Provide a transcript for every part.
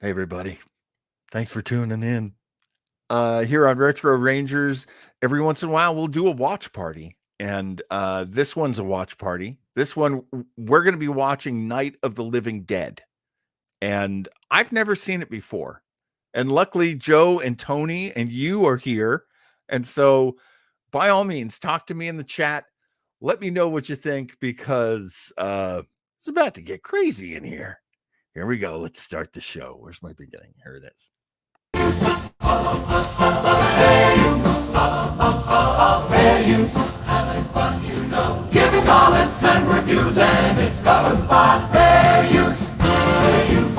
Hey, everybody. Thanks for tuning in. Here on Retro Rangers, every once in a while, we'll do a watch party. And this one's a watch party. This one, we're going to be watching Night of the Living Dead. And I've never seen it before. And luckily, Joe and Tony and you are here. And so, by all means, talk to me in the chat. Let me know what you think because it's about to get crazy in here. Here we go. Let's start the show. Where's my beginning? Here it is. Fair use, having fun, you know. Giving comments and reviews, and it's covered by fair use. Fair use,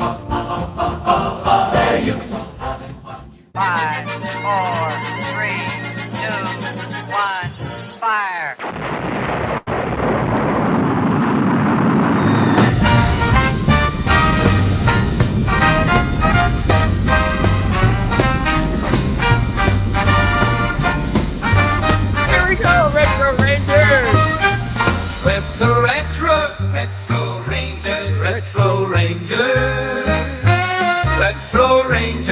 fair use, having fun. 5, 4, 3, 2, 1, fire. Retro Rangers! Retro Rangers, Retro Rangers, Retro Rangers, Retro Rangers,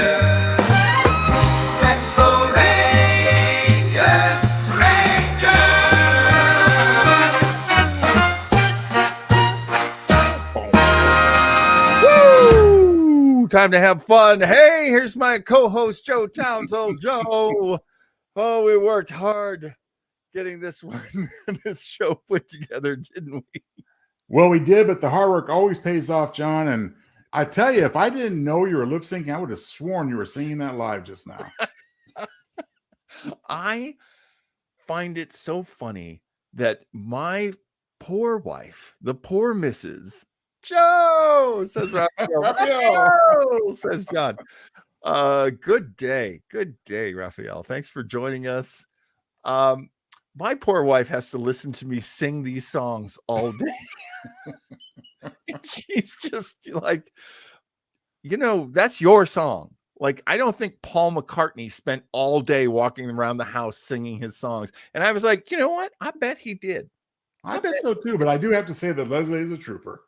Woo! Time to have fun. Hey, here's my co-host, Joe Townsend. Joe. Oh, we worked hard getting this one, this show put together, didn't we? Well, we did, but the hard work always pays off, John. And I tell you, if I didn't know you were lip syncing, I would have sworn you were singing that live just now. I find it so funny that my poor wife, the poor Mrs. Joe, says Raphael, says John. Good day, Raphael. Thanks for joining us. My poor wife has to listen to me sing these songs all day. She's just like, that's your song. Like, I don't think Paul McCartney spent all day walking around the house singing his songs. And I was like, you know what? I bet he did. I bet so too, but I do have to say that Leslie is a trooper.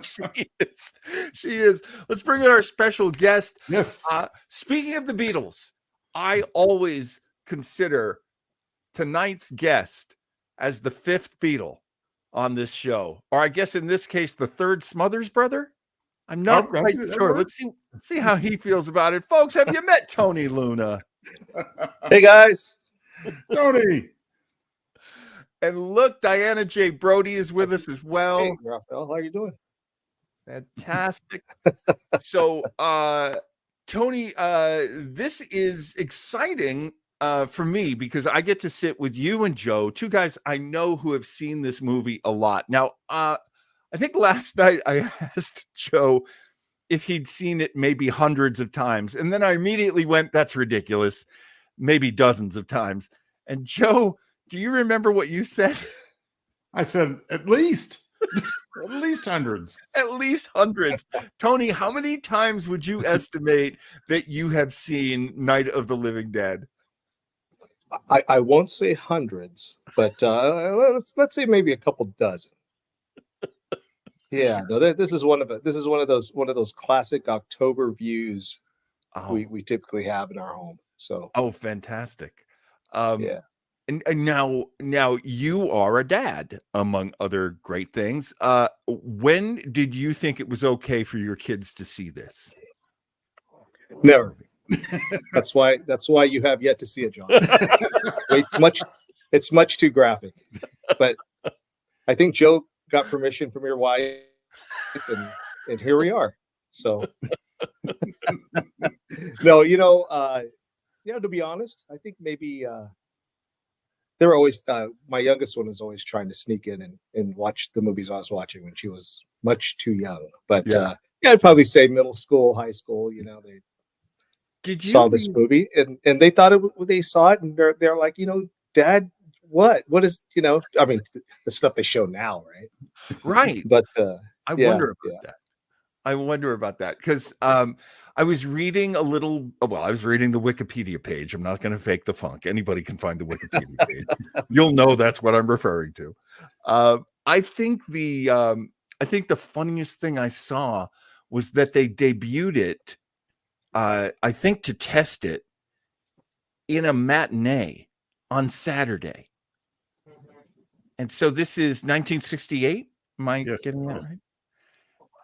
She is. Let's bring in our special guest. Yes. Speaking of the Beatles, I always consider tonight's guest as the fifth Beatle on this show, or I guess in this case, the third Smothers brother. I'm not quite sure. Let's see how he feels about it. Folks, have you met Tony Luna? Hey, guys. Tony. And look, Diana J. Brody is with us as well. Hey, Raphael, how are you doing? Fantastic. So, Tony, this is exciting for me because I get to sit with you and Joe, two guys I know who have seen this movie a lot. Now, I think last night I asked Joe if he'd seen it maybe hundreds of times. And then I immediately went, that's ridiculous. Maybe dozens of times. And Joe, do you remember what you said? I said, at least. At least hundreds. At least hundreds. Tony, how many times would you estimate that you have seen Night of the Living Dead? I won't say hundreds, but let's say maybe a couple dozen. Yeah, no, this is one of those classic October views we typically have in our home. So fantastic. Yeah. And now you are a dad, among other great things. When did you think it was okay for your kids to see this? Never. That's why you have yet to see it, John. It's much too graphic. But I think Joe got permission from your wife, and here we are. So no, to be honest, I think maybe they were always my youngest one was always trying to sneak in and watch the movies I was watching when she was much too young. But I'd probably say middle school, high school, they saw this movie and they thought they saw it and they're like, Dad, what is, I mean, the stuff they show now, Right. But I wonder about that. I wonder about that because I was reading I was reading the Wikipedia page. I'm not going to fake the funk. Anybody can find the Wikipedia page. You'll know that's what I'm referring to. I think the funniest thing I saw was that they debuted it, I think, to test it in a matinee on Saturday. And so this is 1968. Am I Yes. getting that right?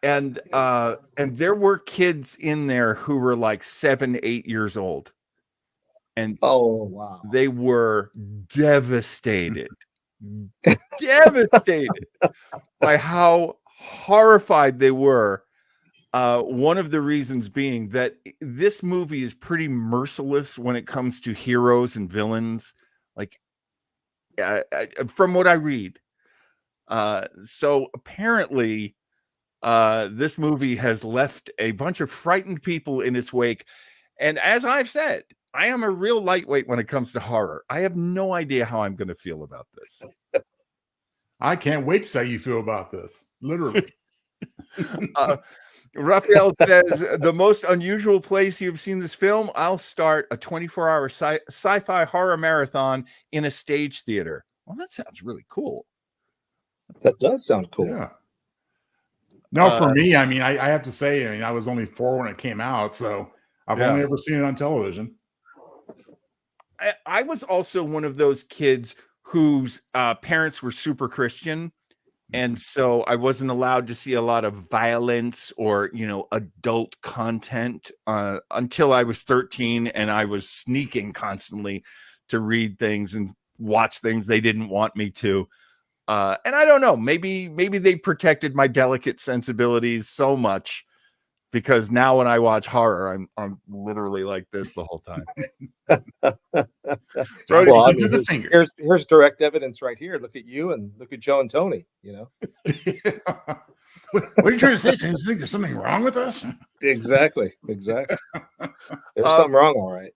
And there were kids in there who were like 7, 8 years old. And Oh wow. they were devastated by how horrified they were. One of the reasons being that this movie is pretty merciless when it comes to heroes and villains, like from what I read. So apparently, this movie has left a bunch of frightened people in its wake. And as I've said, I am a real lightweight when it comes to horror. I have no idea how I'm going to feel about this. I can't wait to say how you feel about this. Literally. Raphael says, the most unusual place you've seen this film, I'll start a 24-hour sci-fi horror marathon in a stage theater. Well, that sounds really cool. That does sound cool. Yeah. No, for me, I mean, I have to say, I mean, I was only 4 when it came out, so I've only ever seen it on television. I was also one of those kids whose parents were super Christian. And so I wasn't allowed to see a lot of violence or, adult content until I was 13, and I was sneaking constantly to read things and watch things they didn't want me to. And I don't know, maybe they protected my delicate sensibilities so much, because now when I watch horror, I'm literally like this the whole time. Well, I mean, here's direct evidence right here. Look at you and look at Joe and Tony. What are you trying to say? Do you think there's something wrong with us? Exactly. There's something wrong, all right.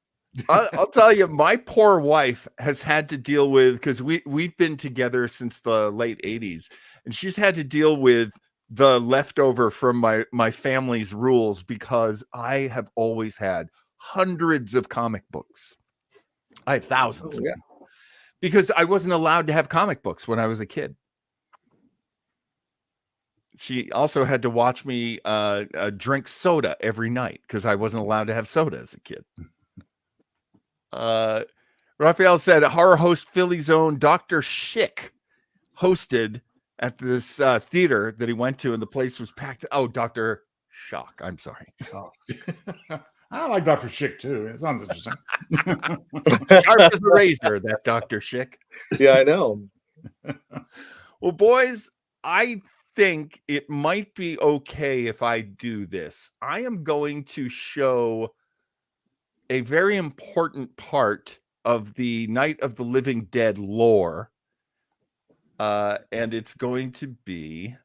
I'll tell you, my poor wife has had to deal with, because we've been together since the late 80s, and she's had to deal with the leftover from my family's rules, because I have always had hundreds of comic books. I have thousands. Oh, yeah. Because I wasn't allowed to have comic books when I was a kid. She also had to watch me drink soda every night, because I wasn't allowed to have soda as a kid. Raphael said horror host Philly's own Dr. Schick hosted at this theater that he went to, and the place was packed. Oh, Dr. Shock. I'm sorry. Oh. I like Dr. Schick too. It sounds interesting. Sharp as a razor, that Dr. Schick. Yeah, I know. Well, boys, I think it might be okay if I do this. I am going to show a very important part of the Night of the Living Dead lore. And it's going to be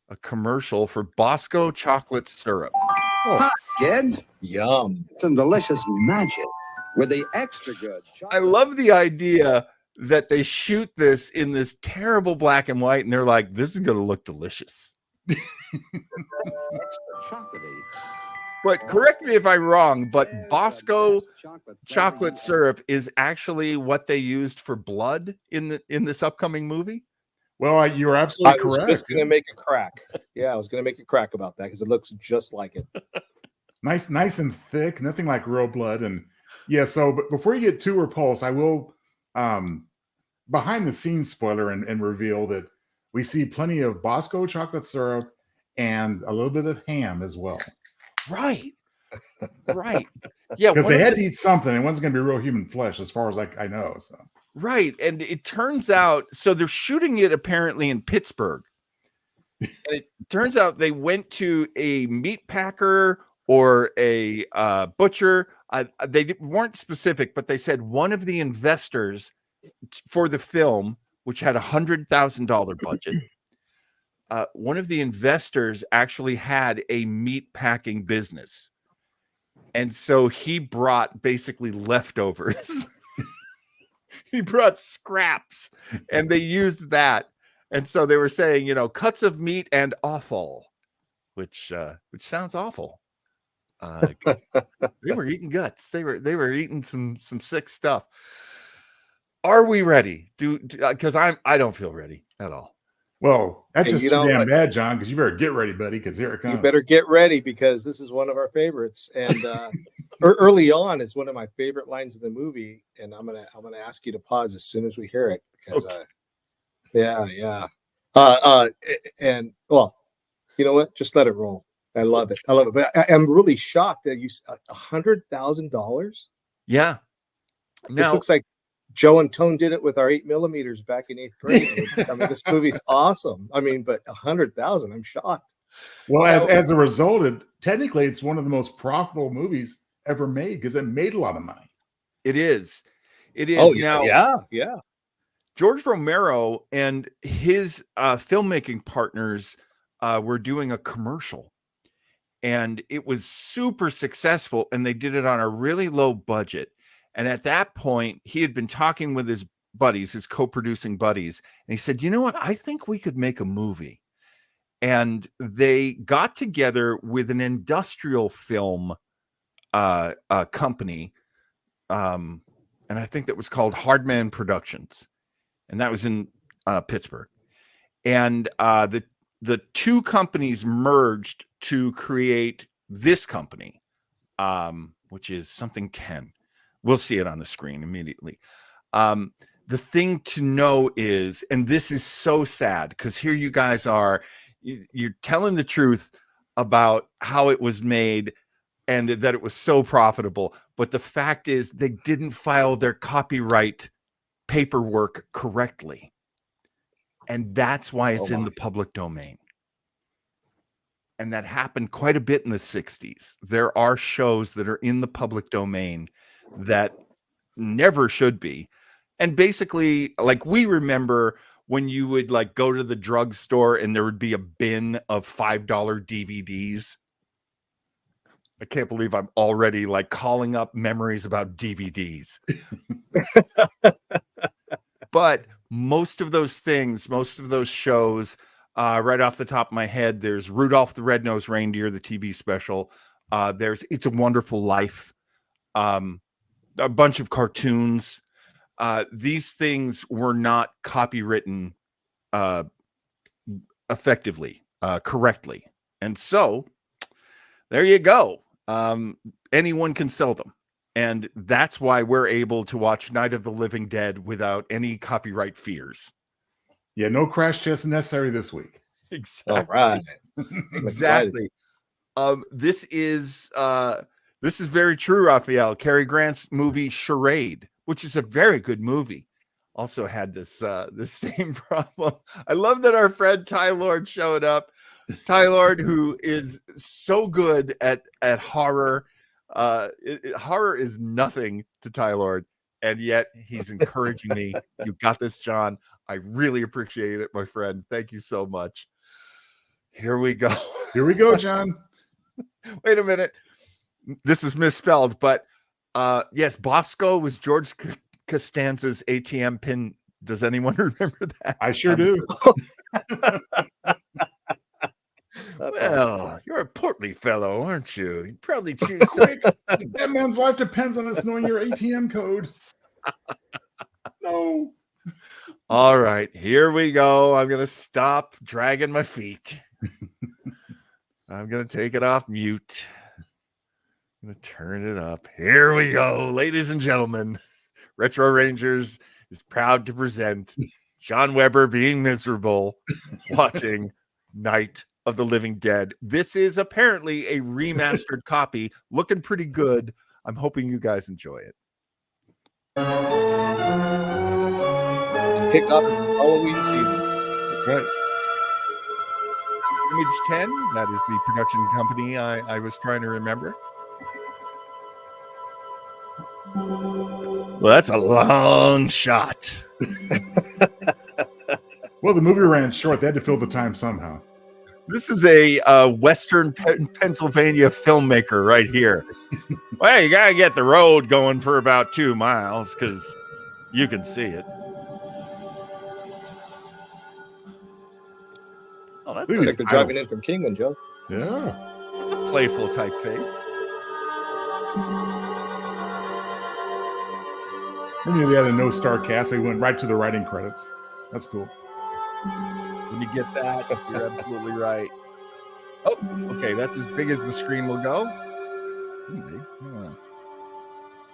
a commercial for Bosco chocolate syrup. Hi, kids. Yum. Some delicious magic with the extra good. I love the idea that they shoot this in this terrible black and white, and they're like, this is going to look delicious. Chocolatey. But correct me if I'm wrong, but Bosco chocolate syrup is actually what they used for blood in this upcoming movie. Well, you're absolutely correct. I was just going to make a crack. Yeah, I was going to make a crack about that because it looks just like it. Nice and thick, nothing like real blood. And yeah, so but before you get too repulsed, I will behind the scenes spoiler and reveal that we see plenty of Bosco chocolate syrup and a little bit of ham as well. Right. Yeah, because they had to eat something. It wasn't going to be real human flesh, as far as I know. So right, and it turns out, so they're shooting it apparently in Pittsburgh. And it turns out they went to a meat packer or a butcher. They weren't specific, but they said one of the investors for the film, which had $100,000 budget, one of the investors actually had a meat packing business. And so he brought basically leftovers. He brought scraps, and they used that. And so they were saying, cuts of meat and offal, which sounds awful. They were eating guts. They were eating some sick stuff. Are we ready? Because I don't feel ready at all. Well, That's Hey, just you too know damn what? bad, John, because you better get ready, buddy, because here it comes. You better get ready because this is one of our favorites. And early on is one of my favorite lines in the movie. And I'm gonna ask you to pause as soon as we hear it because Okay. yeah. And well, you know what? Just let it roll. I love it. I love it. But I'm really shocked that you $100,000. Yeah. This Now, looks like Joe and Tone did it with our 8mm back in 8th grade. I mean, this movie's awesome. I mean, but 100,000, I'm shocked. Well, now as a result, technically, it's one of the most profitable movies ever made because it made a lot of money. it is. It is. Oh Now, yeah. George Romero and his filmmaking partners were doing a commercial, and it was super successful, and they did it on a really low budget. And at that point, he had been talking with his buddies, his co-producing buddies, and he said, "You know what? I think we could make a movie." And they got together with an industrial film company, and I think that was called Hardman Productions, and that was in Pittsburgh. And the two companies merged to create this company, which is something 10. We'll see it on the screen immediately. The thing to know is, and this is so sad because here you guys are, you're telling the truth about how it was made and that it was so profitable. But the fact is, they didn't file their copyright paperwork correctly. And that's why it's in the public domain. And that happened quite a bit in the 60s. There are shows that are in the public domain that never should be. And basically, like, we remember when you would like go to the drugstore and there would be a bin of $5 DVDs. I can't believe I'm already like calling up memories about DVDs. But most of those things, most of those shows, right off the top of my head, there's Rudolph the Red-Nosed Reindeer, the TV special. There's It's a Wonderful Life, a bunch of cartoons. These things were not copywritten effectively, correctly. And so there you go. Anyone can sell them. And that's why we're able to watch Night of the Living Dead without any copyright fears. Yeah, no crash test necessary this week. Exactly. All right. Exactly. This is very true, Raphael. Cary Grant's movie Charade, which is a very good movie, also had this same problem. I love that our friend Ty Lord showed up. Ty Lord, who is so good at horror. Horror is nothing to Ty Lord, and yet he's encouraging me. You got this, John. I really appreciate it, my friend. Thank you so much. Here we go. Here we go, John. Wait a minute. This is misspelled, but yes, Bosco was George Costanza's ATM pin. Does anyone remember that? I sure do. Well, you're a portly fellow, aren't you? You probably choose something. That man's life depends on us knowing your ATM code. No. All right, here we go. I'm going to stop dragging my feet. I'm going to take it off mute. I'm going to turn it up. Here we go. Ladies and gentlemen, Retro Rangers is proud to present John Weber being miserable watching Night of the Living Dead. This is apparently a remastered copy, looking pretty good. I'm hoping you guys enjoy it. Kick off Halloween season. Right. Image 10, that is the production company I was trying to remember. Well, that's a long shot. Well, the movie ran short. They had to fill the time somehow. This is a Western Pennsylvania filmmaker right here. Well, you got to get the road going for about 2 miles because you can see it. Oh, that's Looks like they're driving in from Kingman, Joe. Yeah. That's a playful typeface. I knew they had a no-star cast. They went right to the writing credits. That's cool. When you get that, you're absolutely right. Oh, okay, that's as big as the screen will go. Come on.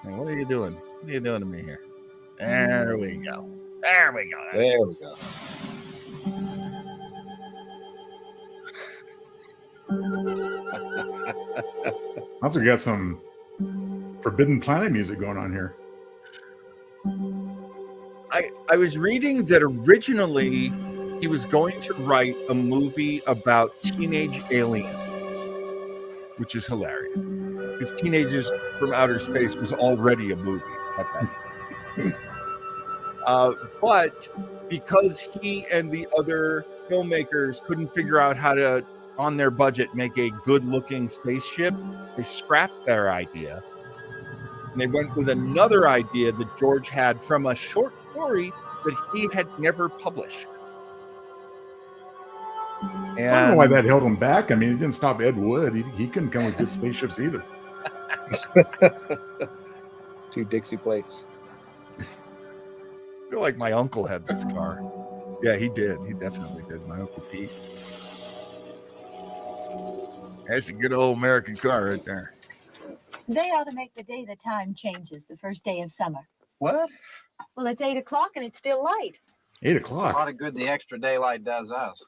Hey, what are you doing? What are you doing to me here? There we go. There we go. There we go. Also, we got some Forbidden Planet music going on here. I was reading that originally he was going to write a movie about teenage aliens, which is hilarious because Teenagers from Outer Space was already a movie at that time. But because he and the other filmmakers couldn't figure out how to, on their budget, make a good-looking spaceship, they scrapped their idea. And they went with another idea that George had from a short story that he had never published. I don't know why And that held him back. I mean, it didn't stop Ed Wood. He couldn't come with good spaceships either. 2 Dixie plates. I feel like my uncle had this car. Yeah, he did. He definitely did. My Uncle Pete. That's a good old American car right there. They ought to make the day the time changes, the first day of summer. What? Well, it's 8 o'clock and it's still light. 8 A o'clock. lot of good the extra daylight does us.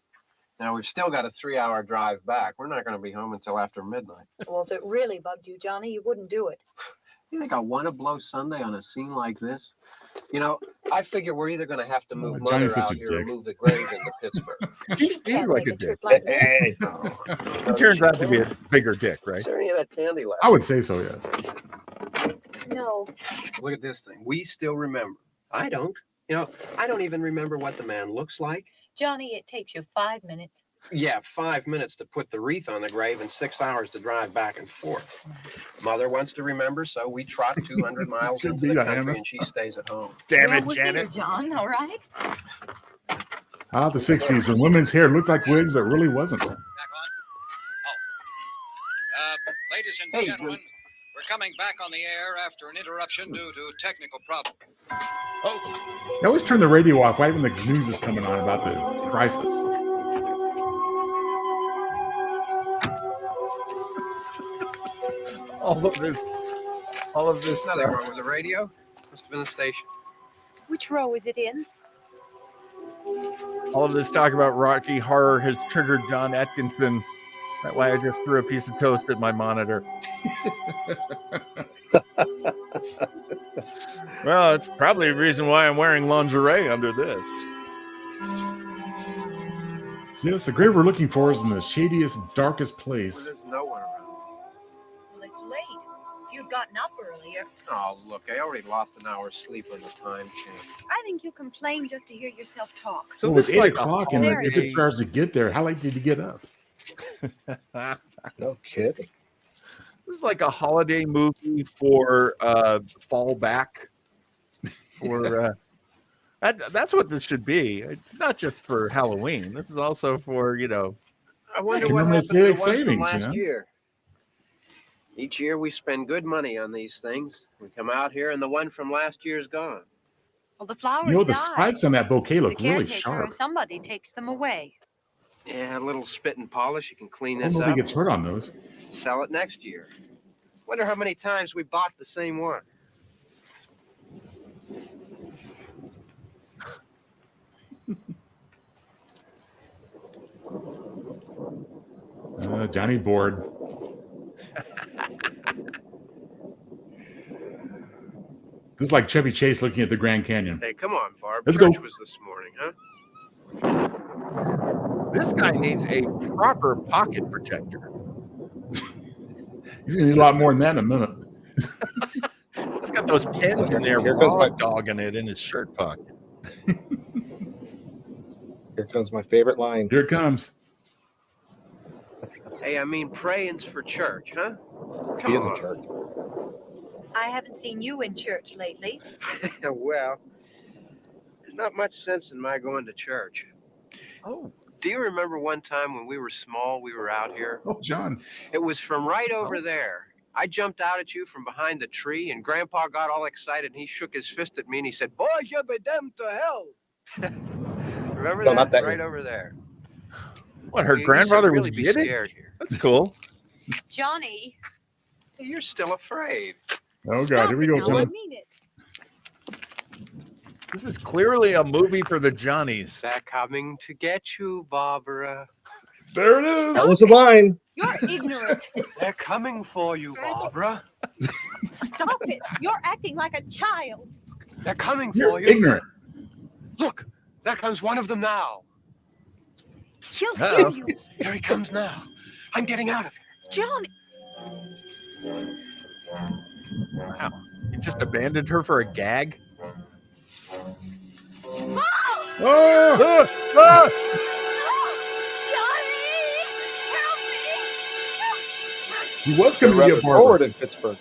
Now, we've still got a 3-hour drive back. We're not going to be home until after midnight. Well, if it really bugged you, Johnny, you wouldn't do it. You think I want to blow Sunday on a scene like this? You know, I figure we're either going to have to move Johnny's Mother such out a here or dick. move the grave into Pittsburgh. He seems like a dick. trip like this. Hey. He turns out to be a bigger dick, right? Is there any of that candy left? I would say so, yes. No. Look at this thing. We still remember. I don't. You know, I don't even remember what the man looks like. Johnny, it takes you 5 minutes. Yeah, 5 minutes to put the wreath on the grave and 6 hours to drive back and forth. Mother wants to remember, so we trot 200 miles Could into be the that, country Hannah. and she stays at home. Damn Well, it, we're here, Janet. John, all right? Ah, the 60s when women's hair looked like wigs, but really wasn't. Back on. Ladies and Hey, gentlemen, we're coming back on the air after an interruption due to technical problem. Oh, They always turn the radio off right when the news is coming on about the crisis. All of this. Nothing wrong with the radio. Must have been the station. Which row is it in? All of this talk about Rocky Horror has triggered John Atkinson. That's why I just threw a piece of toast at my monitor. Well, it's probably the reason why I'm wearing lingerie under this. Yes, the grave we're looking for is in the shadiest, darkest Well, place. there's no one around. Well, it's late. If you'd gotten up earlier. Oh, look, I already lost an hour's sleep on the time change. I think you complain just to hear yourself talk. So Well, it's this 8 is like a o'clock and There it it took holiday- 2 hours to get there. How late did you get up? No kidding. This is like a holiday movie for fallback. For that's what this should be. It's not just for Halloween. This is also for I wonder Can what remember happened to the daylight one from savings, last you know? year. Each year we spend good money on these things. We come out here and the one from last year's gone. Well, the flowers You know, the die. spikes on that bouquet The look really caretaker sharp. or somebody takes them away. Yeah, a little spit and polish. You can clean Well, this nobody up. gets hurt on those. Sell it next year. Wonder how many times we bought the same one. Johnny bored. This is like Chevy Chase looking at the Grand Canyon. Hey, come on, Barb. Let's Church go. was this morning, huh? this guy needs a proper pocket protector. He's gonna need a lot more than that in a minute. He's got those pins in there, Here comes raw my- dogging it in his shirt pocket. Here comes my favorite line. Here it comes. Hey, I mean, praying's for church, huh? Come He is a on. jerk. I haven't seen you in church lately. Well, there's not much sense in my going to church. Oh, Do you remember one time when we were small, we were out here? Oh, John. It was from right over there. I jumped out at you from behind the tree, and Grandpa got all excited, and he shook his fist at me, and he said, "Boys, you'll be damned to hell." Remember No, that? not that Right one. over there. What, her You grandfather should was really be Yiddish? scared here. That's cool. Johnny, You're still afraid. Oh God, here we go, now I Tim. mean it. This is clearly a movie for the Johnnies. They're coming to get you, Barbara. There it is. That was the line. You're ignorant. They're coming for you, Barbara. Stop it. You're acting like a child. They're coming You're for you. ignorant. Look, there comes one of them now. He'll Uh-oh. kill you. Here he comes now. I'm getting out of here. Johnny. Wow. He just abandoned her for a gag? Mom! Oh, Ah! Johnny! Help me! he was going to be Rather a forward barber. in Pittsburgh.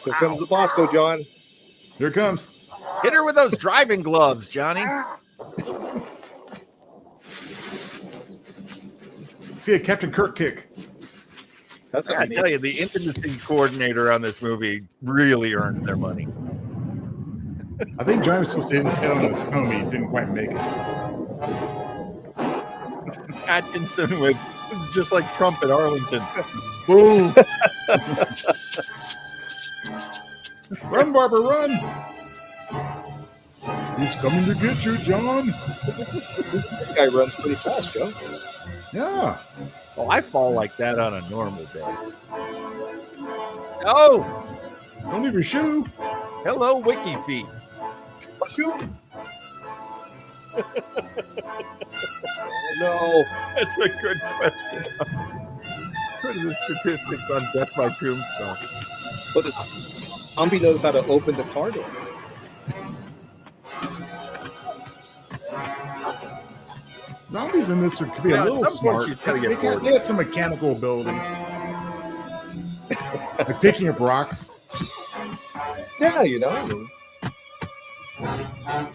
Here comes the Bosco, John. Here it comes. Hit her with those driving gloves, Johnny. See a Captain Kirk kick. That's I tell you, the intimacy coordinator on this movie really earns their money. I think Johnny was supposed to hit his head on the snow. He didn't quite make it. Atkinson with, this is just like Trump at Arlington. Boom. Run, Barbara, run! He's coming to get you, John. This guy runs pretty fast, Joe. Yeah. Oh, I fall like that on a normal day. Oh, Don't leave your shoe. hello, Wiki Feet. Shoot! No. That's a good question. What are the statistics on death by tombstone? But this zombie knows how to open the car door. Zombies in this could be Yeah, a little at some point smart. she's gotta get bored. They had some mechanical abilities. Like picking up rocks. Yeah, you know. I mean,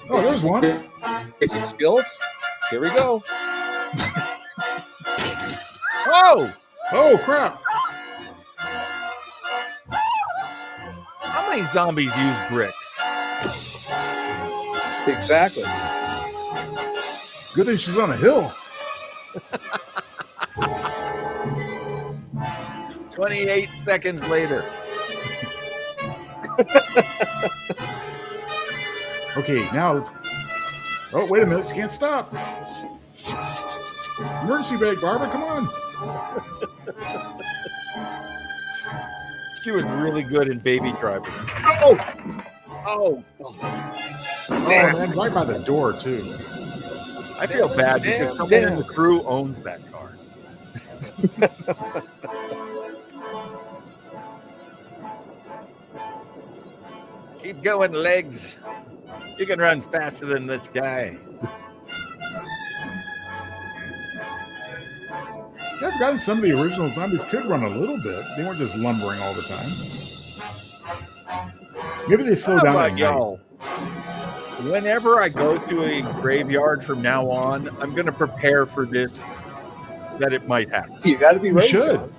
Oh, there's one. basic skills. Here we go. Oh, Oh, crap. how many zombies use bricks? Exactly. Good thing she's on a hill. 28 seconds later. Okay, now let's. Oh, wait a minute. She can't stop. Emergency brake, Barbara. Come on. She was really good in Baby Driver. Oh! Oh, Oh, man. Right by the door, too. I feel bad because Damn, someone in damn. the crew owns that car. Keep going, legs. You can run faster than this guy. Yeah, I've forgotten some of the original zombies could run a little bit. They weren't just lumbering all the time. Maybe they slow How down. about at night. y'all? Whenever I go to a graveyard from now on, I'm going to prepare for this, that it might happen. You got to be You ready. should. John.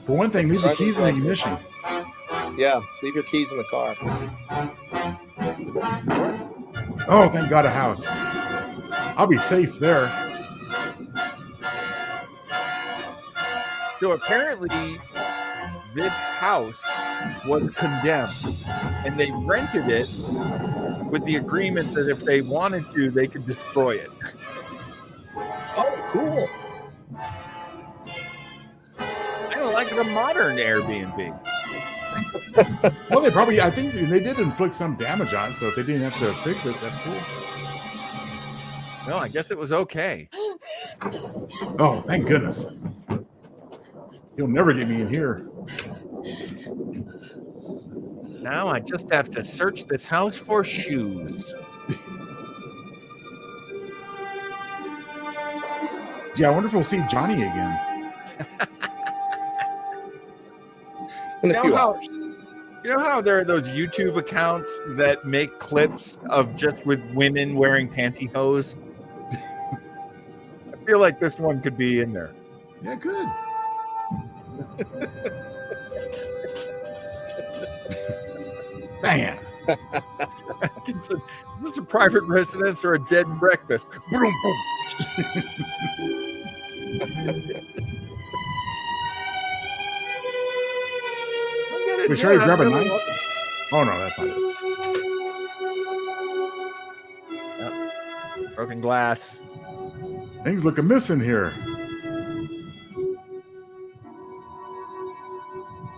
For one thing, leave the Driving keys in the blanket. ignition. Yeah, leave your keys in the car. Oh, thank God, a house. I'll be safe there. So apparently, this house was condemned, and they rented it with the agreement that if they wanted to, they could destroy it. Oh, cool. Kind of like the modern Airbnb. Well, they probably, I think they did inflict some damage on it, so if they didn't have to fix it, that's cool. No, I guess it was okay. Oh, thank goodness. He'll never get me in here. Now I just have to search this house for shoes. Yeah, I wonder if we'll see Johnny again. In a You few know how, hours. you know how there are those YouTube accounts that make clips of just with women wearing pantyhose? I feel like this one could be in there. Yeah, good. Bam. Is this a private residence or a dead and breakfast? Boom, boom. We try to grab a knife. Oh no, that's not it. Yep. Broken glass. Things look amiss in here.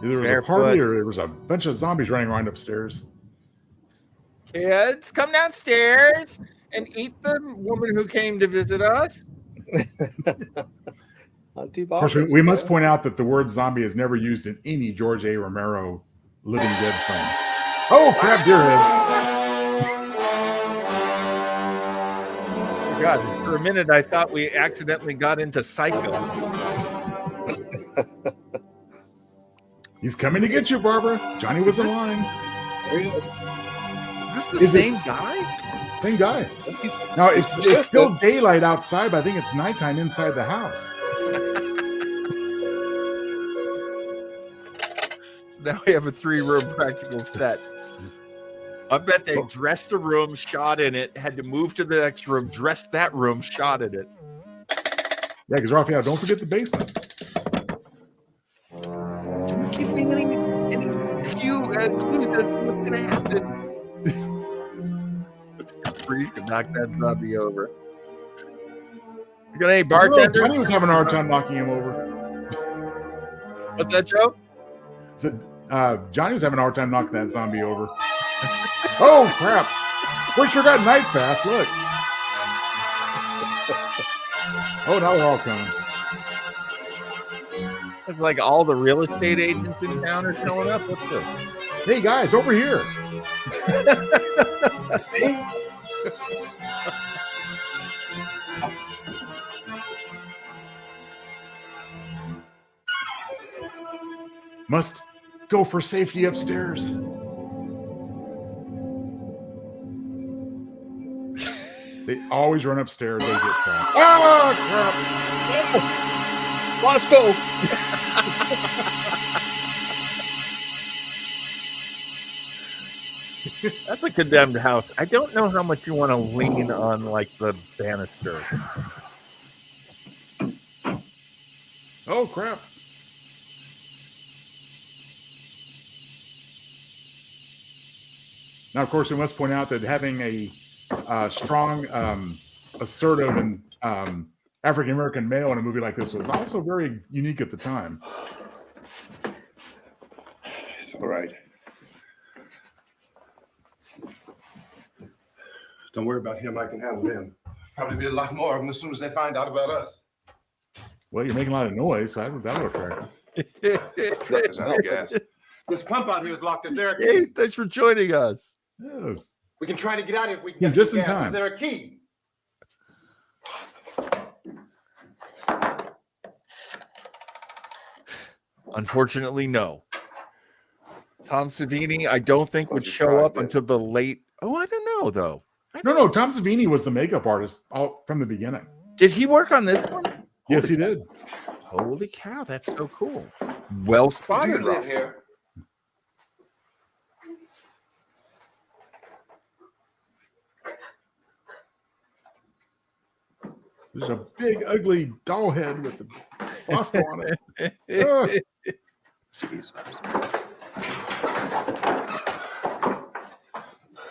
Either it was a party or there was a bunch of zombies running around upstairs. Kids, come downstairs and eat the woman who came to visit us. Of course, we must point out that the word zombie is never used in any George A. Romero Living Dead film. Oh, crap, deer heads. God, for a minute, I thought we accidentally got into Psycho. He's coming to get you, Barbara. Johnny was in line. There he is. Is this the same guy? Same guy. No, it's still daylight outside, but I think it's nighttime inside the house. So now we have a 3-room practical set. I bet they dressed a room, shot in it, had to move to the next room, dressed that room, shot in it. Yeah, because Raphael, don't forget the basement. Don't give me any clues as to what's going to happen. Freeze can knock that zombie over. You got any bartenders? Johnny was having a hard time knocking him over. What's that, Joe? Said Johnny was having a hard time knocking that zombie over. Oh crap! We sure got night fast. Look. Oh, now they're all coming. It's like all the real estate agents in town are showing up. What's this? Hey guys, over here. See? Must go for safety upstairs. They always run upstairs. They get trapped. Oh, crap. Bosco. That's a condemned house. I don't know how much you want to lean on, like, the banister. Oh, crap. Now, of course, we must point out that having a strong, assertive, and African-American male in a movie like this was also very unique at the time. It's all right. Don't worry about him. I can handle him. Probably be a lot more of them as soon as they find out about us. Well, you're making a lot of noise. So that'll attract them. Truckers out of gas. This pump out here is locked. Is there a key? Hey, thanks for joining us. Yes. We can try to get out if we can Yeah, get just the in gas. time. Is there a key? Unfortunately, no. Tom Savini, I don't think would show up until the late. Oh, I don't know though. No. Tom Savini was the makeup artist from the beginning. Did he work on this one? Yes, he did. Holy cow, that's so cool. Well Do spotted. you live Rob. here? There's a big, ugly doll head with the Bosco on it. Ugh.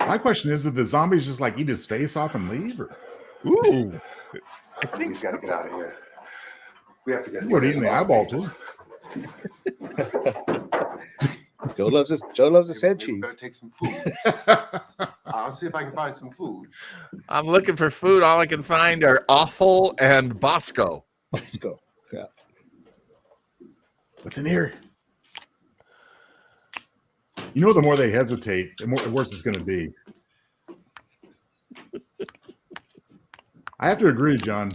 My question is, did the zombies just like eat his face off and leave? Or? Ooh, I think We've so. got to get out of here. We have to get. He would eat in the eyeball too. Joe loves his head cheese. Better take some food. I'll see if I can find some food. I'm looking for food. All I can find are offal and Bosco. Let's go. Yeah. What's in here? You know, the more they hesitate, the worse it's going to be. I have to agree, John.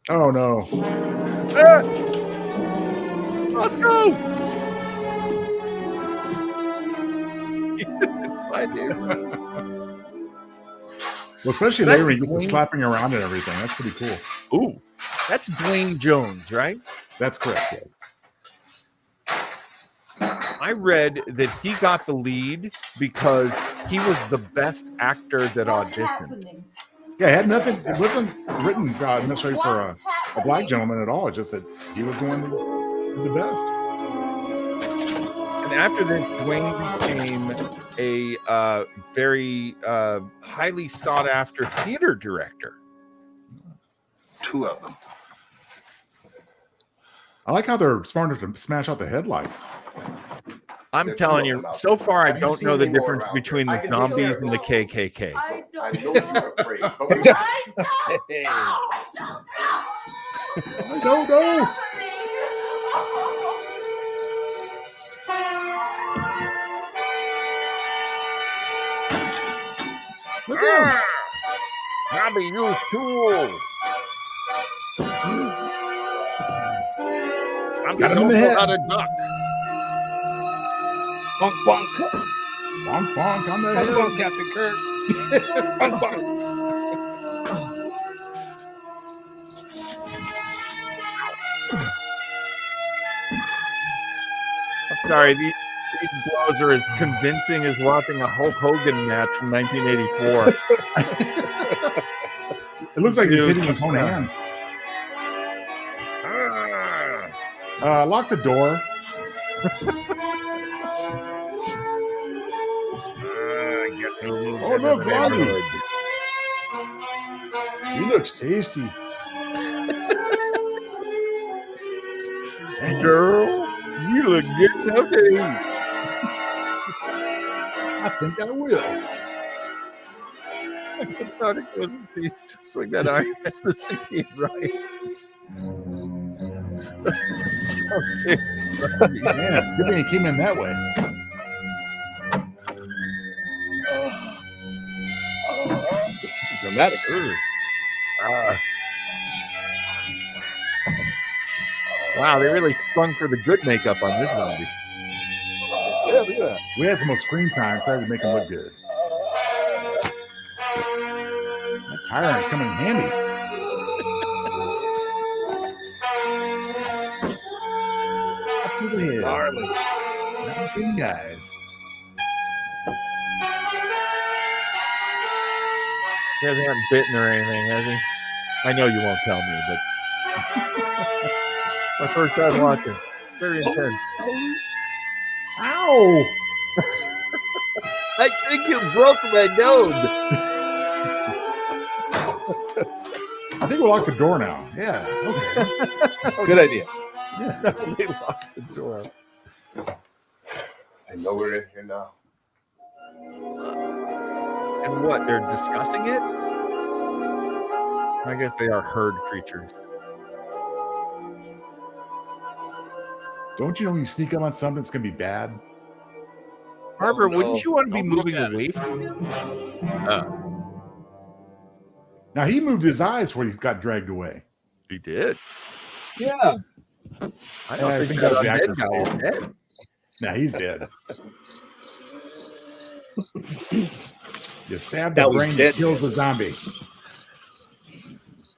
Oh no! Bosco. I do. Well, especially later when he gets to slapping around and everything. That's pretty cool. Ooh, that's Dwayne Jones, right? That's correct. Yes. I I read that he got the lead because he was the best actor that auditioned. Yeah, it had nothing. It wasn't written necessarily for a black gentleman at all. It's just that he was the one that did the best. And after this, Dwayne became a very highly sought after theater director. 2 of them. I like how they're smart enough to smash out the headlights. I'm telling you, so far I don't know the difference between the zombies and the KKK. I know you're afraid, but we I don't know. Look at him. Zombie use tool. I'm Got him in the head. How to duck. Bonk, bonk. Bonk, bonk on the Bonk, head. bonk, Captain Kirk. Bonk, bonk. I'm sorry, these blows are as convincing as watching a Hulk Hogan match from 1984. It looks like he's hitting his own hands. Lock the door. Oh, look, Blondie. He looks tasty. Girl, you look good today. I think I will. I thought it wasn't see swing that iron at the scene, right? Okay. Man, good thing he came in that way. Dramatic. Wow, they really sprung for the good makeup on this zombie. Yeah, look at that. We had some more screen time, tried to make him look good. That tire iron's coming in handy. Up to the head. Gnarly. Down between the eyes. He hasn't bitten or anything, has he? I know you won't tell me, but my first time watching. Very intense. Ow! I think you broke my nose. I think we'll lock the door now. Yeah. Okay. Good idea. Yeah, they locked the door. I know we're in here now. And what? They're discussing it? I guess they are herd creatures. Don't you know when you sneak up on something that's going to be bad? Barbara, no. wouldn't you want to be Don't look moving at away from him? Now, he moved his eyes before he got dragged away. He did. Yeah. I don't I think think that that was the undead actor's guy is fault. dead. Now, he's dead. You stab That the was brain dead, that kills the zombie.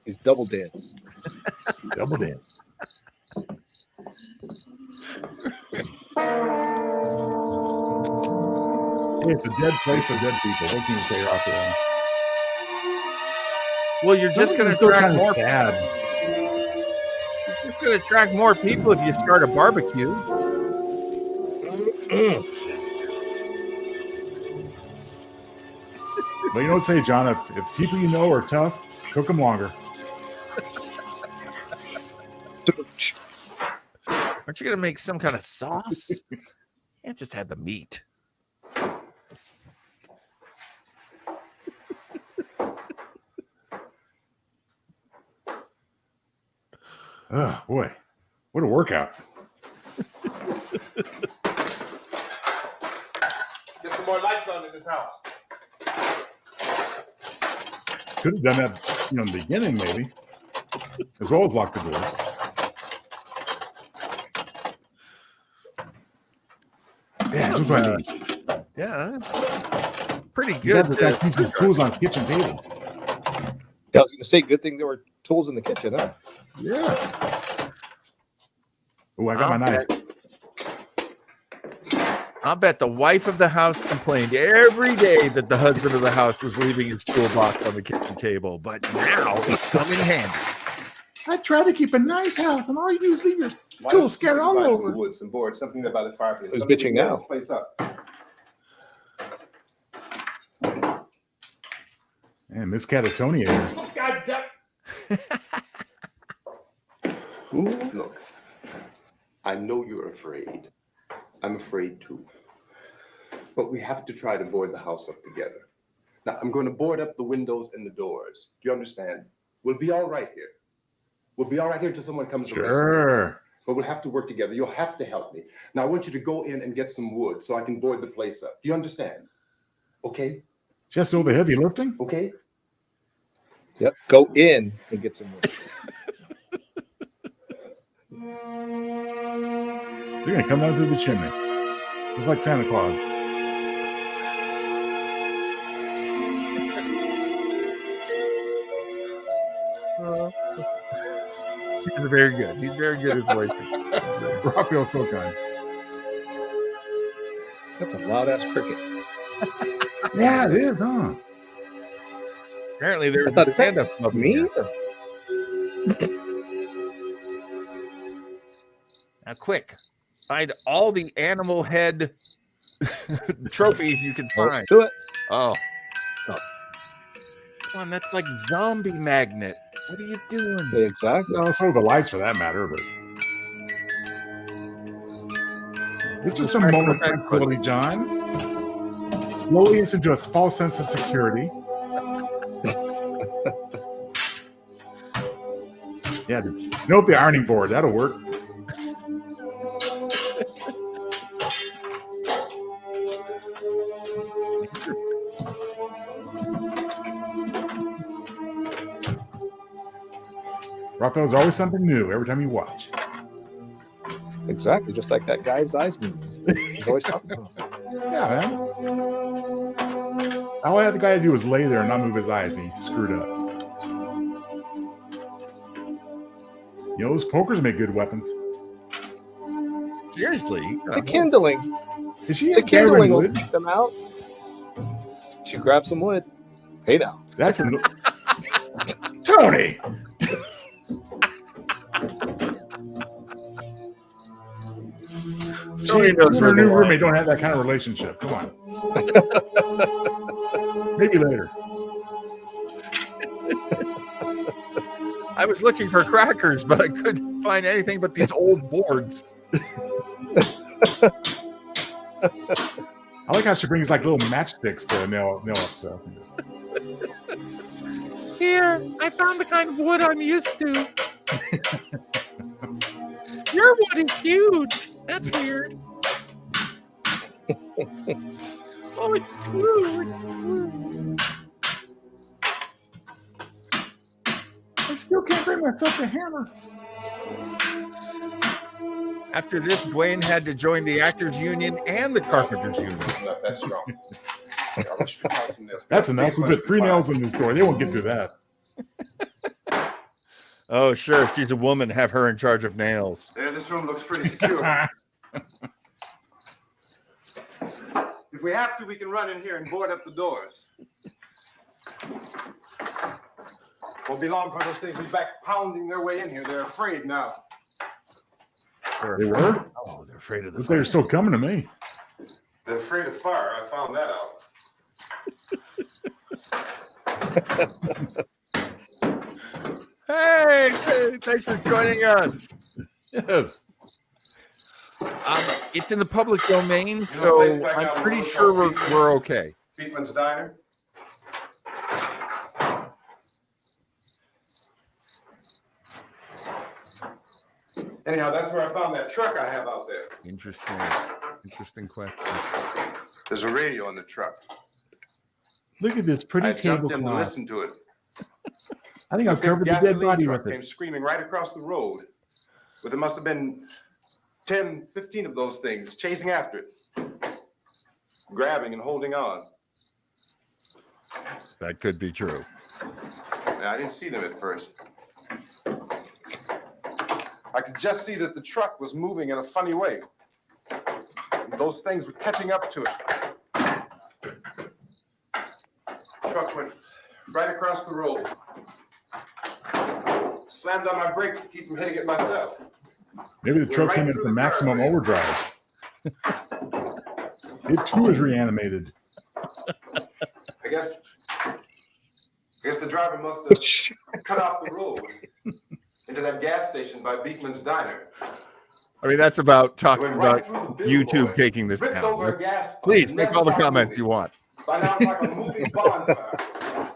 He's double dead. Double dead. It's a dead place of dead people. What can you say after that? Well, you're just going to attract kind of more. sad. You're just going to attract more people if you start a barbecue. But you know what I say, John? If people you know are tough, cook them longer. Aren't you going to make some kind of sauce? You can't just have the meat. Oh, boy. What a workout. Get some more lights on in this house. Could have done that, in the beginning, maybe. As well as lock the doors. Yeah, that's what I mean. Yeah. Pretty You good. got to some tools on his kitchen table. I was going to say, good thing there were tools in the kitchen, huh? Yeah. Oh, I got my knife. I'll bet the wife of the house complained every day that the husband of the house was leaving his toolbox on the kitchen table, but now it's come in handy. I try to keep a nice house, and all you do is leave your Why tools don't you scattered all find some over. wood, some board, something there by the fireplace. Who's Something bitching to get now? this place up. Man, Miss Catatonia here. Oh, God damn. Look, I know you're afraid. I'm afraid too. But we have to try to board the house up together. Now, I'm going to board up the windows and the doors. Do you understand? We'll be all right here. We'll be all right here until someone comes to rescue us. Sure. But we'll have to work together. You'll have to help me. Now, I want you to go in and get some wood so I can board the place up. Do you understand? Okay? Just all the heavy lifting? Okay? Yep. Go in and get some wood. They're going to come down through the chimney. It's like Santa Claus. He's very good. He's very good at voicing. Raphael's so kind. That's a loud ass cricket. Yeah, it is, huh? Apparently, there's I thought, a is that stand-up club in me? here. Now, quick, find all the animal head trophies you can find. Do it. Oh. Come on, that's like zombie magnet. What are you doing? Exactly. No, so the lights for that matter, but it's just a moment of tranquility, John. Slowly it's into a false sense of security. Yeah, note the ironing board. That'll work. Raphael, there's always something new every time you watch. Exactly. Just like that guy's eyes moving. He's always talking about it. Yeah, man. All I had the guy to do was lay there and not move his eyes, and he screwed up. You know, those pokers make good weapons. Seriously? The kindling. Is she The a Karen kindling will Wood? keep them out. She grab some wood. Hey now. That's a Tony. Tony knows her where new the roommate don't have that kind of relationship. Come on. Maybe later. I was looking for crackers, but I couldn't find anything but these old boards. I like how she brings like little matchsticks to nail up stuff. Here, I found the kind of wood I'm used to. Your wood is huge. That's weird. Oh, it's true. It's true. I still can't bring myself to hammer. After this, Dwayne had to join the Actors Union and the Carpenters Union. No, that's wrong. That's enough. We put 3 nails in this door. They won't get through that. Oh, sure. She's a woman. Have her in charge of nails. There, this room looks pretty secure. If we have to, we can run in here and board up the doors. Won't be long for those things to be back pounding their way in here. They're afraid now. They were? Oh, they're afraid of the But they're still coming to me. They're afraid of fire. I found that out. Hey, thanks for joining us. Yes. It's in the public domain, You know, so place back out I'm in pretty the sure road, we're okay. Beekman's Diner. Anyhow, that's where I found that truck I have out there. Interesting question. There's a radio on the truck. Look at this pretty I jumped in to tablecloth. listen to it. I think I'll A cover big the dead gasoline body truck with came it. screaming right across the road. But there must have been 10, 15 of those things chasing after it, grabbing and holding on. That could be true. I didn't see them at first. I could just see that the truck was moving in a funny way. Those things were catching up to it. Truck went right across the road. Slammed on my brakes to keep from hitting it myself. Maybe the truck came in from maximum overdrive. It too is reanimated. I guess the driver must have cut off the road into that gas station by Beekman's Diner. I mean, that's about talking Right about through the YouTube billboard. taking this Ripped down. over a gas pump. Please It make never all the stopped comments moving. you want. By now it's like a moving bonfire.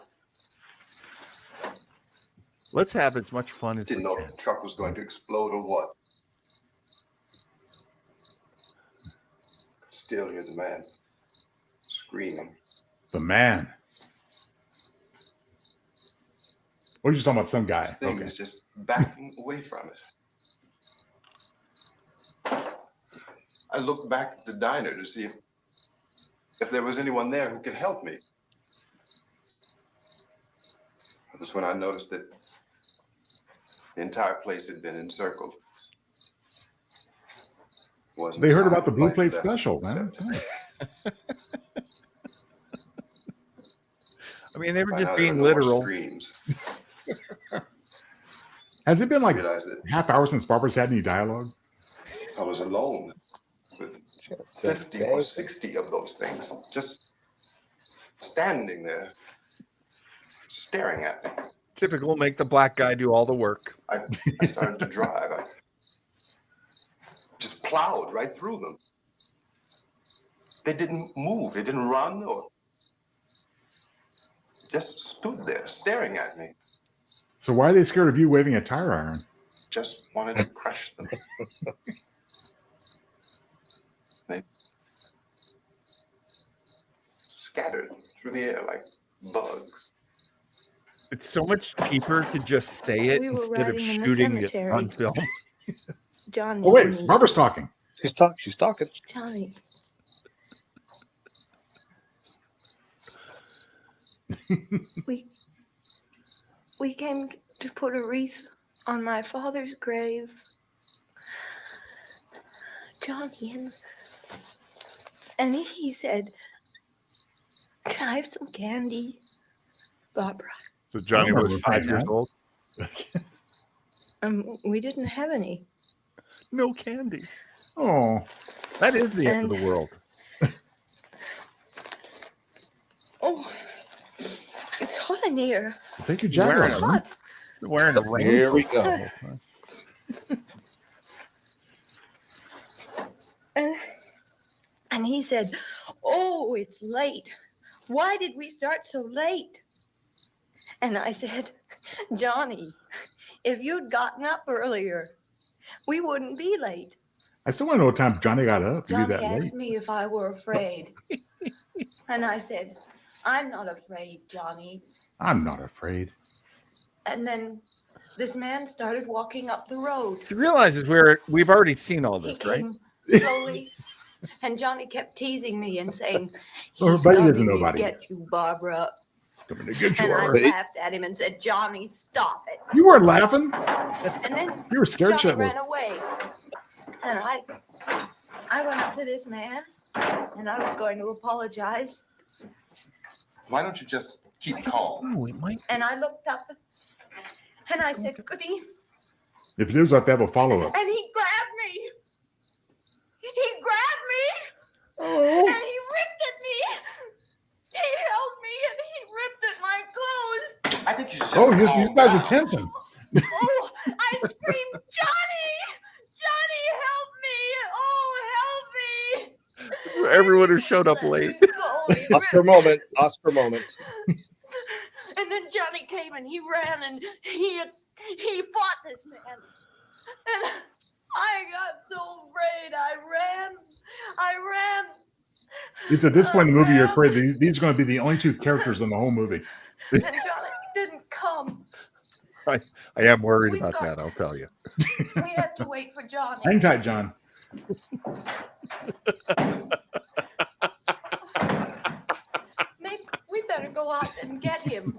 Let's have as much fun as Didn't we know can. if the truck was going to explode or what. Still hear the man screaming. The man. What are you talking about? Some guy. This thing is just backing away from it. I looked back at the diner to see if there was anyone there who could help me. It was when I noticed that the entire place had been encircled. They heard about the Blue Plate special, man. I mean, they were By just now, being there were no more literal. Screams. Has it been like Realized that half hour since Barbara's had any dialogue? I was alone with 50 or 60 of those things, just standing there, staring at me. Typical, make the black guy do all the work. I started to drive. I just plowed right through them. They didn't move. They didn't run or just stood there staring at me. So why are they scared of you waving a tire iron? Just wanted to crush them. They scattered through the air like bugs. It's so much cheaper to just say it We were instead of riding in the shooting it cemetery. on film. Johnny. Oh wait, Barbara's talking. She's talking. Johnny. we came to put a wreath on my father's grave. Johnny, and he said, "Can I have some candy?" Barbara. So Johnny I was remember 5 years that. old. We didn't have any. No candy. Oh, that is the end of And- the world. Oh, it's hot in here. take your He's jacket wearing off. a- man. Wearing a rain. Here we go. And he said, "Oh, it's late. Why did we start so late?" And I said, "Johnny, if you'd gotten up earlier, we wouldn't be late." I still want to know what time Johnny got up to be Johnny that asked late. me if I were afraid. And I said, "I'm not afraid, Johnny." I'm not afraid. And then this man started walking up the road. He realizes we've already seen all He this, right? came slowly, and Johnny kept teasing me and saying, Oh, "He's buddy coming doesn't know to about it. get you, Barbara." Coming to get you. And I Barbara. laughed at him and said, "Johnny, stop it." You weren't laughing. And then You were scared Johnny shitless. ran away. And I went up to this man, and I was going to apologize. Why don't you just keep calm? Oh, it might. And I looked up, and I said, "Goody." If it is like that, we'll follow up. And he grabbed me. He grabbed me, Oh. and he ripped at me. He held me, and he ripped at my clothes. I think you should just Oh, you calm guys' down. attention. Oh, I screamed, "Johnny! Johnny, help me! Oh, help me!" Everyone who showed up late. Oscar moment. Oscar moment. And then Johnny came and he ran and he fought this man. And I got so afraid. I ran. It's at this point in the movie you're afraid these are going to be the only two characters in the whole movie. And Johnny didn't come. I am worried We've about got- that, I'll tell you. We had to wait for Johnny. Hang tight, John. We better go out and get him.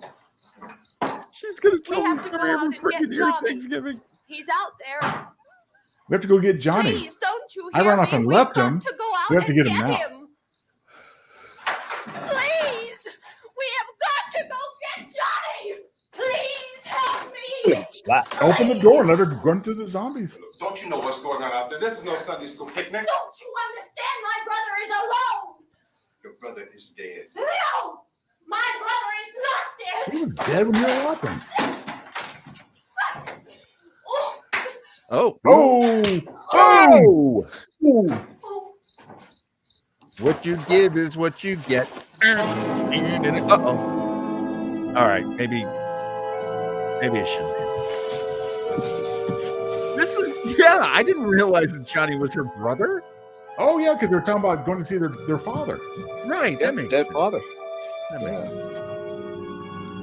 She's going to We tell me have to go every out and get freaking year Johnny. Thanksgiving. He's out there. We have to go get Johnny. Please don't you I hear ran off me? and We've left got him. to go out We have to and get him now. Please, we have got to go get Johnny. Please help me. Open the door and let her run through the zombies. Don't you know what's going on out there? This is no Sunday school picnic. Don't you understand? My brother is alone. Your brother is dead. No, my brother is not dead. He was dead when you were walking. Oh. Oh. Oh. Oh. What you give is what you get. Uh-oh. All right, maybe I shouldn't. This was, yeah, I didn't realize that Johnny was her brother. Oh, yeah, because they're talking about going to see their father. Right, that makes dead sense. father. That makes sense.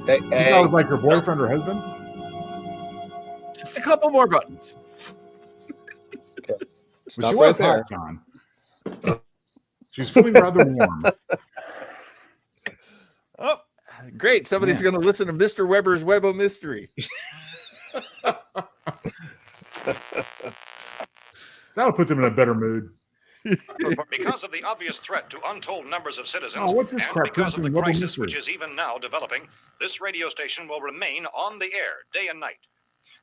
You thought it was like her boyfriend or husband? Just a couple more buttons. But Stop she right was there. hot, John. She's feeling rather warm. Oh, great. Somebody's going to listen to Mr. Weber's Web of Mystery. That'll put them in a better mood. Because of the obvious threat to untold numbers of citizens, Oh, what's this and crap because of the doing Web of crisis Mystery? which is even now developing, this radio station will remain on the air day and night.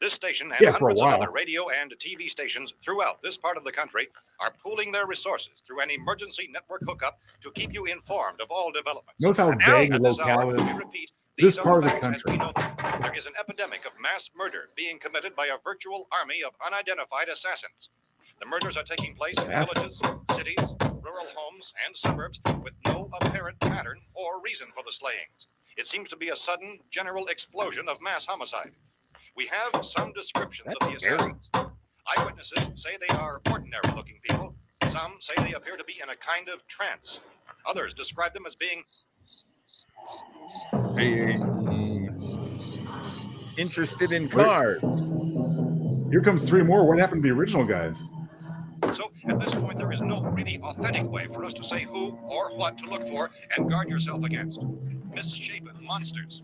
This station and Yeah, for a hundreds of while. other radio and TV stations throughout this part of the country are pooling their resources through an emergency network hookup to keep you informed of all developments. Notice how At vague the this locale hour, is. we repeat, This these are part of the facts as we country. know them. There is an epidemic of mass murder being committed by a virtual army of unidentified assassins. The murders are taking place in villages, cities, rural homes, and suburbs with no apparent pattern or reason for the slayings. It seems to be a sudden, general explosion of mass homicide. We have some descriptions of the assassins. Eyewitnesses say they are ordinary-looking people. Some say they appear to be in a kind of trance. Others describe them as being Interested in cars. Here comes three more. What happened to the original guys? So at this point, there is no really authentic way for us to say who or what to look for and guard yourself against. Misshapen monsters.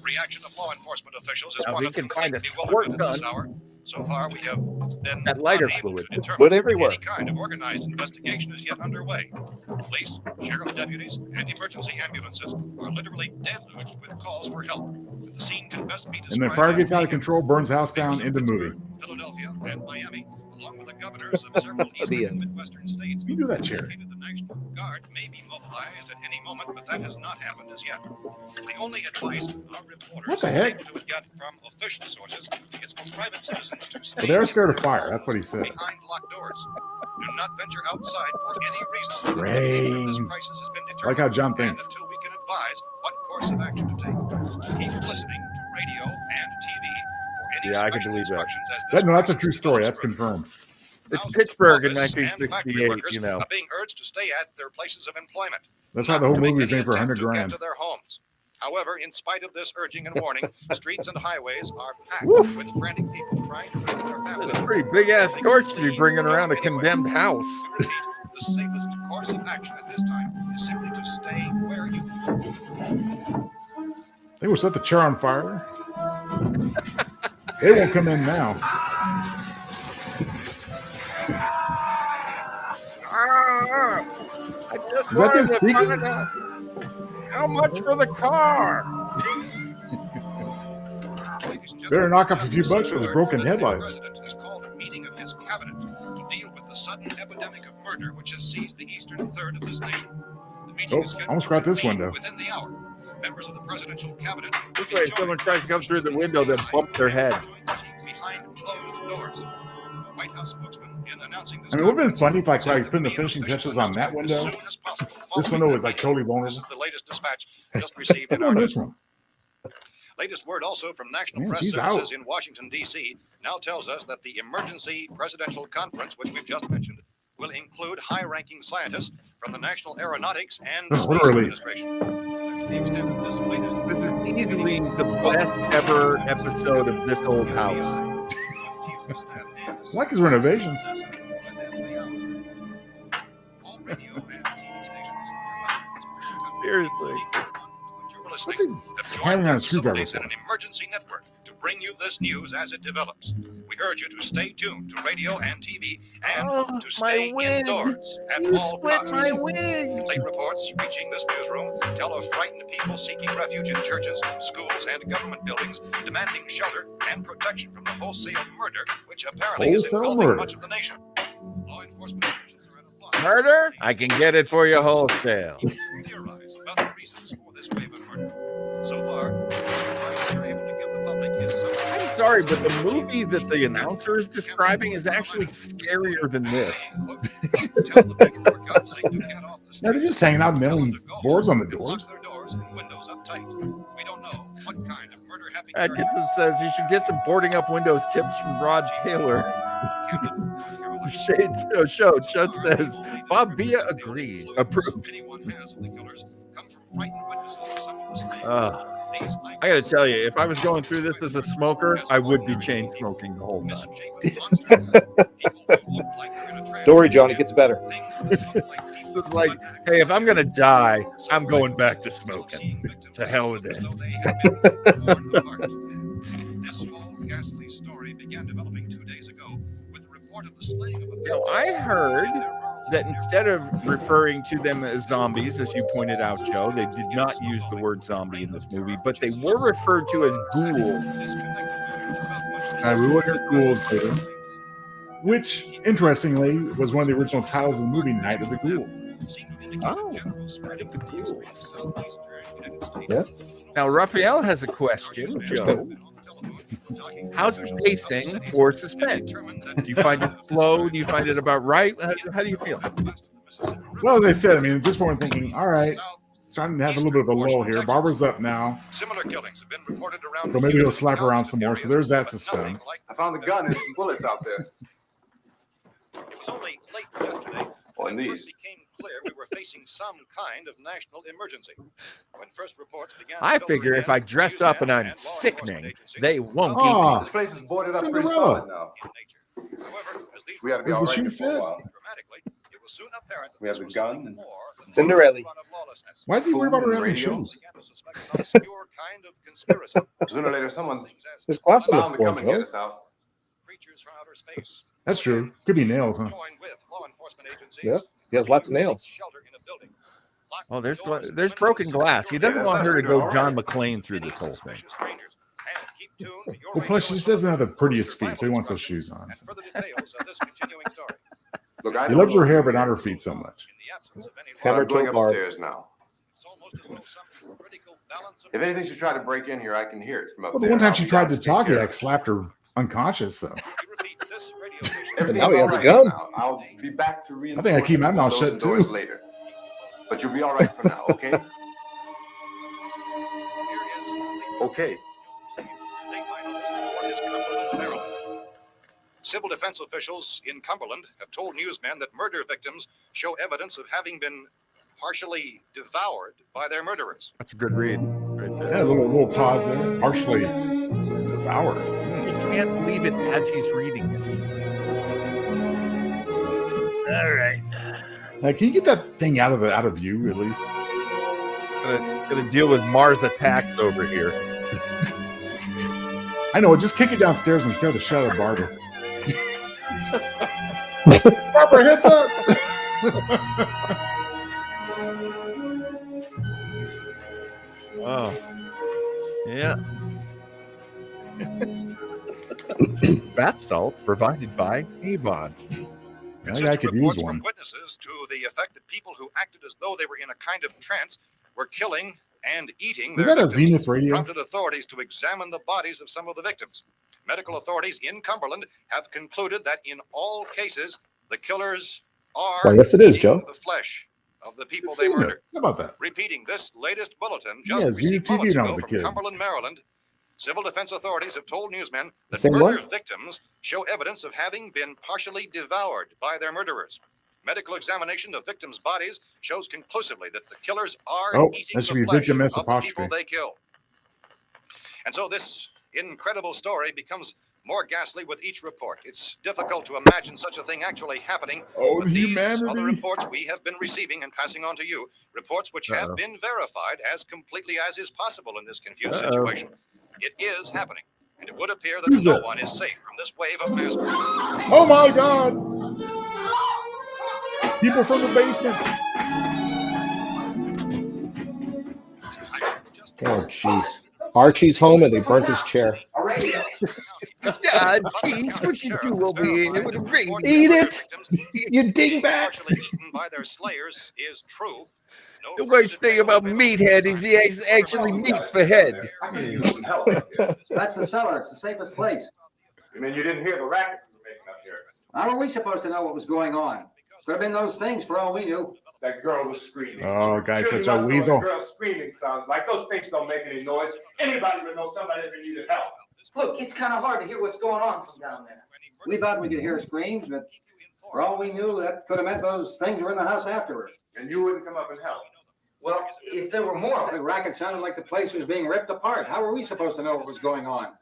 Reaction of law enforcement officials is Now, one we of can complete find a bewilderment squirt at this gun. hour. So far, we have been That lighter unable fluid. to determine But if everywhere. any kind of organized investigation is yet underway. Police, sheriff's deputies, and emergency ambulances are literally deluged with calls for help. The scene can best be described And then fire as gets out of being control, burns the house down, into movie. Philadelphia and Miami, along with the governors of several eastern and midwestern states. You do that, chair. indicated the National Guard may be mobilized at any moment, but that has not happened as yet. The only advice our reporters What the are heck? able to get from official sources is for private citizens to stay Well, they're scared of in their fire. homes That's what he said. behind locked doors. Do not venture outside for any reason. Brains. This crisis has been Like how determined, John and thinks. until we can advise what course of action to take. Keep listening to radio and TV for any Yeah, I can special believe that. instructions as this That's a crisis true story. develops That's confirmed. It's Thousands of Pittsburgh in office and factory 1968, workers you know. are being urged to stay at their places of employment. That's why not the whole to make movie is any made for attempt 100 to get grand. to their homes. However, in spite of this urging and warning, streets and highways are packed Woof. with frantic people trying to reach their families. That's a pretty big ass torch to be bringing around a condemned house. We repeat, the safest course of action at this time is simply to stay where you are. They will set the chair on fire. They won't come in now. I just Is that them wanted to speaking? find out how much for the car. Better knock off a few bucks for the broken headlights. The president has called a meeting of his cabinet to deal with the sudden epidemic of murder which has seized the eastern third of this nation. The meeting Oh, is scheduled almost to cracked this convene window. within the hour. Members of the presidential cabinet. This way, if someone tries to come through the window, they'll bump their head. Behind closed doors. The White House spokesman, in announcing this I mean, it would have been conference, funny if like said he's putting the that finishing official touches on that announcement as window. soon as possible This following window the is like meeting. totally This vulnerable. is the latest dispatch just received in Look our on this one. Latest word also from National Man, Press she's Services out. in Washington, D.C. now tells us that the emergency presidential conference, which we've just mentioned, will include high-ranking scientists from the National Aeronautics and Oh, Space what a relief. Administration. That's the extent of this latest. This is easily the best ever episode of This Old House. I like his renovations. Seriously. What's he hanging on a screwdriver in for? an emergency network to bring you this news as it develops. We urge you to stay tuned to radio and TV and Oh, to my stay wig. indoors at You all split costs. my wig. Late reports reaching this newsroom tell of frightened people seeking refuge in churches, schools, and government buildings, demanding shelter and protection from the wholesale murder, which apparently is Wholesale engulfing murder. much of the nation. Law enforcement officials are at a loss. Murder? I can get it for you wholesale. Theorize about the reasons for this wave of murder. So far, the advice we are able to give the public is some. I'm sorry, but the movie that the announcer is describing is actually scarier than this. Yeah, they're just hanging out nailing boards on the doors. Atkinson says he should get some boarding up windows tips from Rod Taylor. Shades show. Chud says Bob Villa agreed. Approved. I gotta tell you, if I was going through this as a smoker, I would be chain smoking the whole time. Don't worry, John, it gets better. It's like, hey, if I'm gonna die, I'm going back to smoking. To hell with this. This whole ghastly story began developing 2 days ago with a report of the slaying of a Now, I heard that instead of referring to them as zombies, as you pointed out, Joe, they did not use the word zombie in this movie, but they were referred to as ghouls. We look at ghouls later, which, interestingly, was one of the original titles of the movie, Night of the Ghouls. Oh, Night of the Ghouls. Yeah. Now, Raphael has a question, Joe. How's the pacing for suspense? Do you find it slow? Do you find it about right? How do you feel? Well, as I said, I mean, at this point, I'm thinking, all right, starting to have a little bit of a lull here. Barbara's up now. Similar killings have been reported around. So maybe he'll slap around some more. So there's that suspense. I found a gun and some bullets out there. It was only late yesterday On when it these. became clear we were facing some kind of national emergency. When first reports began I filtering figure if in, I dress up and I'm law sickening, enforcement they agencies won't Oh, This place is boarded up pretty Cinderella. solid now. in nature. However, as these We ought to be Does all the right shoe here for a fit? while. dramatically, it was soon apparent that We have this the was gun something and more than Cinderella. a run of lawlessness. Why is he worried about her having Radio. shoes? Began to suspect an obscure kind of conspiracy. Sooner or later, someone There's glass on the bound to floor, come and get Joe. us out. Creatures from outer space. That's true. Could be nails, huh? Joined with law enforcement agencies. Yeah, he has lots of nails. Shelter in a building. Locked Oh, there's doors and there's windows broken to glass. He secure doesn't Yeah, want that her to sounds go pretty John alright. McClane through this whole thing. suspicious strangers. And keep tuned to your Well, plus she radio doesn't have the prettiest survival feet, so he wants those instructions shoes on. and So. further details of this continuing story. Look, I He don't loves know her hair, if but you're not her here, feet so much. In the absence of any but Hammer I'm going toe bar. upstairs now. it's almost as though some critical balance of If anything should try to break in here, I can hear it from up Well, the there. one time I'll she be tried down to take talk, he care of like it. slapped her unconscious. So we repeat this radio station. Everything's Now he has all a right gun. for now. I'll be back to reinforce I keep my the mouth windows shut, and doors too. later. But you'll be all right for now, okay? Okay. Civil defense officials in Cumberland have told newsmen that murder victims show evidence of having been partially devoured by their murderers. That's a good read. Right there. yeah, a little pause there. Partially devoured. He can't believe it as he's reading it. All right. Like, can you get that thing out of view at least? Gonna deal with Mars attacks over here. I know. Just kick it downstairs and scare the shit out of Barbara. Barbara, heads up! Oh. Yeah. Bath salt provided by Avon. I think I could use Reports one. from witnesses to the effect that people who acted as though they were in a kind of trance were killing and eating Is their that a victims, Zenith radio? prompted authorities to examine the bodies of some of the victims. Medical authorities in Cumberland have concluded that in all cases, the killers are Why, yes, it is, eating Joe. the flesh of the people It's they Zenith. murdered. How about that? Repeating this latest bulletin Yeah, just Zenith received TV moments when I ago was a from kid. Cumberland, Maryland, civil defense authorities have told newsmen that Same murder one? victims show evidence of having been partially devoured by their murderers. Medical examination of victims' bodies shows conclusively that the killers are Oh, eating that should the be flesh victim S of the people apostrophe. they kill. And so this incredible story becomes more ghastly with each report. It's difficult to imagine such a thing actually happening. Oh, but these humanity. other reports we have been receiving and passing on to you, reports which have been verified as completely as is possible in this confused situation. It is happening. and it would appear that Who's no this? one is safe from this wave of mass murder. Oh my God! People from the basement. Oh, jeez. Archie's home and they burnt his chair. Ah, jeez, what you do over here? It would have rained. Eat it! You dingbat! Partially eaten by their slayers is true. No The worst thing about Meathead is he has actually meat for head. That's the cellar. It's the safest place. You mean you didn't hear the racket we were making up here? How are we supposed to know what was going on? Could have been those things for all we knew. That girl was screaming. Oh, guy's Sure, you such a must know what weasel. a girl screaming sounds like. Those things don't make any noise. Anybody would know somebody ever needed help. Look, it's kind of hard to hear what's going on from down there. We thought we could hear screams, but for all we knew, that could have meant those things were in the house afterward. And you wouldn't come up and help. Well, if there were more of The it, racket sounded like the place was being ripped apart. How were we supposed to know what was going on?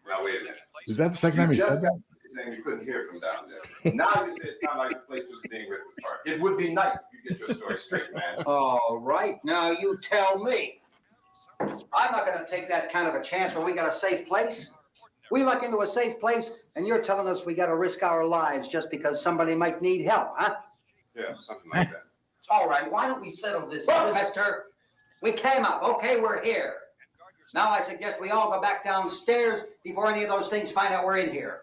Now, wait a minute. Is that the second time he said that? Saying you couldn't hear from down there. Now you say it sounded like the place was being ripped apart. It would be nice if you get your story straight, man. All right, now you tell me. I'm not going to take that kind of a chance when we got a safe place. We luck into a safe place, and you're telling us we got to risk our lives just because somebody might need help, huh? Yeah, something like that. all right, why don't we settle this? Look, mister, we came up. Okay, we're here. Now I suggest we all go back downstairs before any of those things find out we're in here.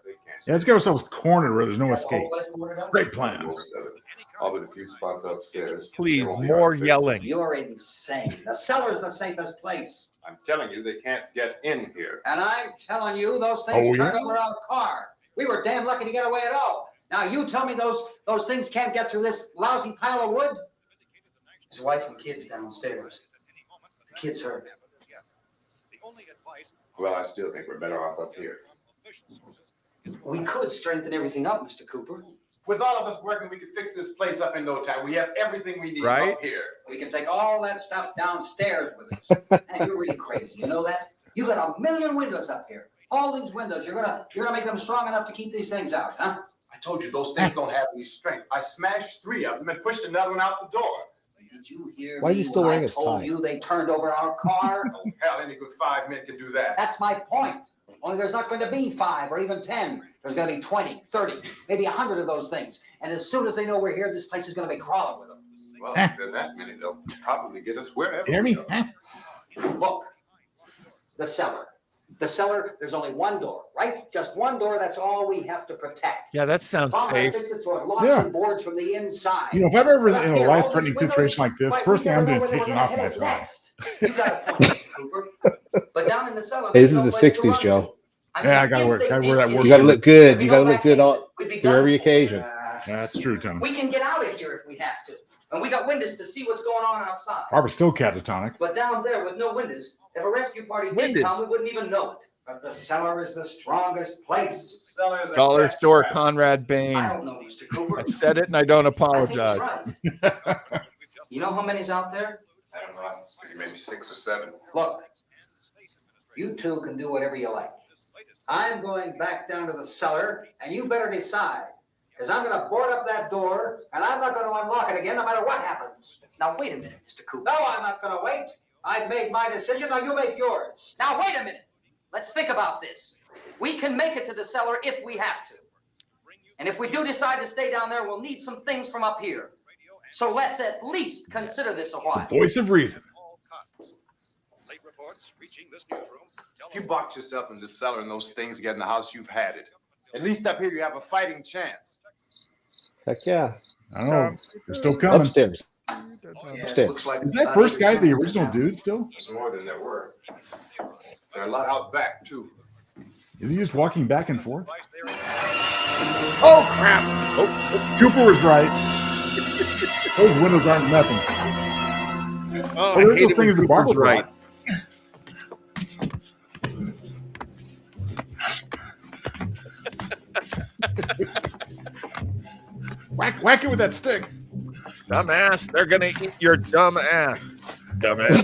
Yeah, let's get ourselves cornered where there's no escape. Great plan. All but a few spots upstairs. Please, more yelling. You're insane. The cellar's the safest place. I'm telling you, they can't get in here. And I'm telling you, those things Oh, yeah? turned over our car. We were damn lucky to get away at all. Now you tell me those things can't get through this lousy pile of wood? His wife and kids downstairs. The kid's hurt. Well, I still think we're better off up here. We could strengthen everything up, Mr. Cooper. With all of us working, we could fix this place up in no time. We have everything we need Right? up here. We can take all that stuff downstairs with us. And you're really crazy. You know that? You got a million windows up here. All these windows, you're gonna make them strong enough to keep these things out, huh? I told you those things don't have any strength. I smashed 3 of them and pushed another one out the door. Did you hear Why is he me still when wearing I his told tie? you they turned over our car? Oh, hell, any good 5 men can do that. That's my point. Only there's not going to be 5 or even 10. There's going to be 20, 30, maybe 100 of those things. And as soon as they know we're here, this place is going to be crawling with them. Well, if there are that many, they'll probably get us wherever. You hear me? we go. Huh? Look, the cellar. The cellar, there's only one door, right? Just one door. That's all we have to protect. Yeah, that sounds Tom, I safe. fixed it so it locks Yeah. and boards from the inside. You know, if I'm ever in a Here, all life-threatening these windows, situation like this, right, first we thing I'm never doing is know where taking we're off gonna my hit us top. next. You got a point, Mr. Cooper. But down in the cellar, Hey, this there's is no the place to 60s, run Joe. to. Yeah, I if gotta they wear did that get work. You gotta look good. we You go gotta look back good and on we'd be for done every for. occasion. That's true, Tom. We can get out of here if we have to. And we got windows to see what's going on outside. Barbara's still catatonic. But down there with no windows, if a rescue party did Windows. come, we wouldn't even know it. But the cellar is the strongest place. Sellers are Dollar cash store grab. Conrad I Bain. don't know, Mr. Cooper. I said it and I don't I think apologize. he's right. You know how many's out there? I don't know. Maybe 6 or 7. Look, you two can do whatever you like. I'm going back down to the cellar, and you better decide. Because I'm going to board up that door, and I'm not going to unlock it again no matter what happens. Now, wait a minute, Mr. Cooper. No, I'm not going to wait. I've made my decision, now you make yours. Now, wait a minute. Let's think about this. We can make it to the cellar if we have to. And if we do decide to stay down there, we'll need some things from up here. So let's at least consider this a while. Voice of reason. Late reports reaching this newsroom. If you box yourself in the cellar and those things get in the house, you've had it. At least up here, you have a fighting chance. Heck yeah. I don't know. They're still coming. Upstairs. Yeah, Upstairs. looks like Is that first guy the original dude still? There's more than there were. There are a lot out back, too. Is he just walking back and forth? Oh, crap. Oh, Cooper was right. Those windows aren't nothing. Oh, there's I hate no it thing when as the Cooper's barber right. Whack it with that stick. Dumbass, they're gonna eat your dumb ass. Dumbass.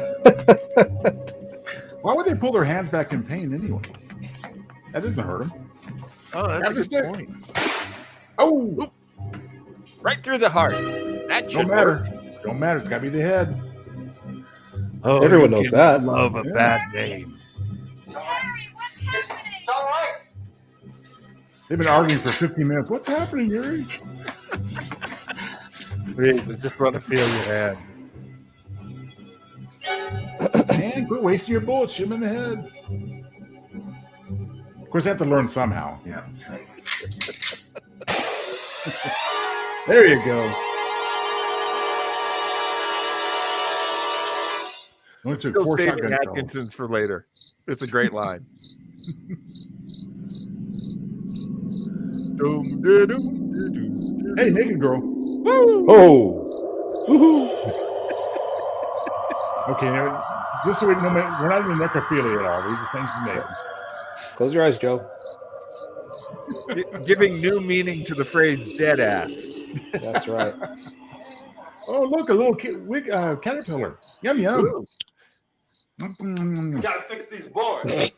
Why would they pull their hands back in pain anyway? That doesn't hurt them. Oh, that's Grab a the good stick. point. Oh, Right through the heart. That should don't matter. work. Don't matter. It's got to be the head. Oh, Everyone you knows give that. Love a Yeah. bad name. It's all right. They've been arguing for 15 minutes. What's happening, Yuri? Please, I just want to feel your hand. Man, quit wasting your bullets. Shoot him in the head. Of course, they have to learn somehow. Yeah. There you go. I'm still saving Atkinson's for later. It's a great line. Hey, naked girl. Woo! Oh. Woohoo. Okay, now, just so we know, we're not even necrophilia at all. These are things naked. Close your eyes, Joe. Giving new meaning to the phrase "dead ass." That's right. Oh, look, a little caterpillar. Yum yum. We gotta fix these boards.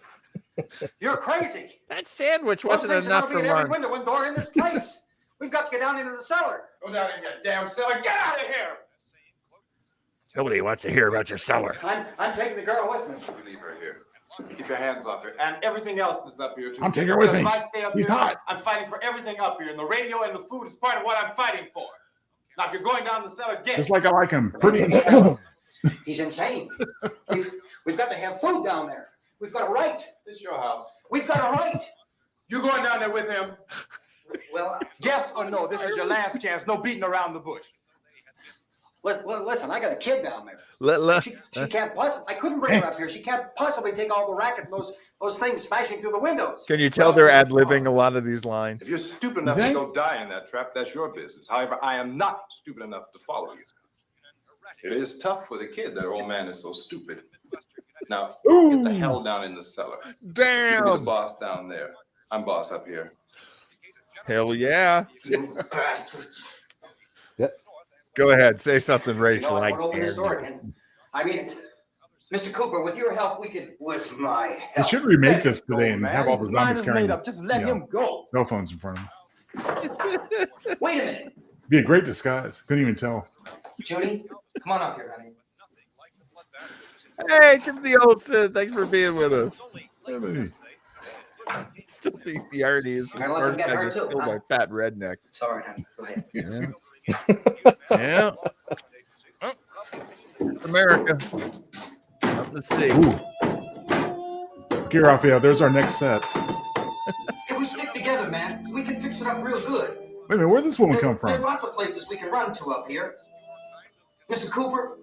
You're crazy. That sandwich Those wasn't things are enough gonna for be in every lunch. window and door in this place. We've got to get down into the cellar. Go down in that damn cellar. Get out of here. Nobody wants to hear about your cellar. I'm taking the girl with me. You leave her here. Keep your hands off her. And everything else that's up here, too. I'm taking her with me. If I stay up He's here, hot. I'm fighting for everything up here. And the radio and the food is part of what I'm fighting for. Now, if you're going down the cellar, get Just it. like I like him. Pretty. He's insane. We've got to have food down there. We've got a right. This is your house. We've got a right. You going down there with him? Well, Yes or no? This is your last chance. No beating around the bush. listen, I got a kid down there. She can't possibly. I couldn't bring her up here. She can't possibly take all the racket and those things smashing through the windows. Can you tell they're ad-libbing a lot of these lines? If you're stupid enough to go die in that trap, that's your business. However, I am not stupid enough to follow you. It is tough for the kid. That old man is so stupid. Now, get the hell down in the cellar. Damn. You be the boss down there. I'm boss up here. Hell yeah. You bastards. Go ahead, say something, You Rachel. know, I I won't open this dare door you. again. I mean it. Mr. Cooper, with your help, we could. With my They help. should remake this today and man. have all the His mind zombies is carrying made up. Just let him go. cell phones in front of them. Wait a minute. Be a great disguise. Couldn't even tell. Judy, come on up here, honey. Hey, Timothy Olsen, thanks for being with us. Still think the irony is the You're gonna let them first get guy hurt gets too, killed huh? by fat redneck. It's all right, honey. Go ahead. Yeah. Yeah. Oh, it's America. Up the sea. Okay, Raphael, there's our next set. If we stick together, man, we can fix it up real good. Wait a minute, where'd this woman come There's from? lots of places we can run to up here. Mr. Cooper,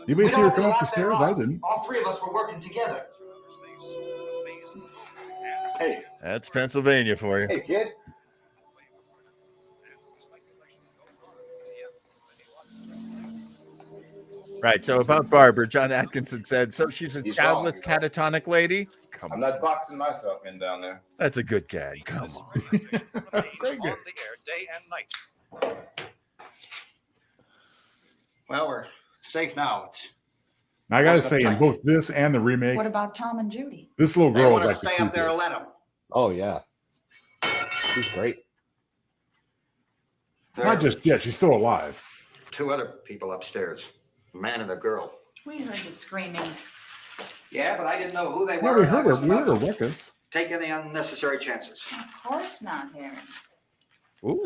Anybody we see don't her have come a up lot the stairs? there I off. didn't. All three of us were working together. Hey. That's Pennsylvania for you. Hey, kid. Right. So about Barbara, John Atkinson said, so she's a He's childless wrong. catatonic lady? Come I'm on. not boxing myself in down there. That's a good gag. Come on. Great on gag. the air day and night. Well, we're safe now. It's I gotta say, in both this and the remake, What about Tom and Judy? this little they girl want is to like the stay up there and creepiest. let them. Oh yeah. She's great. Not just yet, she's still alive. Two other people upstairs, a man and a girl. We heard you screaming. Yeah, but I didn't know who they Yeah, were. we and I heard her. wasn't We heard her about to ruckus. take any unnecessary chances. Of course not, Harry. Ooh.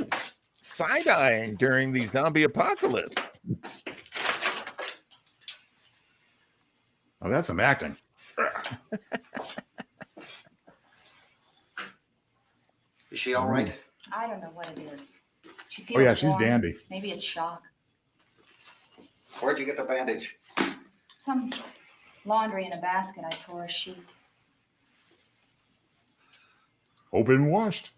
Side-eyeing during the zombie apocalypse. Oh, that's some acting. Is she all right? I don't know what it is. She feels Oh yeah, she's warm. dandy. Maybe it's shock. Where'd you get the bandage? Some laundry in a basket. I tore a sheet. Open and washed.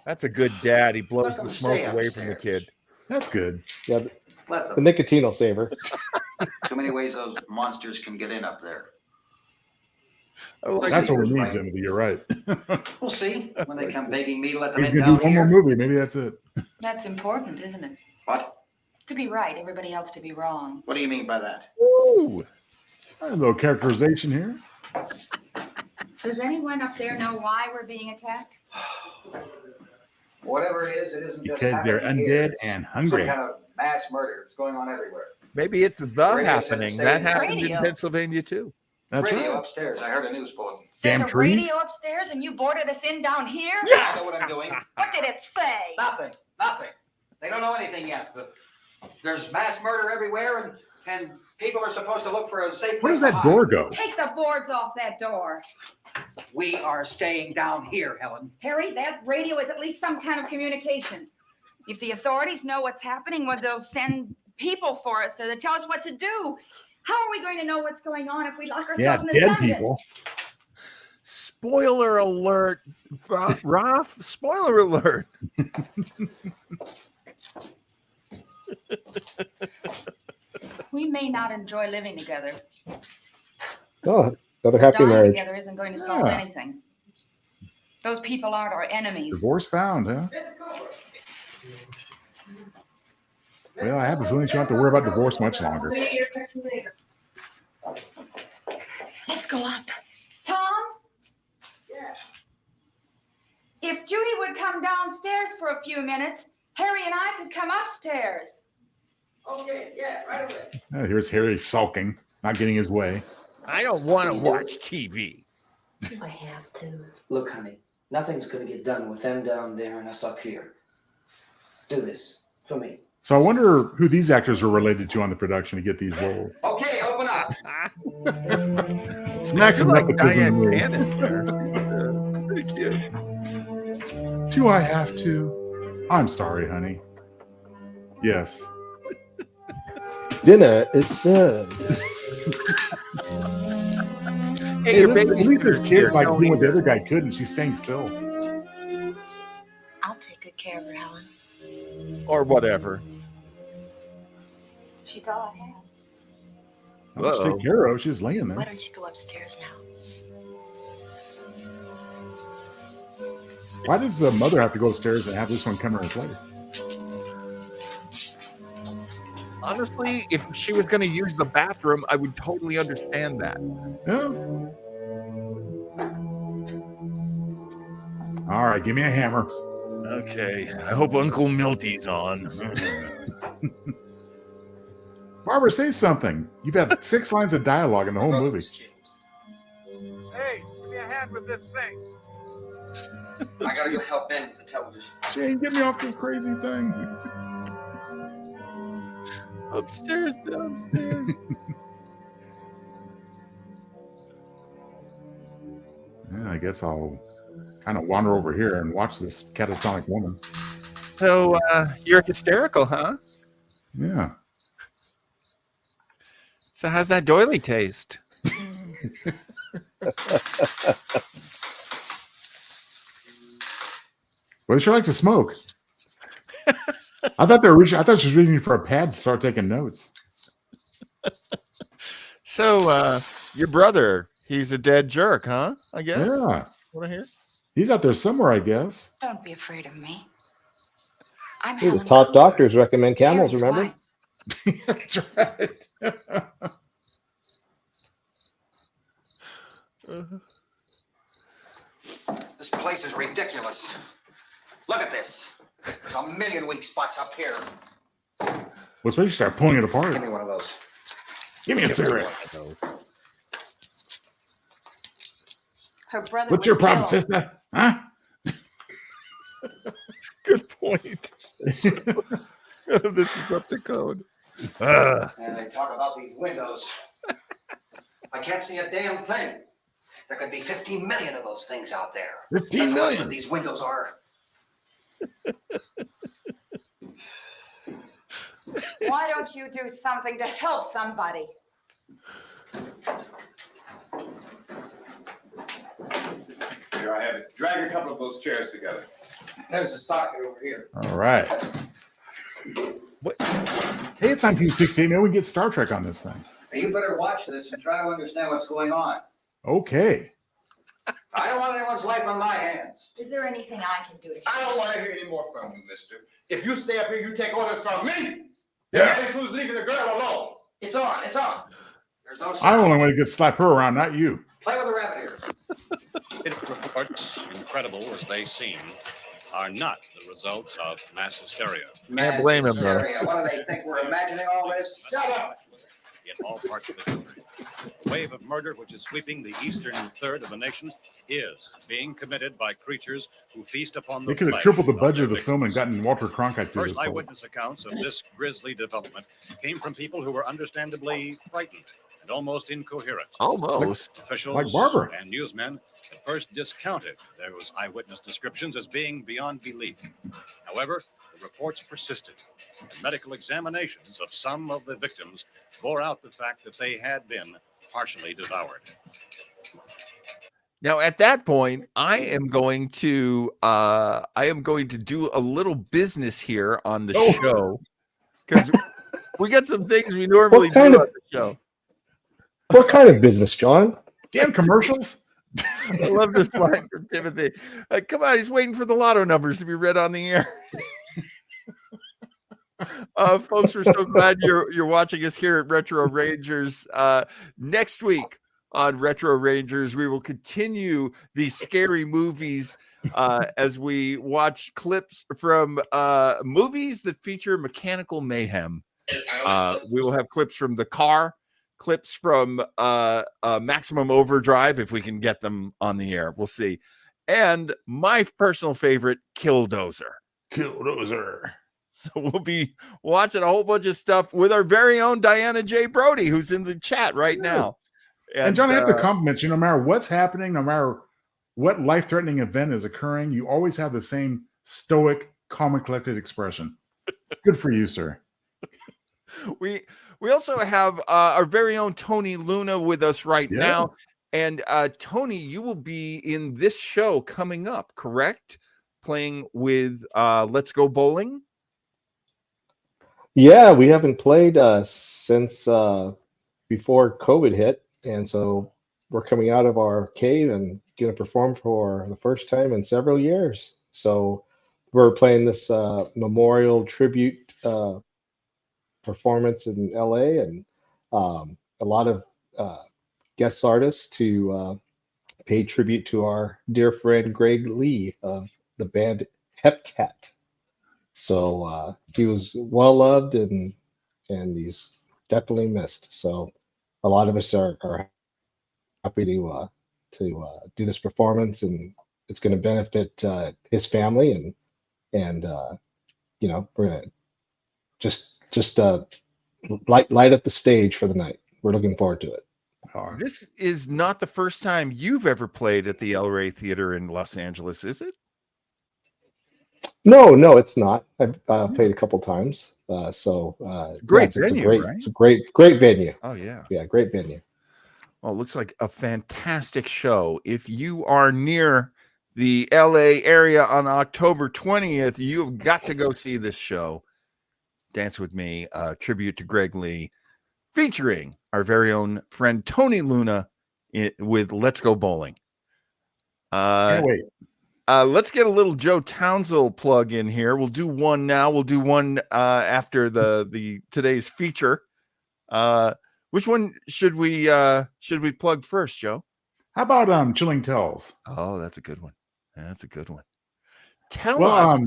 That's a good dad. He blows Let them the smoke stay away from the upstairs. kid. That's good. Yeah, Let the them. nicotine will save her. Too many ways those monsters can get in up there. I like That's it. what we need, Timothy. You're right. We'll see. When they come begging me to let them He's in gonna do down one more here. movie. Maybe that's it. That's important, isn't it? What? To be right, everybody else to be wrong. What do you mean by that? Ooh. A little characterization here. Does anyone up there know why we're being attacked? Whatever it is, it isn't just Because they're happening undead here. and Some hungry. kind of mass murder. It's going on everywhere. Maybe it's the Radio said happening. to That stay in happened in radio. Pennsylvania too. That's Radio right. upstairs. I heard a news bulletin. There's Damn a trees. radio upstairs and you boarded us in down here? Yeah, I know what I'm doing. What did it say? Nothing. They don't know anything yet. There's mass murder everywhere, and people are supposed to look for a safe Where place does to that hide. door go? Take the boards off that door. We are staying down here, Helen. Harry, that radio is at least some kind of communication. If the authorities know what's happening, well, they'll send people for us so they tell us what to do. How are we going to know what's going on if we lock ourselves in this Dead dungeon? people. Spoiler alert, Ralph. Spoiler alert. We may not enjoy living together. Oh, another happy Dying marriage. together isn't going to solve Yeah. anything. Those people aren't our enemies. Divorce bound, huh? Well, I have a feeling you don't have to worry about divorce much longer. Let's go up. Tom? Yeah. If Judy would come downstairs for a few minutes, Harry and I could come upstairs. Okay, yeah, right away. Here's Harry sulking, not getting his way. I don't want to watch TV. I have to. Look, honey, nothing's going to get done with them down there and us up here. Do this for me. So I wonder who these actors were related to on the production to get these roles. Okay, open up. Smacks of like nepotism. Diane Cannon there. Pretty cute. Do I have to? I'm sorry, honey. Yes. Dinner is served. Hey, your At least this babysitter's kid here. like Don't doing what eat the her. other guy couldn't. She's staying still. I'll take good care of her, Helen. Or whatever. She's all I have. How much to Uh-oh. take care of? She's laying Why there. don't you go upstairs now? Why does the mother have to go upstairs and have this one come in her place? Honestly, if she was going to use the bathroom, I would totally understand that. Yeah. All right, give me a hammer. Okay, I hope Uncle Milty's on. Barbara, say something. You've had 6 lines of dialogue in the whole movie. Hey, give me a hand with this thing. I gotta go help Ben with the television. Jane, get me off this crazy thing. Upstairs, downstairs. Yeah, I guess I'll kind of wander over here and watch this catatonic woman. So, you're hysterical, huh? Yeah. So how's that doily taste? Well, they sure like to smoke. I thought they were reaching. I thought she was reaching for a pad to start taking notes. So, your brother, he's a dead jerk, huh? I guess. Yeah. What I hear? He's out there somewhere, I guess. Don't be afraid of me. I'm Hey, the Helen top Cooper, doctors recommend camels, Harry's remember? wife. That's right. This place is ridiculous. Look at this. There's a million weak spots up here. Well, especially start pulling it apart. Give me one of those. Give me a cigarette. Her brother What's was your problem, killed. sister? Huh? Good point. This is up to code. And they talk about these windows. I can't see a damn thing. There could be 15 million of those things out there. 15 That's how million. good these windows are. Why don't you do something to help somebody? Here I have it. Drag a couple of those chairs together. There's a socket over here. All right. What? Hey, it's 1968. Maybe we can get Star Trek on this thing. You better watch this and try to understand what's going on. Okay. I don't want anyone's life on my hands. Is there anything I can do to I don't want to hear any more from you, mister. If you stay up here, you take orders from me. Yeah. That includes leaving the girl alone. It's on. It's on. There's no I only want to get slap her around, not you. Play with the rabbit ears. Hit reports, incredible as they seem, are not the results of mass hysteria. Can't blame him, though. Hysteria. What do they think? We're imagining all this? Shut up. in all parts of the country. The wave of murder which is sweeping the eastern third of the nation is being committed by creatures who feast upon the They could have flesh tripled the of budget their of the film and gotten Walter Cronkite to do First this. Paul. eyewitness accounts of this grisly development came from people who were understandably frightened and almost incoherent. Almost. Officials like Barbara. and newsmen at first discounted those eyewitness descriptions as being beyond belief. However, the reports persisted, and medical examinations of some of the victims bore out the fact that they had been partially devoured. Now, at that point, I am going to do a little business here on the show, because we got some things we normally do on the show. What kind of business, John? Damn commercials. I love this line from Timothy. Come on, he's waiting for the lotto numbers to be read on the air. Folks, we're so glad you're watching us here at Retro Rangers. Next week on Retro Rangers, we will continue these scary movies as we watch clips from movies that feature mechanical mayhem. We will have clips from The Car, clips from Maximum Overdrive, if we can get them on the air. We'll see. And my personal favorite, Killdozer. So we'll be watching a whole bunch of stuff with our very own Diana J. Brody, who's in the chat right now. And John, I have to compliment you. No matter what's happening, no matter what life-threatening event is occurring, you always have the same stoic, calm, and collected expression. Good for you, sir. We also have our very own Tony Luna with us right now. And Tony, you will be in this show coming up, correct? Playing with Let's Go Bowling? Yeah, we haven't played since before COVID hit, and so we're coming out of our cave and going to perform for the first time in several years. So we're playing this memorial tribute performance in LA, and a lot of guest artists to pay tribute to our dear friend Greg Lee of the band Hepcat. So he was well loved and he's definitely missed. So a lot of us are happy to do this performance, and it's going to benefit his family, and you know, we're gonna just light up the stage for the night. We're looking forward to it. This is not the first time you've ever played at the El Rey Theater in Los Angeles, is it? No, it's not. I've played a couple times. Great yeah, venue, right? It's a great venue. Oh yeah. Yeah, great venue. Well, it looks like a fantastic show. If you are near the LA area on October 20th, you've got to go see this show. Dance with Me, tribute to Greg Lee, featuring our very own friend Tony Luna with Let's Go Bowling. Can't wait. Let's get a little Joe Townsend plug in here. We'll do one now. We'll do one after the today's feature. Which one should we plug first, Joe? How about Chilling Tales? Oh, that's a good one. That's a good one. Tell Well, us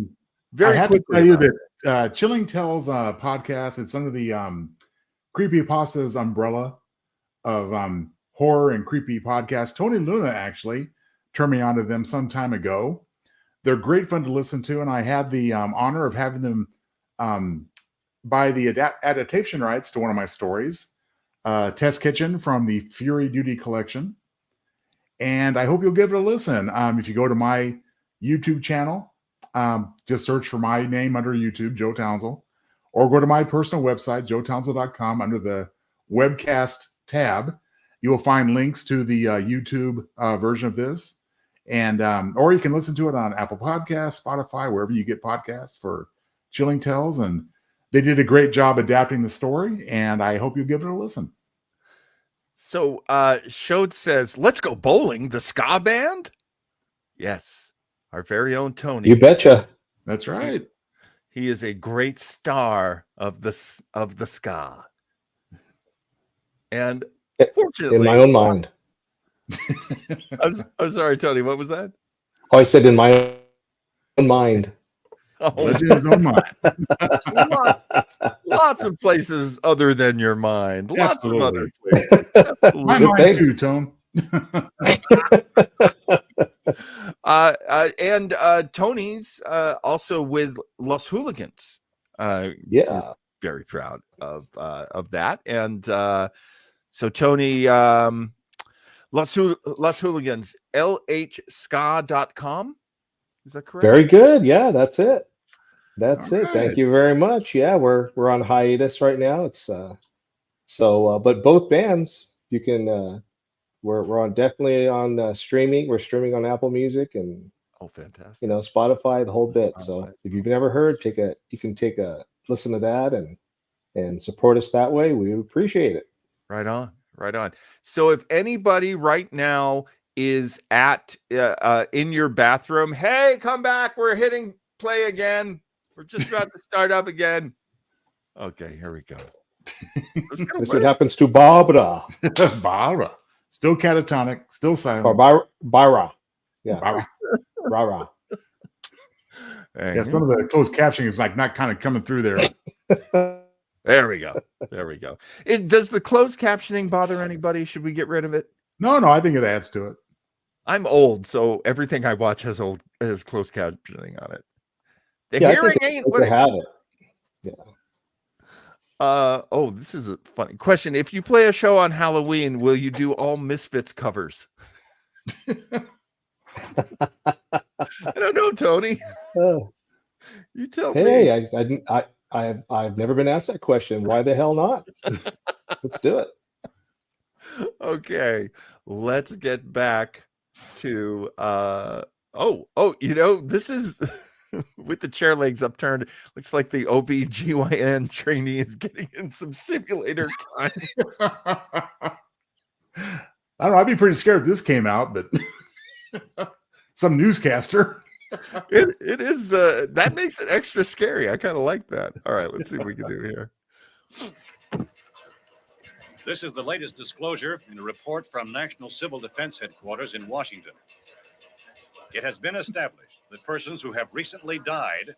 very I have quickly. to tell you that Chilling Tales podcast, it's under the Creepypasta's umbrella of horror and creepy podcasts. Tony Luna actually turned me on to them some time ago. They're great fun to listen to, and I had the honor of having them buy the adaptation rights to one of my stories, Test Kitchen from the Fury Duty collection. And I hope you'll give it a listen. If you go to my YouTube channel, just search for my name under YouTube, Joe Townsend, or go to my personal website, joetownsend.com, under the webcast tab. You will find links to the YouTube version of this. And or you can listen to it on Apple Podcasts, Spotify, wherever you get podcasts for Chilling Tales. And they did a great job adapting the story, and I hope you'll give it a listen. So Shode says, Let's Go Bowling, the ska band? Yes, our very own Tony. You betcha. That's right. He is a great star of the ska. And fortunately, in my own mind. I'm sorry, Tony. What was that? Oh, I said in my own mind. Oh, Let in his own mind. lots of places other than your mind. Lots of other Absolutely. places. My Absolutely. mind too, Tone. And Tony's also with Los Hooligans. Yeah. We're very proud of that. And so Tony, Los Hooligans, lhska.com. Is that correct? Very good. Yeah, that's it. That's All it. right. Thank you very much. Yeah, we're on hiatus right now. It's but both bands you can we're on definitely on streaming. We're streaming on Apple Music and Oh, fantastic. Spotify, the whole bit. So if you've never heard, you can take a listen to that and support us that way. We appreciate it. Right on, right on. So if anybody right now is at in your bathroom, hey, come back. We're hitting play again. We're just about to start up again. Okay, here we go. This what happens to Barbara. Barbara. Still catatonic, still silent. Barbara. Yeah. Rara. Yeah, some of the closed captioning is like not kind of coming through there. There we go. There we go. Does the closed captioning bother anybody? Should we get rid of it? No, I think it adds to it. I'm old, so everything I watch has closed captioning on it. The Yeah, hearing I think ain't it's what to have it. Yeah. Oh, this is a funny question. If you play a show on Halloween, will you do all Misfits covers? I don't know, Tony. You tell me. Hey, I've never been asked that question. Why the hell not? Let's do it. Okay, let's get back to this is with the chair legs upturned. Looks like the OB/GYN trainee is getting in some simulator time. I don't know. I'd be pretty scared if this came out, but some newscaster. It is that makes it extra scary. I kind of like that. All right, let's see what we can do here. This is the latest disclosure in a report from National Civil Defense Headquarters in Washington. It has been established that persons who have recently died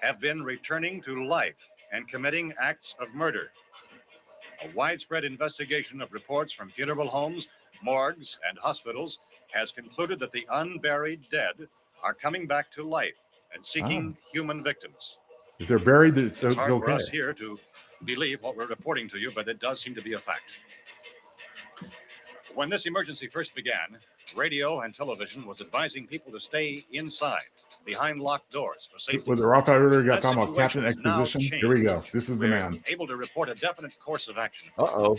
have been returning to life and committing acts of murder. A widespread investigation of reports from funeral homes, morgues, and hospitals has concluded that the unburied dead are coming back to life and seeking human victims. If they're buried, it's It's hard for okay. us here to believe what we're reporting to you, but it does seem to be a fact. When this emergency first began, radio and television was advising people to stay inside, behind locked doors for safety. With the Rafa earlier got That talking about situation Captain has now Exposition. Here we go. This is the We're man. able to report a definite course of action. Uh-oh.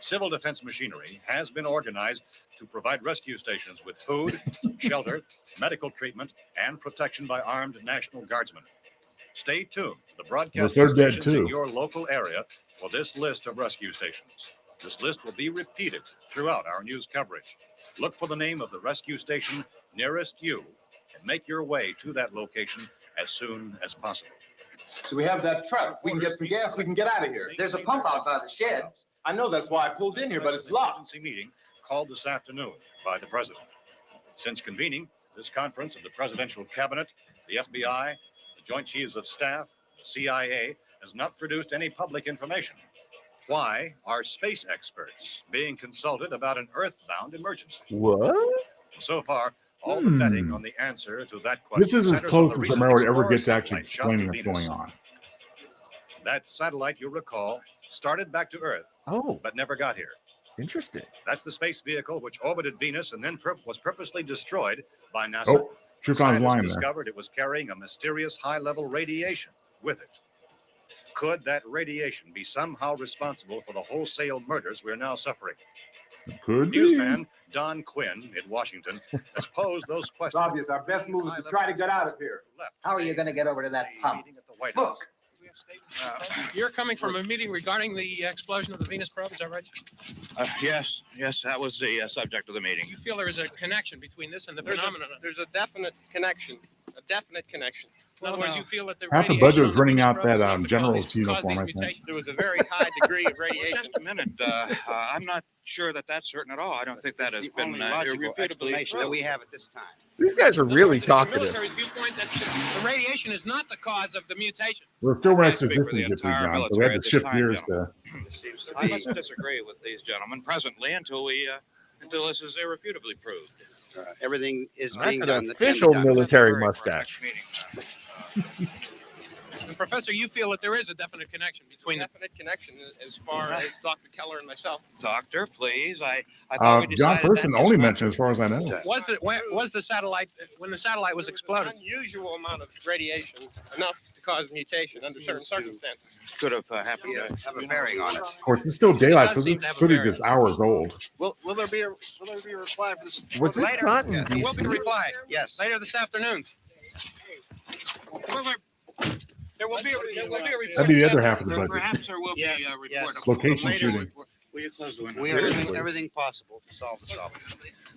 Civil defense machinery has been organized to provide rescue stations with food, shelter, medical treatment, and protection by armed National Guardsmen. Stay tuned to the broadcasting they're dead, stations in too. your local area for this list of rescue stations. This list will be repeated throughout our news coverage. Look for the name of the rescue station nearest you and make your way to that location as soon as possible. So we have that truck. We can get some gas. We can get out of here. There's a pump out by the shed. I know that's why I pulled in here, but it's locked. Emergency meeting called this afternoon by the president. Since convening this conference of the presidential cabinet, the FBI, the Joint Chiefs of Staff, the CIA has not produced any public information. Why are space experts being consulted about an earthbound emergency? What? So far, all the betting on the answer to that question. This is as centers on close the as recent Romero would ever Explorer get to actually satellite shot to explaining what's Venus. going on. That satellite, you'll recall, started back to Earth, but never got here. Interesting. That's the space vehicle which orbited Venus and then was purposely destroyed by NASA. Oh, tripped on his Scientists line there. discovered it was carrying a mysterious high-level radiation with it. Could that radiation be somehow responsible for the wholesale murders we're now suffering? Could be. Newsman Don Quinn in Washington has posed those questions. It's obvious our best move is to try to get out of here. How are you going to get over to that pump? Look. You're coming from a meeting regarding the explosion of the Venus probe, is that right? Yes, that was the subject of the meeting. You feel there is a connection between this and the phenomenon? There's a definite connection, a definite connection. In other words, you feel that the Half the radiation budget on was the running Venus out probe that is what general's caused uniform, these I think. mutations. There was a very high degree of radiation. Just a minute. I'm not sure that that's certain at all. I don't think that has been logical irrefutably explanation that proved. we have at this time. These guys are really It's the talkative. military's viewpoint that the radiation is not the cause of the mutation. We're still I running can't speak for exposition the get these entire done, so we had military to at this shift time, gears gentlemen. to. This seems to I be must disagree with these gentlemen presently until this is irrefutably proved. everything is That's being an done that can be official done. military For our mustache. next meeting. And Professor, you feel that there is a definite connection between definite connection as far as Dr. Keller and myself. Doctor, please. I thought we John decided Person that only just mentioned, as far as I know. Was the satellite when the satellite was exploded? Unusual amount of radiation enough to cause mutation under certain circumstances. could have happened. Have a bearing on it. Of course, it's still daylight, so seem this to have a footage bearing. is hours old. Will there be a reply for this? Was it Later. not in There will be a DC? reply Yes. later this afternoon. There will be a report. That'd be the other half of the budget. Perhaps there will be a report. Yes. Location Later, shooting. Will you close the window? We are doing everything possible to solve the problem.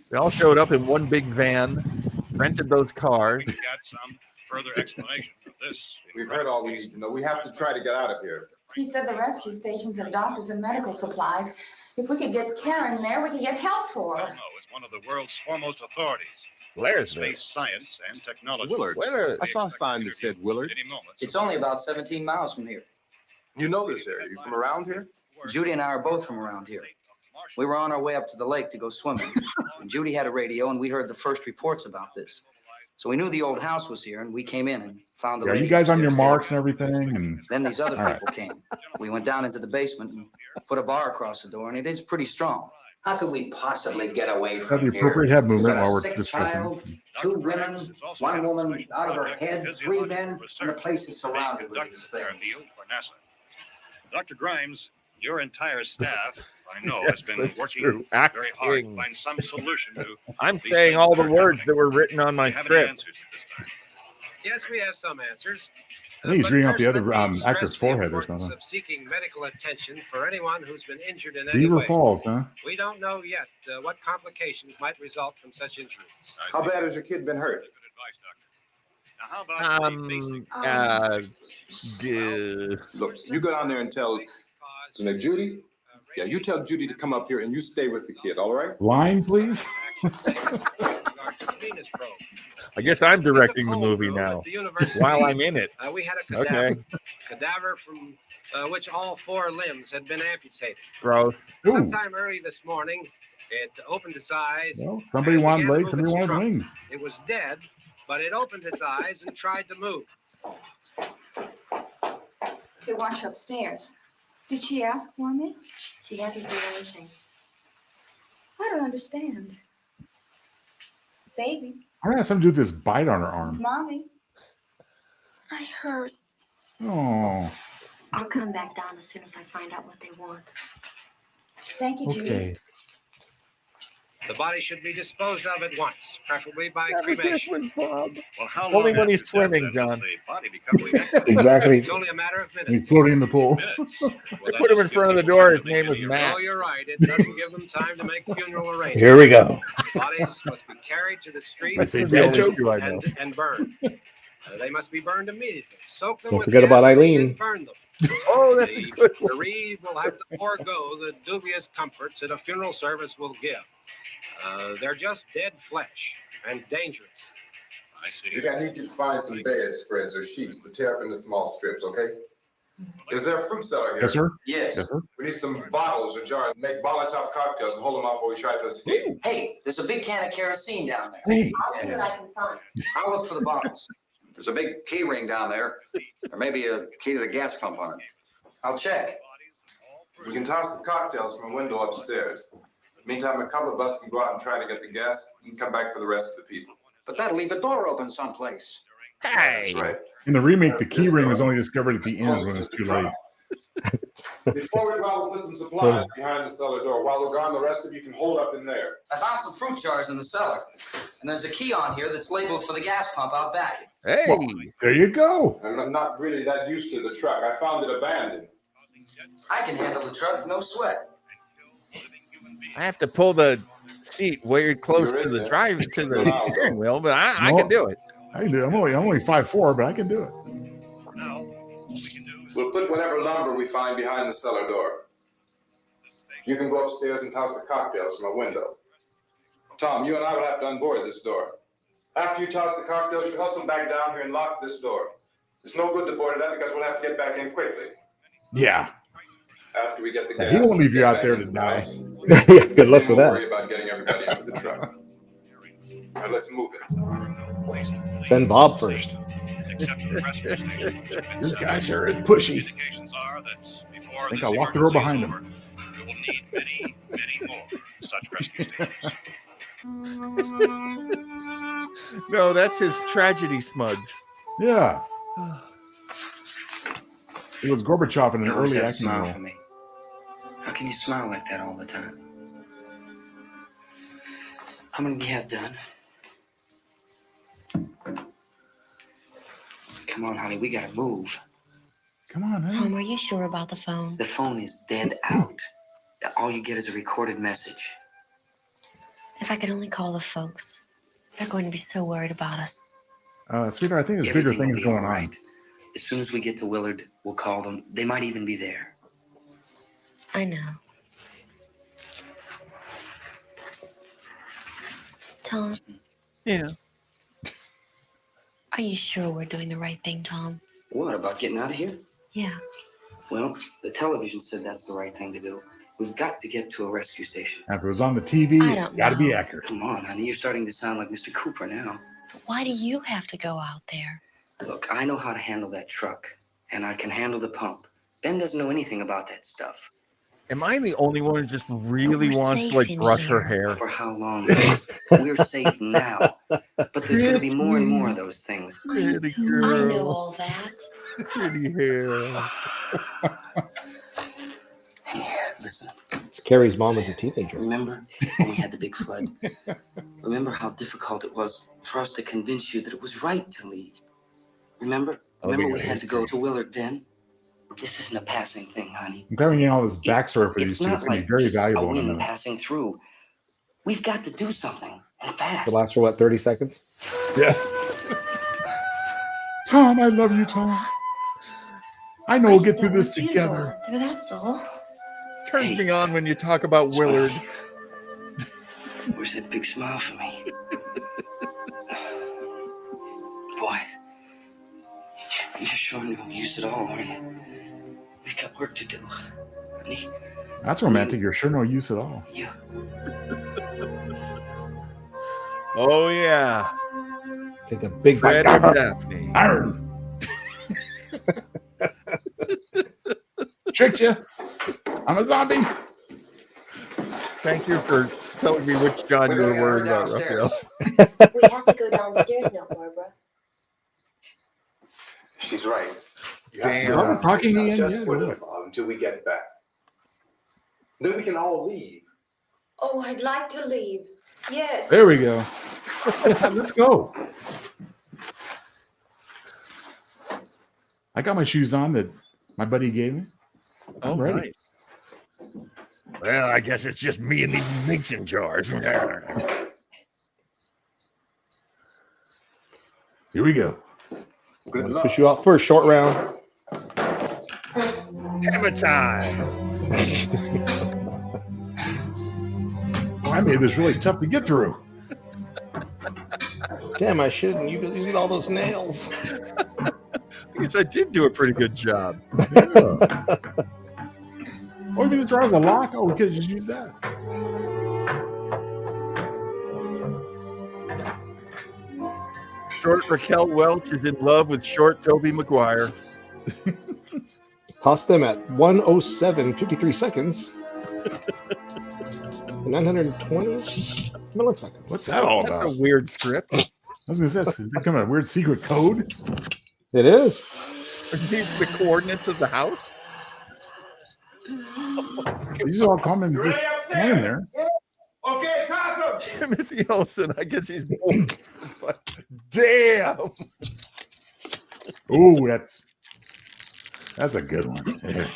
They all showed up in one big van, rented those cars. We got some further explanation of this. We've heard all we need to know. We have to try to get out of here. He said the rescue stations have doctors and medical supplies. If we could get care in there, we could get help for Well, her. no, it's one of the world's foremost authorities. Where's Space science and technology. Willard. I saw a sign that said Willard. Any moment. It's only about 17 miles from here. You know this area. You from around here? Judy and I are both from around here. We were on our way up to the lake to go swimming. And Judy had a radio, and we heard the first reports about this. So we knew the old house was here, and we came in and found the Are lady you guys on your upstairs dead. marks and everything? And Then these other All right. people came. We went down into the basement and put a bar across the door, and it is pretty strong. How could we possibly get away have from the here? appropriate head movement We've got while a we're sick discussing. child, 2 women, 1 woman out of her head, 3 men, and the place is surrounded with these things. For NASA. Dr. Grimes, your entire staff, I know, has been That's working true. very hard to Acting. find some solution to. I'm these saying things all that the are words happening. that were written on my Do you have any script. answers at this time? Yes, we have some answers. I think he's But reading off first, the other let me stress actor's the forehead or importance something. of seeking medical attention for anyone who's been injured in any Beaver way. Falls, huh? We don't know yet what complications might result from such injuries. How bad has your kid been hurt? Now, how about the basic Look, you go down there and tell Judy. Yeah, you tell Judy to come up here and you stay with the kid, all right? Line, please. Venus probe. I guess I'm directing the movie now while I'm in it. We had a cadaver, Okay. cadaver from which all 4 limbs had been amputated. Gross. Ooh. Sometime early this morning, it opened its eyes. Well, somebody and wanted began to legs, move somebody its wanted trunk. wings. It was dead, but it opened its eyes and tried to move. They watch upstairs. Did she ask for me? She hasn't seen anything. I don't understand. Baby, I don't have something to do with this bite on her it's arm. Mommy. I heard. Oh, I'll come back down as soon as I find out what they want. Thank you, Judy. okay. The body should be disposed of at once, preferably by Never get cremation. with Bob. Well, how Only long when he's after death, swimming, then, does John. the body become rejected? Exactly. It's only a matter of He's minutes. floating in the pool. Minutes. They put him in front of the door. His name was Matt. Oh, you're right. It doesn't give them time to make funeral arrangements. Here we go. Bodies must be carried to the street That's the Dad only joke? two I know. and burned. They must be burned immediately. Soak them Don't with forget about gasoline Eileen. and burn them. Oh, that's a The good one. bereaved will have to forego the dubious comforts that a funeral service will give. They're just dead flesh and dangerous. I see. Judy, I need you to find some bedspreads or sheets to tear up into small strips, okay? Is there a fruit cellar here? Yes, sir. Yes. Yes, sir. We need some bottles or jars. Make Molotov cocktails and hold them out while we try to escape. Hey, there's a big can of kerosene down there. Hey, I'll see what I can find. I'll look for the bottles. There's a big key ring down there, or maybe a key to the gas pump on it. I'll check. We can toss the cocktails from a window upstairs. Meantime, a couple of us can go out and try to get the gas and come back for the rest of the people. But that'll leave a door open someplace. Hey. That's right. in the remake, the key ring was only discovered at the end when it was too late. Before we go out, we'll put some supplies behind the cellar door. While we're gone, the rest of you can hold up in there. I found some fruit jars in the cellar. And there's a key on here that's labeled for the gas pump out back. Hey. Well, there you go. I'm not really that used to the truck. I found it abandoned. I can handle the truck, no sweat. I have to pull the seat way close You're to in the there. drive to the Wow. steering wheel, but I can do it. I can do it. I'm only 5'4", but I can do it. We'll put whatever lumber we find behind the cellar door. You can go upstairs and toss the cocktails from a window. Tom, you and I will have to unboard this door. After you toss the cocktails, you hustle back down here and lock this door. It's no good to board it up because we'll have to get back in quickly. Yeah. After we get the gas. He won't leave you out there to die. Good luck with that. Worry about getting everybody into the truck. Now let's move it. Send Bob first. This guy sure is pushy. I think I'll lock the door behind him. We will need many, many more such rescue stations. No, that's his tragedy smudge. Yeah. It was Gorbachev in an You always early have a acting smile role. for me. How can you smile like that all the time? How many do you have done? Come on, honey, we gotta move. Come on, honey. Tom, are you sure about the phone? The phone is dead out. All you get is a recorded message. If I could only call the folks. They're going to be so worried about us. Sweetheart, I think there's bigger Everything will things be all going on. right. As soon as we get to Willard, we'll call them. They might even be there. I know. Tom, Yeah. are you sure we're doing the right thing, Tom? What, about getting out of here? Yeah. Well, the television said that's the right thing to do. We've got to get to a rescue station. If it was on the TV, I it's don't got to be know. accurate. Come on, honey, you're starting to sound like Mr. Cooper now. But why do you have to go out there? Look, I know how to handle that truck, and I can handle the pump. Ben doesn't know anything about that stuff. Am I the only one who just really wants to like brush her hair? For how long? We're safe now. But there's going to be more and more of those things. Pretty I girl. know all that. Pretty hair. Listen, Carrie's mom was a teenager. remember when we had the big flood? Remember how difficult it was for us to convince you that it was right to leave? Remember? Oh, Remember we we got had to go history. to Willard then? This isn't a passing thing, honey. I'm glad we get all this backstory for these It's two. not It's going to like be very just a valuable. in a wind minute. passing through. We've got to do something, and fast. The last for what, 30 seconds? Yeah. Tom, I love you, Tom. I know we'll get through this together. That's all. Turns me on when you talk about Willard. Where's that big smile for me? Boy, you're showing no use at all, are you? We've got work to do, honey. That's romantic. You're sure no use at all. Oh yeah. Take a big Fred bite. and Daphne. Iron. Tricked you. I'm a zombie. Thank you for telling me which John you were worried about, Raphael. We have to go downstairs now, Barbara. She's right. You Damn. have to go Are we downstairs talking now, again? just Yeah, for a do little it. while until we get back. Then we can all leave. Oh, I'd like to leave. Yes. There we go. Let's go. I got my shoes on that my buddy gave me. Oh, I'm ready. nice. Well, I guess it's just me and these mixing jars. Here we go. Good luck. Push you out for a short round. Hammer time. I made this really tough to get through. Damn, I shouldn't. You've been using all those nails. I guess I did do a pretty good job. Yeah. Oh, you mean the drawer has a lock? Oh, we could have just used that. Short Raquel Welch is in love with short Toby Maguire. Toss them at 1:07:53 seconds. 920 milliseconds. What's that all That's about? a weird script. I was going to say, is that kind of a weird secret code? It is. It needs the coordinates of the house. These are all common. Just standing there. Okay, toss him. Timothy Olsen, I guess he's old, but damn. Oh, that's a good one. Yeah.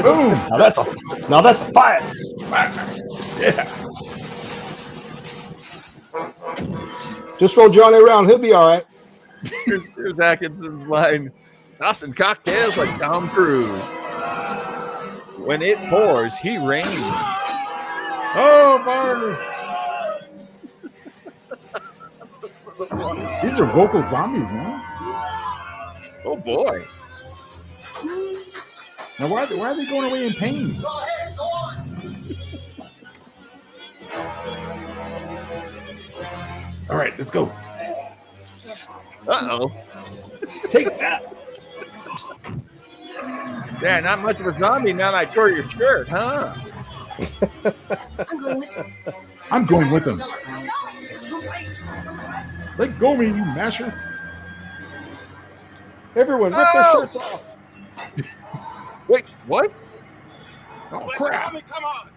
Boom! Now that's fire. Yeah. Just roll Johnny around. He'll be all right. Here's Atkinson's line. Tossing cocktails like Tom Cruise. When it pours, he rains. Oh, Barney. These are vocal zombies, man. Oh, boy. Now, why are they going away in pain? Go ahead, go on. All right, let's go. Uh-oh. Take that. Yeah, not much of a zombie now that I tore your shirt, huh? I'm going with him. I'm going with them. It's too late. Let go of me, you masher. Everyone, rip their shirts off. Wait, what? Oh, crap. Come on.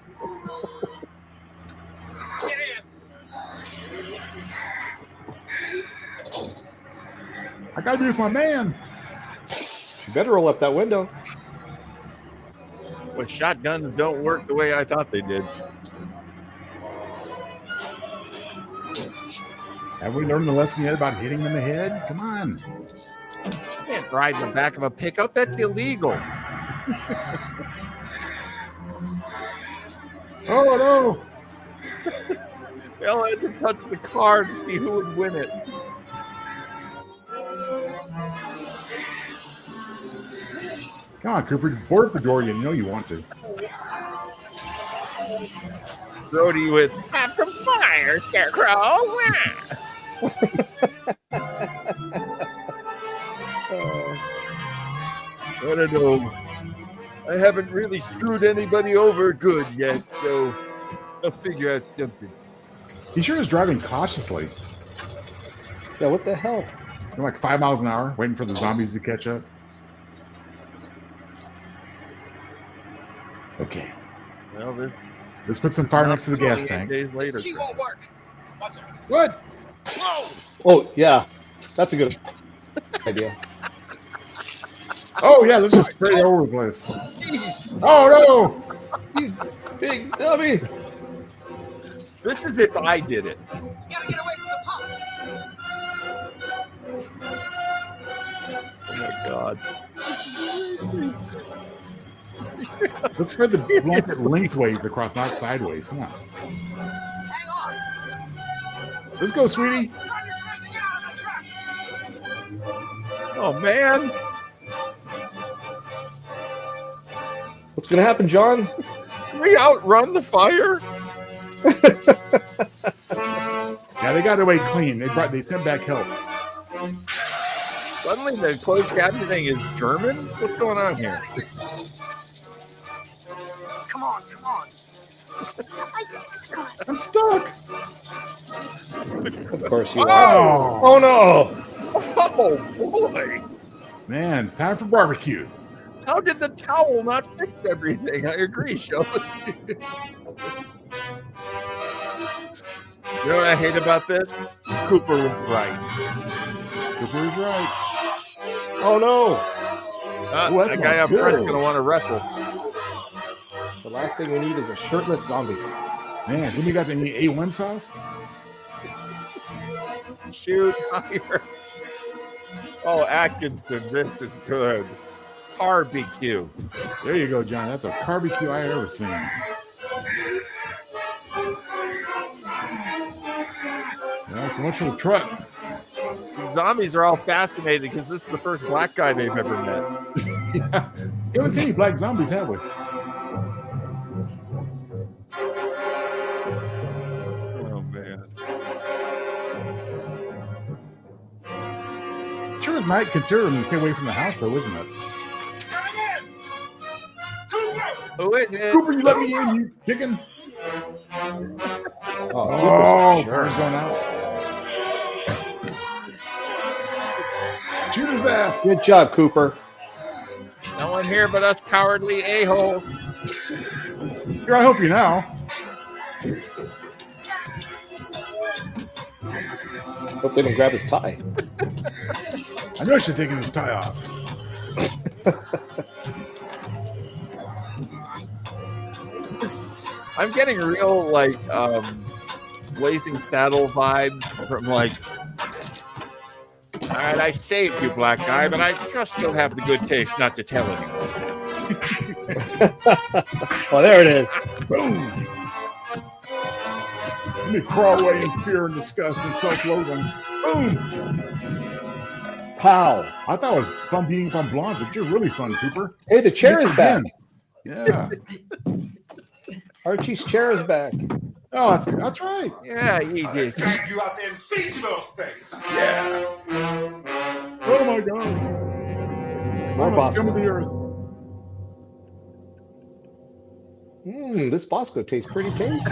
Get in. I gotta be with my man. You better roll up that window. Well, shotguns don't work the way I thought they did. Have we learned the lesson yet about hitting him in the head? Come on. You can't ride in the back of a pickup. That's illegal. Oh, no. They all had to touch the car to see who would win it. Come on, Cooper. Board the door. You know you want to. Brody with have some fire, Scarecrow. I don't know. I haven't really screwed anybody over good yet, so I'll figure out something. He sure is driving cautiously. Yeah, what the hell? You're like 5 miles an hour, waiting for the zombies to catch up. Okay. Well, Let's put some fire next to the gas tank. Days later. This key won't work. What? Whoa! Oh, yeah. That's a good idea. Oh, yeah, let's just spray it over the place. Oh, no! You big dummy. This is if I did it. You gotta get away from the pump. Oh, my God. Let's spread the blanket lengthways across, not sideways. Come on. Hang on. Let's go, sweetie. Oh, man. What's going to happen, John? Can we outrun the fire? Yeah, they got away clean. They sent back help. Suddenly the closed captioning is German? What's going on here? Come on, come on. I'm stuck. Of course you are. Oh, no. Oh, boy. Man, time for barbecue. How did the towel not fix everything? I agree, Sean. You know what I hate about this? Cooper was right. Cooper was right. Oh, no. That guy up front's going to want to wrestle. The last thing we need is a shirtless zombie. Man, then you got any A1 sauce? Shoot higher. Oh, Atkinson, this is good. Barbecue. There you go, John. That's a barbecue I ever seen. Well, so much for the truck. The zombies are all fascinated because this is the first black guy they've ever met. Yeah. We haven't seen any black zombies, have we? Oh, man. Sure as night considered them to stay away from the house, though, isn't it? Who is it? Cooper, you let me in, you chicken. Oh, Cooper's going out. Shoot his ass. Good job, Cooper. No one here but us cowardly a-holes. Here, I help you now. Hope they didn't grab his tie. I know she's taking his tie off. I'm getting real, like, Blazing Saddle vibe from, like, right, I saved you, black guy, but I just don't have the good taste not to tell anyone. Oh, there it is. Boom. Let me crawl away in fear and disgust and self-loathing. Boom. Pow. I thought it was fun beating up on blonde, but you're really fun, Cooper. Hey, the chair is back. Yeah. Archie's chair is back. Oh, that's right. Yeah, he did. Drag you out there and feed you those things. Yeah. Oh my God. More I'm a scum of Bosco. the earth. This Bosco tastes pretty tasty.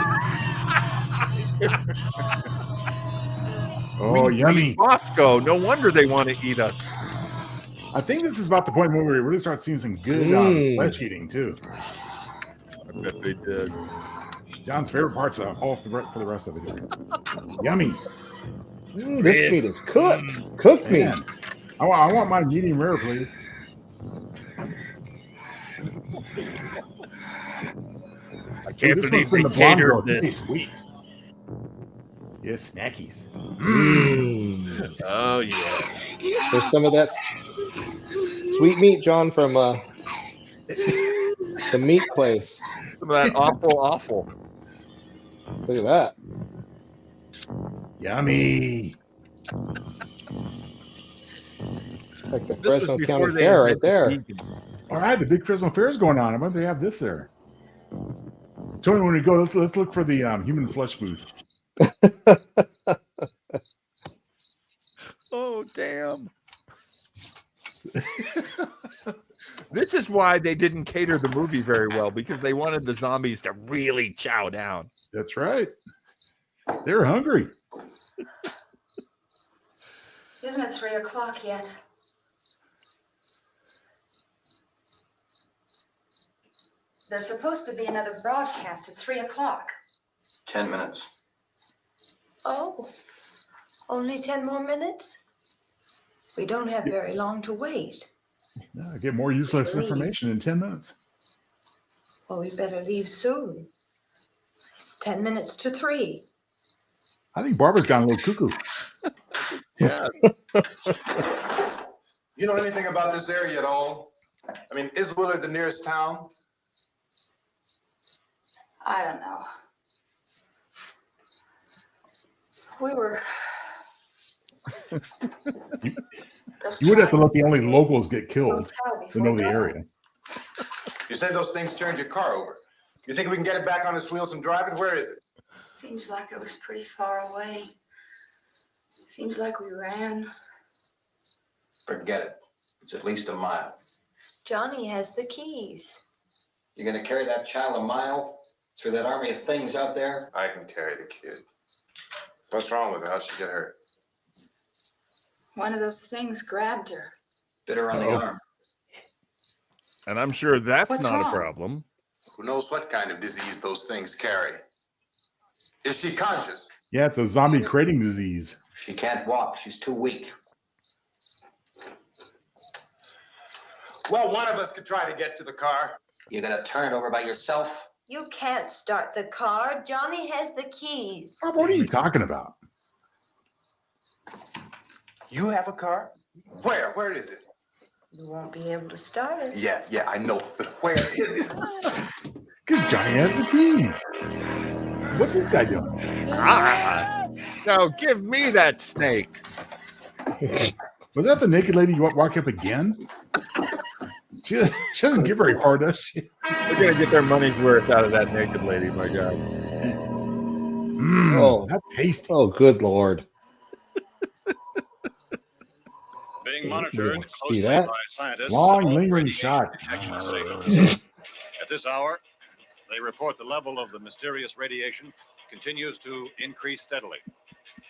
Oh, yummy. Bosco. No wonder they want to eat us. I think this is about the point where we really start seeing some good flesh eating too. I bet they did. John's favorite parts of all for the rest of it. Yummy. This meat is cooked. Cooked meat. Man. I want my medium rare, please. I can't this believe one's they from the blonde catered girl. this. Hey, sweet. Yes, snackies. Oh yeah. There's some of that sweet meat, John, from the meat place. Some of that awful. Look at that. Yummy. Like the This was Fresno before County they Fair right invented there. vegan. All right, the big Fresno Fair is going on. I wonder if they have this there. Tony, when we go, let's look for the human flesh booth. Oh damn. This is why they didn't cater the movie very well, because they wanted the zombies to really chow down. That's right. They're hungry. Isn't it 3 o'clock yet? There's supposed to be another broadcast at 3 o'clock. 10 minutes. Oh, only 10 more minutes? We don't have very long to wait. Yeah, get more useless information in 10 minutes. Well, we better leave soon. It's 10 minutes to 3. I think Barbara's gone a little cuckoo. Yeah. You know anything about this area at all? I mean, is Willard the nearest town? I don't know. We were. You would have to let the only locals get killed Hotel to know the before area. You say those things turned your car over. You think we can get it back on its wheels and drive it? Where is it? Seems like it was pretty far away. Seems like we ran. Forget it. It's at least a mile. Johnny has the keys. You're gonna carry that child a mile through that army of things out there? I can carry the kid. What's wrong with her? How'd she get hurt? One of those things grabbed her. Bit her on the arm. And I'm sure that's What's not wrong? a problem. Who knows what kind of disease those things carry? Is she conscious? Yeah, it's a zombie crating disease. She can't walk. She's too weak. Well, one of us could try to get to the car. You're gonna turn it over by yourself? You can't start the car. Johnny has the keys. Bob, what are you talking about? You have a car? Where? Where is it? You won't be able to start it. Yeah, I know. But where is it? Because Johnny has the keys. What's this guy doing? Now give me that snake. Was that the naked lady walk up again? She doesn't get very far, does she? They're gonna get their money's worth out of that naked lady, my God. Oh, that tasty. Oh, good Lord. Being You monitored don't see closely that. by scientists. Long, of lingering radiation shot. detection stations. At this hour, they report the level of the mysterious radiation continues to increase steadily.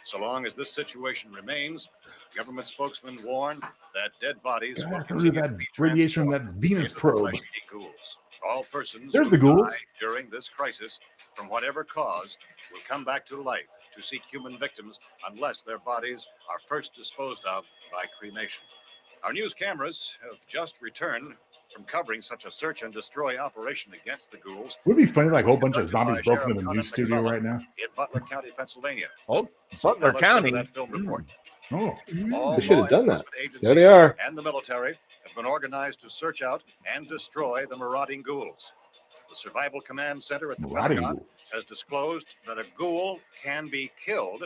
So long as this situation remains, government spokesmen warn that dead bodies will God, continue that to be radiation from that Venus into the probe. flesh-eating ghouls. All persons There's who the ghouls. die during this crisis, from whatever cause, will come back to life to seek human victims unless their bodies are first disposed of by cremation. Our news cameras have just returned from covering such a search and destroy operation against the ghouls Would it be funny, like a whole bunch of conducted by zombies broke Sheriff into the Conan news studio McCullough right now? in Butler County, Pennsylvania. Oh, So Butler now let's go to County. that film report. Oh, All They should law have done that. enforcement agencies There they are. and the military have been organized to search out and destroy the marauding ghouls. The Survival Command Center at the Marauding Pentagon ghouls. has disclosed that a ghoul can be killed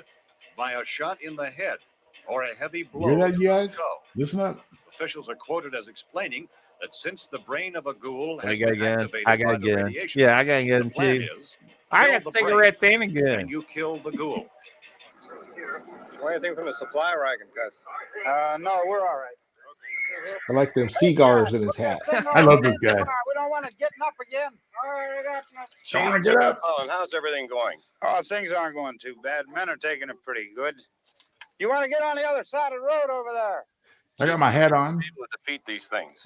by a shot in the head or a heavy You blow hear that, to you the guys? skull. Listen up. Officials are quoted as explaining that since the brain of a ghoul I has gotta been get. activated I by gotta the get. radiation, Yeah, I gotta get the him plan too. is I kill got the brain, cigarettes in again. and you kill the ghoul. What do you think from the supply wagon, Gus? No, we're all right. I like them cigars in his hat. I love this guy. We don't want it getting up again. Come on, get up. How's everything going? Oh, things aren't going too bad. Men are taking it pretty good. You want to get on the other side of the road over there? I got my hat on. Able to defeat these things.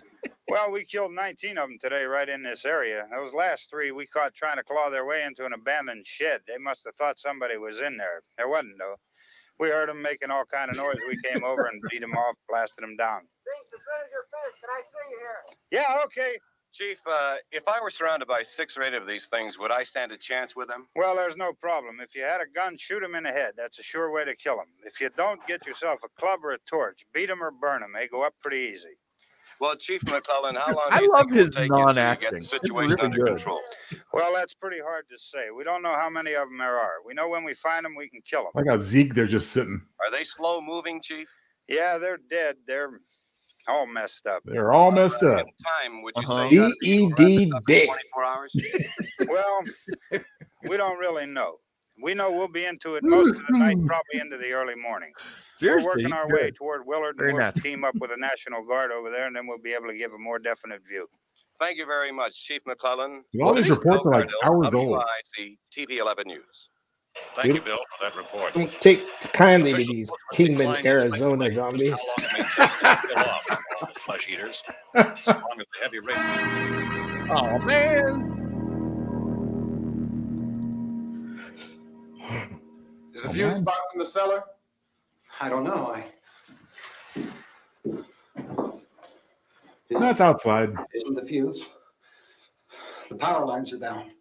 Well, we killed 19 of them today right in this area. Those last 3 we caught trying to claw their way into an abandoned shed. They must have thought somebody was in there. There wasn't, though. We heard them making all kind of noise. We came over and beat them off, blasted them down. Can I see you here? Yeah, okay. Chief, if I were surrounded by 6 or 8 of these things, would I stand a chance with them? Well, there's no problem. If you had a gun, shoot them in the head. That's a sure way to kill them. If you don't, get yourself a club or a torch. Beat them or burn them. They go up pretty easy. Well, Chief McClellan, how long I do you love think it will his take you to non-acting. get the It's situation really under good. control? Well, that's pretty hard to say. We don't know how many of them there are. We know when we find them, we can kill them. I got Zeke. They're just sitting. Are they slow moving, Chief? Yeah, they're dead. They're all messed up. They're all messed up. Time, would you say? you ought to be able to wrap this up in 24 hours? Well, we don't really know. We know we'll be into it most of the night, probably into the early morning. Seriously, We're working our good. way toward Willard, Very and we'll natural. team up with the National Guard over there, and then we'll be able to give a more definite view. Thank you very much, Chief McClellan. All these reports are like hours old. WIC TV 11 News. Thank you, Bill, for that report. Don't take kindly to these Kingman, Arizona zombies. Kill off flesh eaters, as long as the heavy rain. Oh man. Is the fuse box in the cellar? I don't know. That's outside. Isn't the fuse? The power lines are down.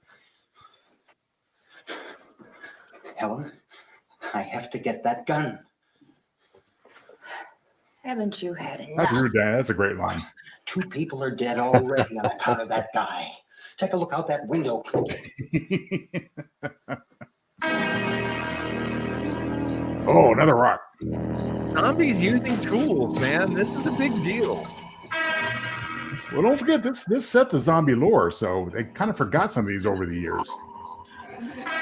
Helen, I have to get that gun. Haven't you had enough? That's rude, Dan. That's a great line. 2 people are dead already on account of that guy. Take a look out that window. Oh, another rock. Zombies using tools, man. This is a big deal. Well, don't forget this set the zombie lore, so they kind of forgot some of these over the years.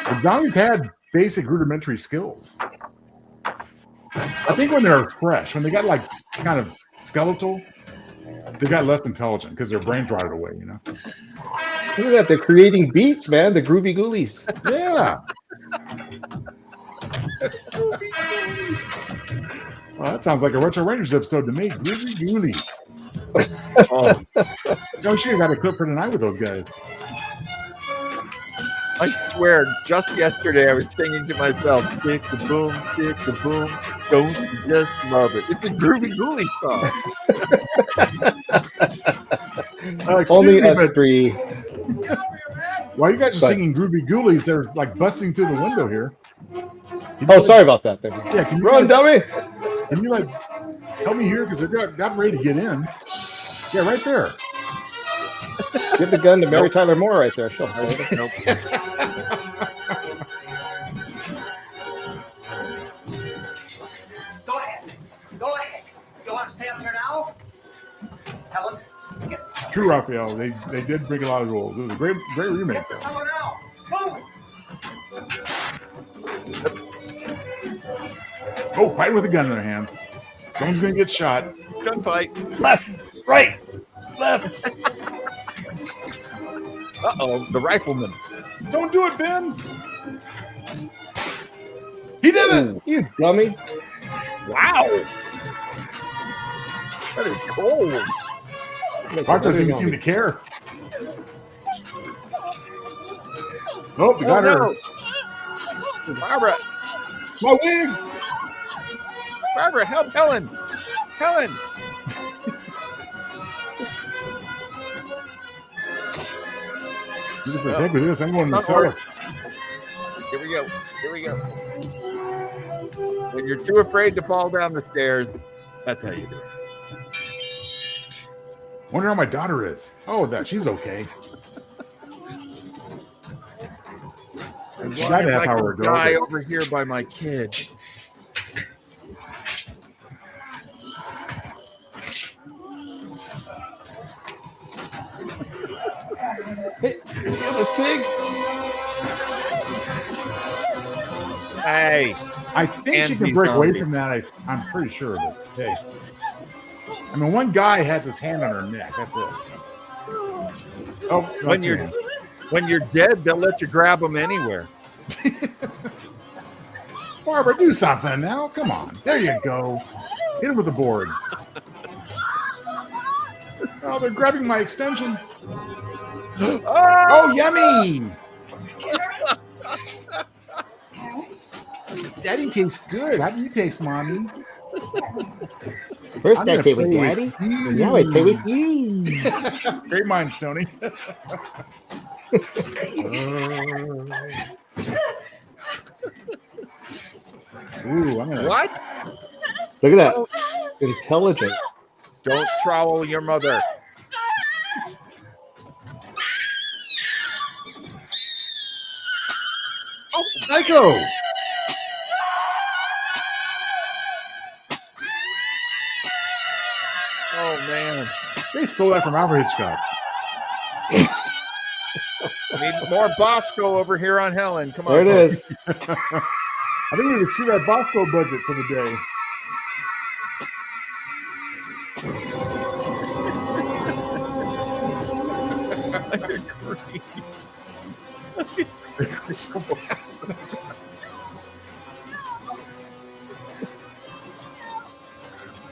The zombies had basic rudimentary skills. I think when they're fresh, when they got like kind of skeletal, they got less intelligent because their brains rotted away, you know? Look at that. They're creating beats, man. The groovy ghoulies. Yeah. Well, that sounds like a Retro Rangers episode to me. Groovy ghoulies. Oh, no, sure, got a clip for tonight with those guys. I swear, just yesterday I was singing to myself, "Kick the boom, don't you just love it?" It's a Groovy Ghoulie song. Only us but 3. while you guys are But- singing Groovy Ghoulies, they're like busting through the window here. Oh, sorry about that. Then. Yeah, can you Run, dummy. Can you like help me here because they're not ready to get in? Yeah, right there. Give the gun to Mary Tyler Moore right there. She'll hold it. Nope. Go ahead. Go ahead. You want to stay up here now? Helen, get the cellar. True, Raphael. They did break a lot of rules. It was a great remake. Get the Though. cellar now. Move. Oh, fight with a gun in their hands. Someone's gonna get shot. Gunfight. Left, right, left. Uh-oh, the rifleman. Don't do it, Ben. He did it. You dummy. Wow. That is cold. Mark doesn't even seem to care. Oh, they got her. No. Barbara. My wig. Barbara, help Helen. Helen. Look at the heck with this. I'm going to the Not cellar. Here we go. Here we go. When you're too afraid to fall down the stairs, that's how you do it. Wonder how my daughter is. Oh, that she's okay. As She long died a as half I hour can ago. die but- over here by my kid. Hey, do you have a cig? Hey, I think she can Andy break away zombie. from that. I'm pretty sure of it. Hey, I mean, one guy has his hand on her neck. That's it. Oh, no, When you're dead, they'll let you grab them anywhere. Barbara, do something now. Come on. There you go. Hit him with the board. Oh, they're grabbing my extension. Oh, yummy. Daddy tastes good. How do you taste, Mommy? First I'm I gonna play with play with Daddy, and now I play with you. Great minds, Tony. Ooh, I'm gonna. What? Look at that. Intelligent. Don't trowel your mother. Oh, Psycho! Oh man, they stole that from Alfred Hitchcock. Need more Bosco over here on Helen. Come on. There it folks. is. I think we would see that Bosco budget for the day. I agree. They go so fast.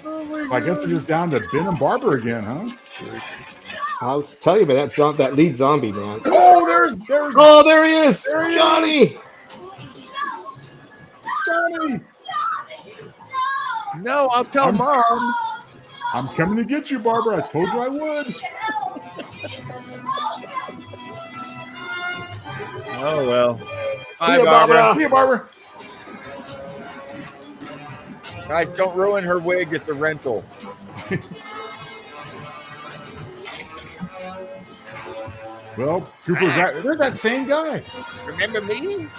Oh my So I guess we're just down to Ben and Barbara again, huh? I'll tell you about that lead zombie, man. Oh, there's. Oh, there he is, There he Johnny. Johnny. No, I'll tell Mom. I'm coming to get you, Barbara. I told you I would. Oh well. See ya, Barbara. See you, Barbara. Guys, don't ruin her wig. It's a rental. Well, Cooper's right. There's that same guy. Remember me?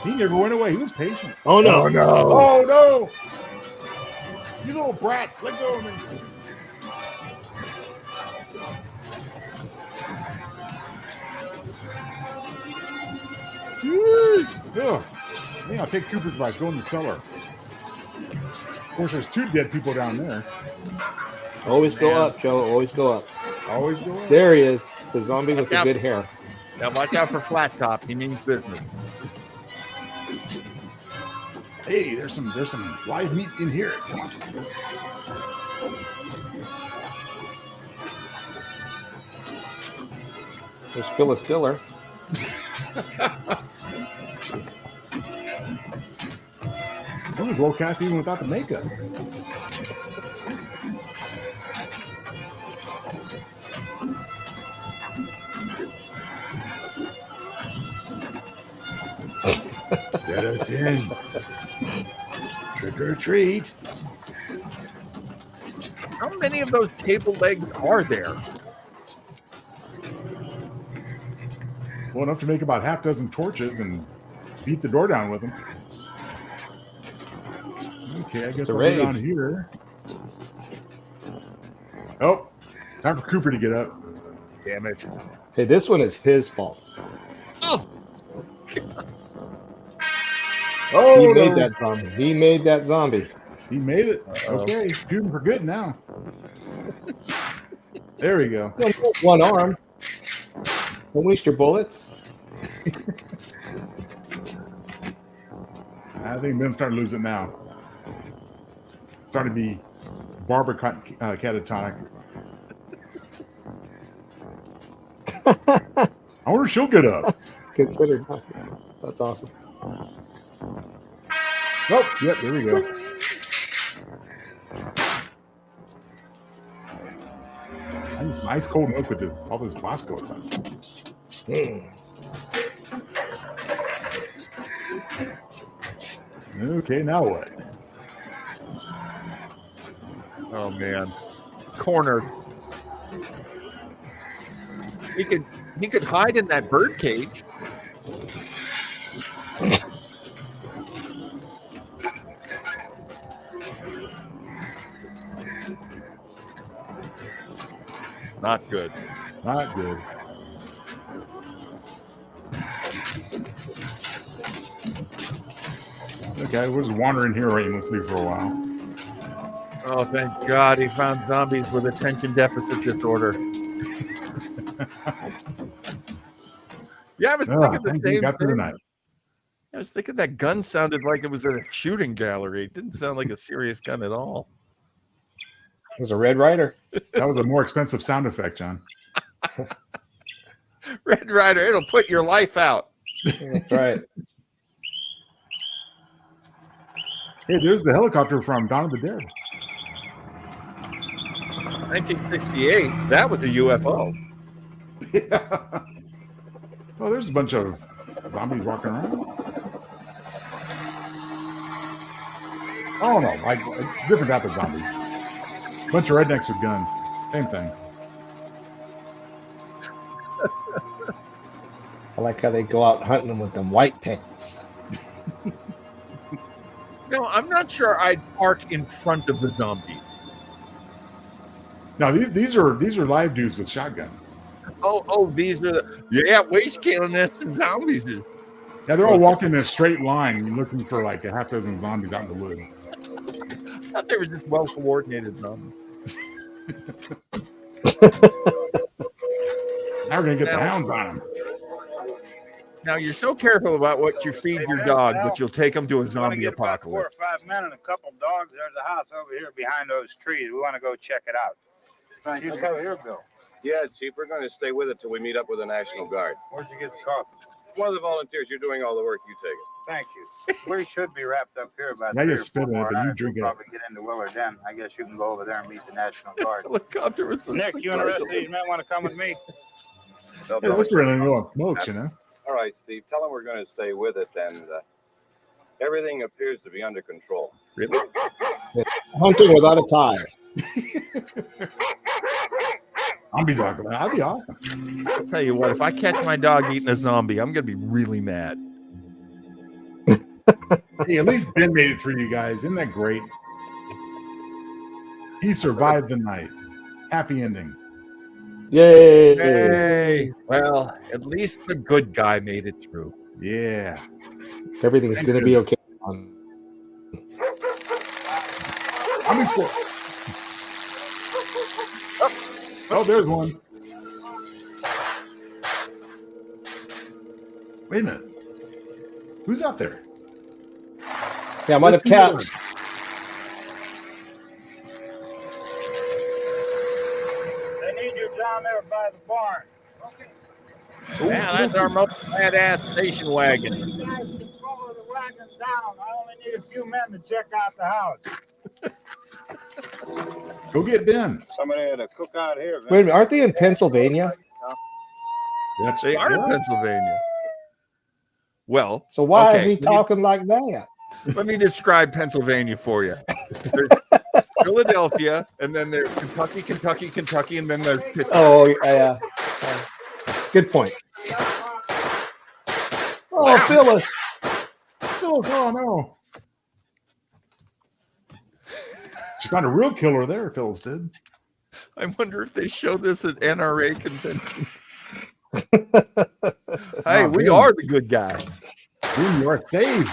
He never went away. He was patient. Oh no! Oh no! Oh no! You little brat! Let go of me. Ugh. Yeah, I'll take Cooper's advice. Go in the cellar. Of course, there's two dead people down there. Always go up, Joe. Always go up. Always go up. There he is, the zombie with the good hair. Now watch out for Flat Top. He means business. Hey, there's some live meat in here. Come on. There's Phyllis Diller. He was well cast even without the makeup. Get us in. Trick or treat. How many of those table legs are there? Well, enough to make about half dozen torches and beat the door down with them. Okay, I guess I'll go down here. Oh, time for Cooper to get up. Damn it. Hey, this one is his fault. Oh! Oh, he made that zombie. He made that zombie. He made it. Okay, shooting for good now. There we go. One arm. Don't waste your bullets. I think Ben's starting to lose it now. Starting to be Barbara catatonic. I wonder if she'll get up. Considered. That's awesome. Oh, yep, there we go. I need some ice cold milk with this all this Bosco or something. Okay, now what? Oh man, cornered. He could hide in that bird cage. Not good. Not good. Okay, we're just wandering here aimlessly for a while. Oh, thank God he found zombies with attention deficit disorder. Yeah, I was thinking the thank you, same got through the thing. night. I was thinking that gun sounded like it was at a shooting gallery. It didn't sound like a serious gun at all. It was a Red Ryder. That was a more expensive sound effect, John. Red Ryder, it'll put your life out. That's right. Hey, there's the helicopter from Dawn of the Dead. 1968. That was a UFO. Yeah. Oh, there's a bunch of zombies walking around. Oh no, like different type of zombies. Bunch of rednecks with guns. Same thing. I like how they go out hunting them with them white pants. No, I'm not sure I'd park in front of the zombies. No, these are live dudes with shotguns. Oh, these are the waste killing this and zombies is. Yeah, they're all walking in a straight line looking for like a half dozen zombies out in the woods. I thought they were just well coordinated zombies. Now we're gonna get the hounds on them. Now you're so careful about what you feed your dog, but you'll take them to a zombie apocalypse. 4 or 5 men and a couple dogs. There's a house over here behind those trees. We want to go check it out. You come here, Bill. Yeah, Chief, we're going to stay with it till we meet up with the National Guard. Where'd you get the coffee? One of the volunteers, you're doing all the work, you take it. Thank you. We should be wrapped up here about Now 3 you or 4 spit in it, more but you hours. drink We'll it. probably get into Willard Den. I guess you can go over there and meet the National Guard. Helicopter was Nick, you and the rest of these men want to come with me? Yeah, that's really no smokes, you know. All right, Steve, tell them we're going to stay with it, and everything appears to be under control. Really? Hunting without a tie. I'll be talking about. I'll be awesome. I'll tell you what, if I catch my dog eating a zombie, I'm gonna be really mad. Hey, at least Ben made it through, you guys. Isn't that great? He survived the night. Happy ending. Yay! Hey, well, at least the good guy made it through. Yeah. Everything's going to be okay. How many score? Oh, there's one. Wait a minute. Who's out there? Yeah, I might have cats. They need you down there by the barn. Yeah, that's our most badass station wagon. You guys can follow the wagon down. I only need a few men to check out the house. Go get Ben. Somebody had a cookout here. Wait a minute, aren't they in Pennsylvania? They are in Pennsylvania. Well, So why okay, is he talking like that? Let me describe Pennsylvania for you. There's Philadelphia, and then there's Kentucky, and then there's Pittsburgh. Oh, yeah. Good point. Oh, Phyllis. Oh, no. She found a real killer there, Phyllis did. I wonder if they show this at NRA convention. Hey, we are the good guys. Ben, you are saved.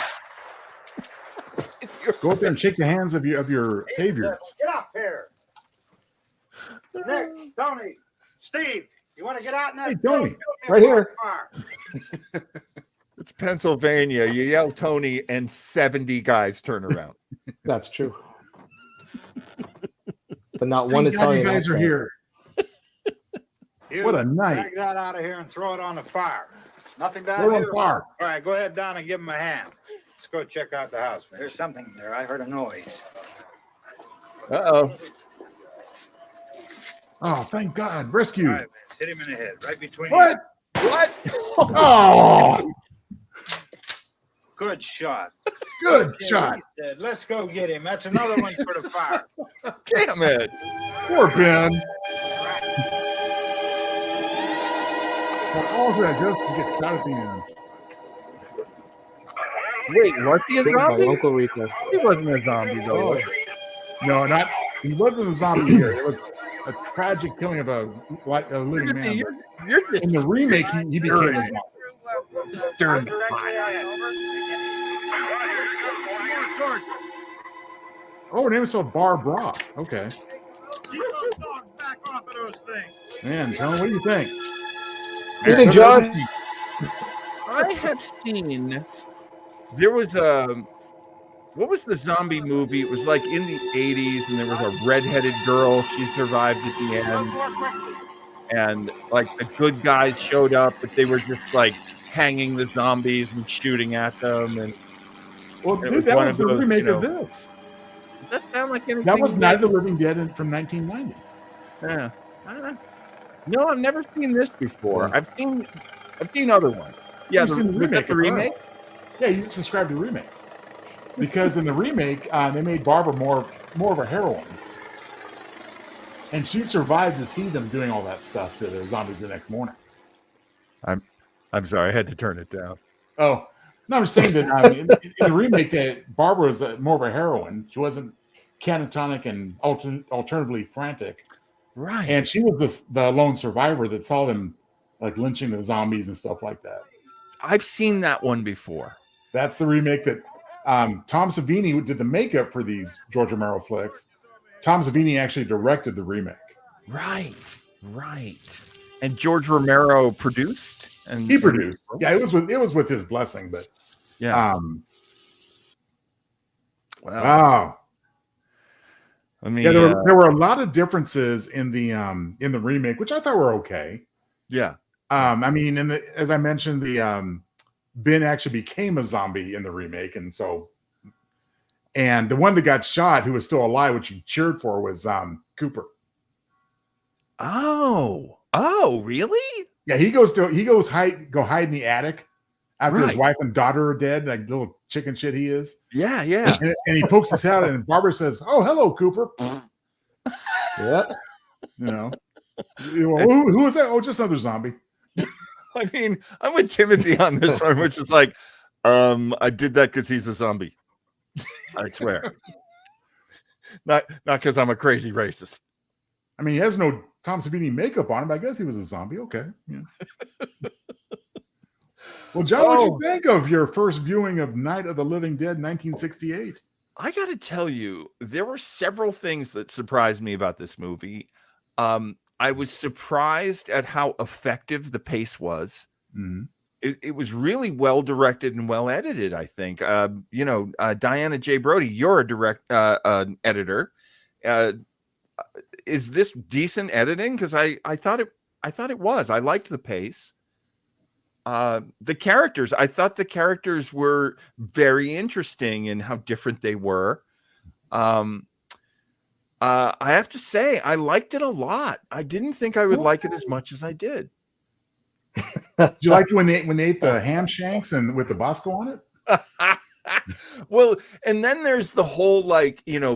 Go up there and shake the hands of your saviors. Get up here. Nick, Tony, Steve, you want to get out in that? Hey, Tony. Right here. It's Pennsylvania. You yell Tony, and 70 guys turn around. That's true. But not Thank one God Italian. you guys are accent. here. What a night. Drag that out of here and throw it on the fire. Nothing down Throw it on here. the fire. All right, go ahead down and give him a hand. Let's go check out the house. There's something there. I heard a noise. Uh-oh. Oh, thank God. Rescue. All right, Vince, hit him in the head, right between What? What? Oh. Good shot. Good Okay, shot. he's dead. Let's go get him. That's another one for the fire. Damn it. Poor Ben. All that just to get shot at the end. Wait, was he a Think my zombie? Uncle Rico. He wasn't a zombie though. Was he? No, not he wasn't a zombie here. It was a tragic killing of a living man. You're just in the remake, he became a zombie. Just stirring the pot. Oh, her name is spelled Barbara. Okay. Keep those dogs back off of those things. Man, Tone, what do you think? You think, John? I have seen. There was a. What was the zombie movie? It was like in the 80s, and there was a redheaded girl. She survived at the end. And like the good guys showed up, but they were just like hanging the zombies and shooting at them. And well, it dude, that one was of the those, remake you know, of this. Does that sound like anything? That was Night of the maybe? Living Dead from 1990. Yeah. No, I've never seen this before. I've seen other ones. Yeah, You've seen the was that remake. the remake? Yeah, you subscribe to the remake. Because in the remake, they made Barbara more of a heroine. And she survived to see them doing all that stuff to the zombies the next morning. I'm sorry, I had to turn it down. Oh, no, I'm just saying that in the remake, Barbara was more of a heroine. She wasn't catatonic and alternatively frantic. Right. And she was the lone survivor that saw them like lynching the zombies and stuff like that. I've seen that one before. That's the remake that Tom Savini, who did the makeup for these George Romero flicks. Tom Savini actually directed the remake. Right. And George Romero produced. And he produced. Yeah, it was with his blessing, but yeah. Wow. I mean, yeah, there were a lot of differences in the remake, which I thought were okay. Yeah. I mean, as I mentioned, the Ben actually became a zombie in the remake, and the one that got shot, who was still alive, which you cheered for, was Cooper. Oh, really? Yeah, he goes hide in the attic after his wife and daughter are dead, like little chicken shit he is. Yeah. And he pokes his head, and Barbara says, "Oh, hello, Cooper." Yeah. You know, who was that? Oh, just another zombie. I mean, I'm with Timothy on this one, which is like, I did that because he's a zombie. I swear. Not because I'm a crazy racist. I mean, he has no Tom Savini makeup on him. But I guess he was a zombie. Okay. Yeah. Well, John, what did you think of your first viewing of Night of the Living Dead, 1968? I got to tell you, there were several things that surprised me about this movie. I was surprised at how effective the pace was. Mm-hmm. It was really well directed and well edited, I think. Diana J. Brody, you're a editor. Is this decent editing? Because I thought it was. I liked the pace. The characters, I thought the characters were very interesting in how different they were. I have to say, I liked it a lot. I didn't think I would like it as much as I did. Did you like it when they ate the ham shanks and with the Bosco on it? Well, and then there's the whole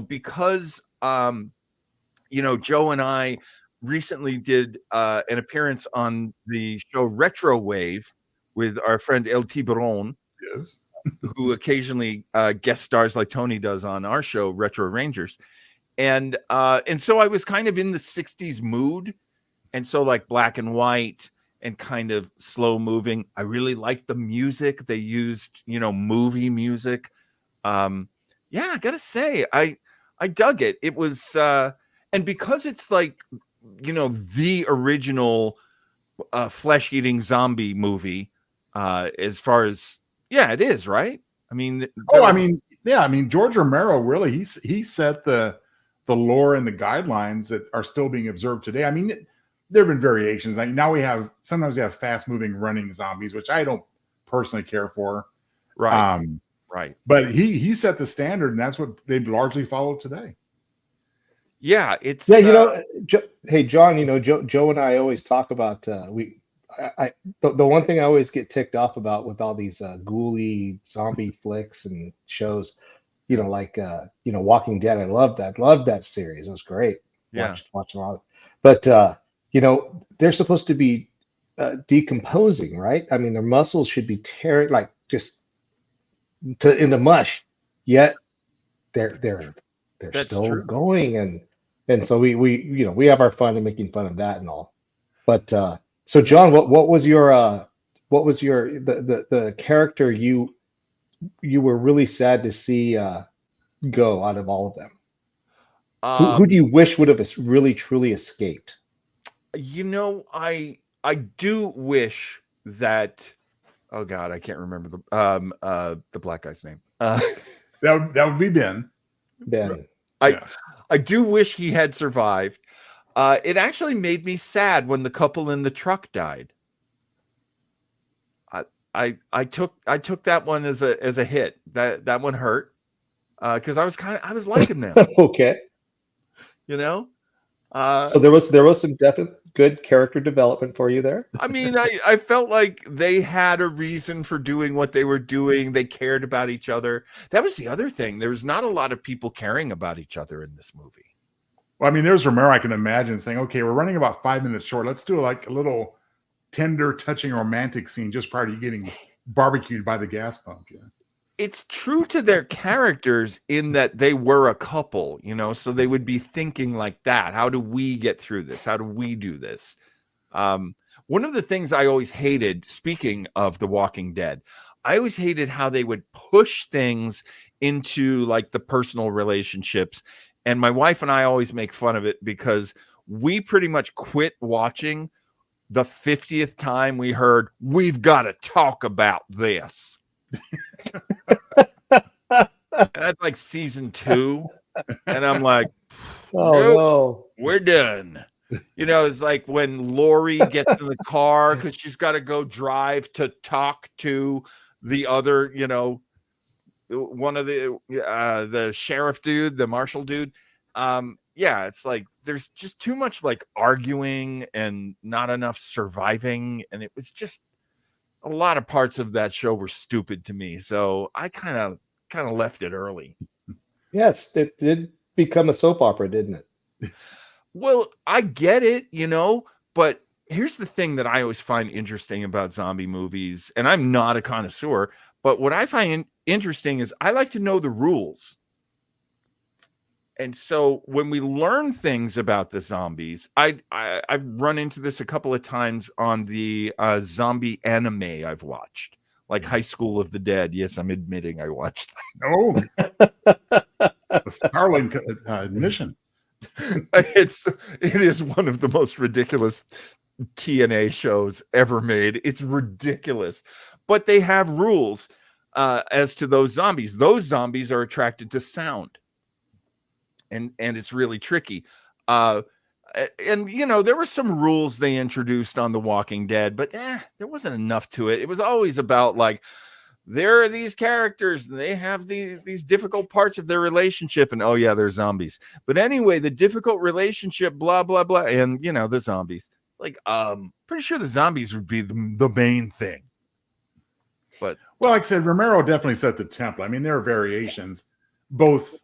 because Joe and I recently did an appearance on the show Retro Wave with our friend El Tiburon, yes, who occasionally guest stars like Tony does on our show Retro Rangers. And so I was kind of in the 60s mood. And so like black and white and kind of slow moving. I really liked the music. They used, movie music. I gotta say, I dug it. It was, and because it's like, the original flesh-eating zombie movie, as far as, it is, right? I mean, George Romero really, he set the lore and the guidelines that are still being observed today. I mean, there have been variations. Like now sometimes we have fast moving running zombies, which I don't personally care for. Right. Right. But he set the standard, and that's what they largely follow today. Yeah. It's hey, John, Joe and I always talk about, The one thing I always get ticked off about with all these ghouly zombie flicks and shows, like Walking Dead. I loved that series. It was great. Yeah. Watched a lot of it. But they're supposed to be decomposing, right? I mean, their muscles should be tearing like just into mush. Yet they're That's still true. going, and so we have our fun in making fun of that and all. But so John, what was your the character you were really sad to see go out of all of them? Who do you wish would have really truly escaped? I do wish that. Oh God, I can't remember the black guy's name. That would be Ben. Ben. I do wish he had survived. It actually made me sad when the couple in the truck died. I took that one as a hit. That one hurt because I was liking them. Okay. So there was some definite good character development for you there. I mean, I felt like they had a reason for doing what they were doing. They cared about each other. That was the other thing. There was not a lot of people caring about each other in this movie. Well, I mean, there's Romero. I can imagine saying, "Okay, we're running about 5 minutes short. Let's do like a little tender, touching, romantic scene just prior to you getting barbecued by the gas pump." Yeah. It's true to their characters in that they were a couple, so they would be thinking like that. How do we get through this? How do we do this? One of the things I always hated, speaking of The Walking Dead, I always hated how they would push things into like the personal relationships. And my wife and I always make fun of it because we pretty much quit watching the 50th time we heard, "We've got to talk about this." That's like season 2. And I'm like, nope, no, we're done. It's like when Lori gets in the car because she's got to go drive to talk to the other, one of the sheriff dude, the marshal dude. It's like there's just too much like arguing and not enough surviving. And it was just a lot of parts of that show were stupid to me. So I kind of left it early. Yes, it did become a soap opera, didn't it? Well, I get it, but here's the thing that I always find interesting about zombie movies, and I'm not a connoisseur, but what I find interesting is I like to know the rules. And so when we learn things about the zombies, I've run into this a couple of times on the zombie anime I've watched, like High School of the Dead. Yes, I'm admitting I watched that. The Starling admission. It is one of the most ridiculous TNA shows ever made. It's ridiculous, but they have rules as to those zombies. Those zombies are attracted to sound. And it's really tricky. And there were some rules they introduced on The Walking Dead, but there wasn't enough to it. It was always about like, there are these characters and they have these difficult parts of their relationship, and oh yeah, they're zombies. But anyway, the difficult relationship, blah, blah, blah. And the zombies. It's like, pretty sure the zombies would be the main thing. But well, like I said, Romero definitely set the template. I mean, there are variations, both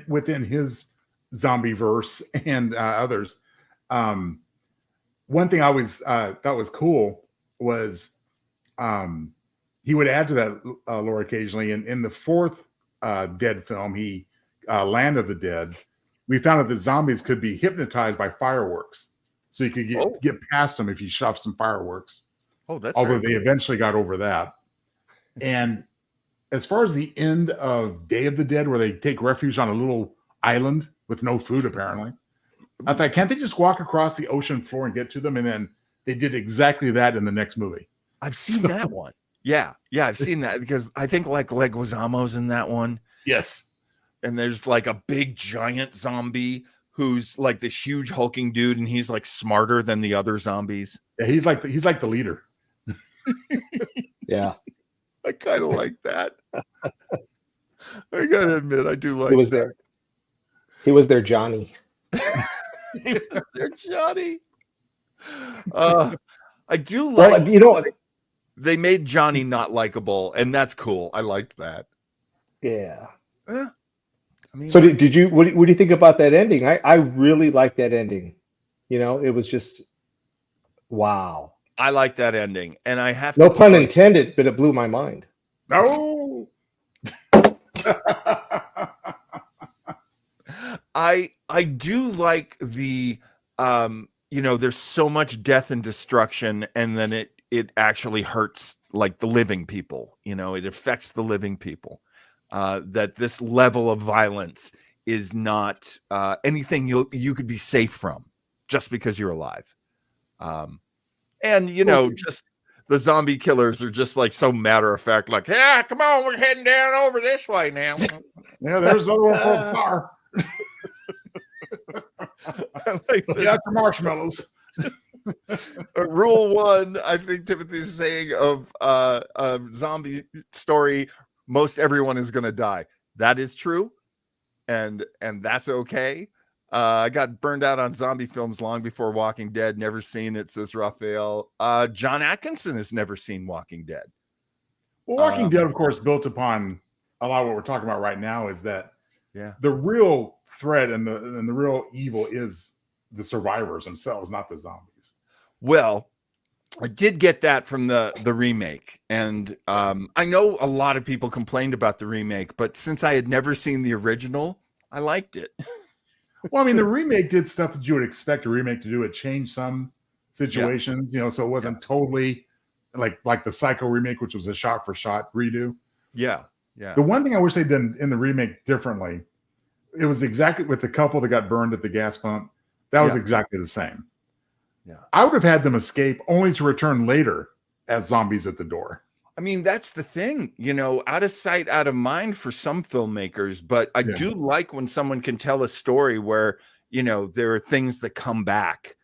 within his zombie verse and others. One thing I always thought was cool was he would add to that lore occasionally. In the 4th Dead film, Land of the Dead, we found that the zombies could be hypnotized by fireworks, so you could get past them if you shot some fireworks. Oh, that's although they eventually got over that. And as far as the end of Day of the Dead, where they take refuge on a little island with no food, apparently, I thought, can't they just walk across the ocean floor and get to them? And then they did exactly that in the next movie. I've seen that one. Yeah, I've seen that because I think like Leguizamo's in that one. Yes. And there's like a big giant zombie who's like this huge hulking dude, and he's like smarter than the other zombies. Yeah, he's like the leader. Yeah. I kind of like that. I gotta admit, I do like. He was there. He was their Johnny. He was their Johnny. I do Well, like you know, they made Johnny not likable, and that's cool. I liked that. yeah. I mean, So did you what do you think about that ending? I really like that ending. You know, it was just wow. I like that ending, and I have to No pun tell you, intended, but it blew my mind. No. I do like the there's so much death and destruction, and then it actually hurts like the living people. It affects the living people. That this level of violence is not anything you could be safe from just because you're alive. And just the zombie killers are just like so matter of fact, like, yeah, come on, we're heading down over this way now. Yeah, there's another one for the car. Like Got your marshmallows. Rule 1, I think Timothy's saying of a zombie story, most everyone is gonna die. That is true, and that's okay. I got burned out on zombie films long before Walking Dead. Never seen it, says Raphael. John Atkinson has never seen Walking Dead. Well, Walking Dead, of course, built upon a lot of what we're talking about right now is that the real threat and the real evil is the survivors themselves, not the zombies. Well, I did get that from the remake, and I know a lot of people complained about the remake, but since I had never seen the original, I liked it. Well, I mean, the remake did stuff that you would expect a remake to do. It changed some situations, so it wasn't totally like the Psycho remake, which was a shot for shot redo. Yeah. The one thing I wish they'd done in the remake differently, it was exactly with the couple that got burned at the gas pump. That was exactly the same. Yeah. I would have had them escape only to return later as zombies at the door. I mean, that's the thing, out of sight, out of mind for some filmmakers. But I do like when someone can tell a story where, there are things that come back.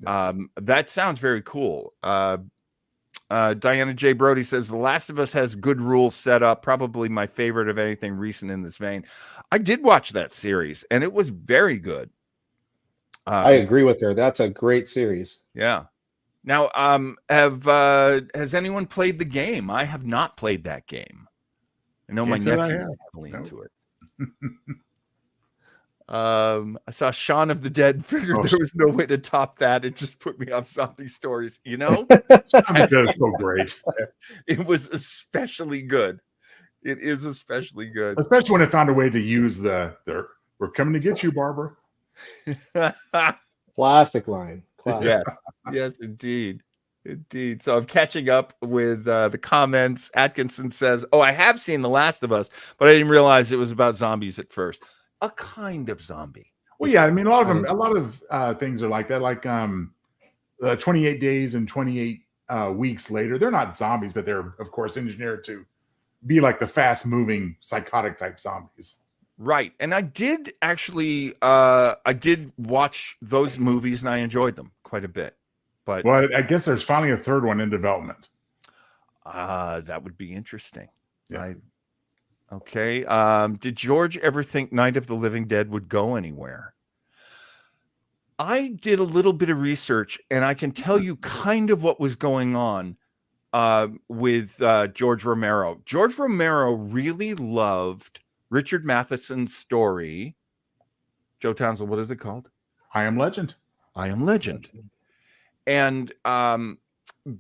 That sounds very cool. Diana J. Brody says, The Last of Us has good rules set up, probably my favorite of anything recent in this vein. I did watch that series, and it was very good. I agree with her. That's a great series. Yeah. Now, has anyone played the game? I have not played that game. I know my nephew is heavily into it. I saw Shaun of the Dead. Figured there was no way to top that. It just put me off zombie stories. Shaun of the Dead is so great. It was especially good. It is especially good, especially when it found a way to use we're coming to get you, Barbara. Classic line. Classic. Yes, indeed. So I'm catching up with the comments. Atkinson says, "Oh, I have seen The Last of Us, but I didn't realize it was about zombies at first. A kind of zombie." Well, yeah, I mean, a lot of things are like that. Like 28 days and 28 weeks later, they're not zombies, but they're of course engineered to be like the fast-moving, psychotic type zombies. Right. And I did actually I did watch those movies and I enjoyed them quite a bit. But well, I guess there's finally a third one in development. That would be interesting. Yeah. Okay. Did George ever think Night of the Living Dead would go anywhere? I did a little bit of research and I can tell you kind of what was going on with George Romero. George Romero really loved Richard Matheson's story. Joe Townsend, what is it called? I Am Legend. I Am Legend. And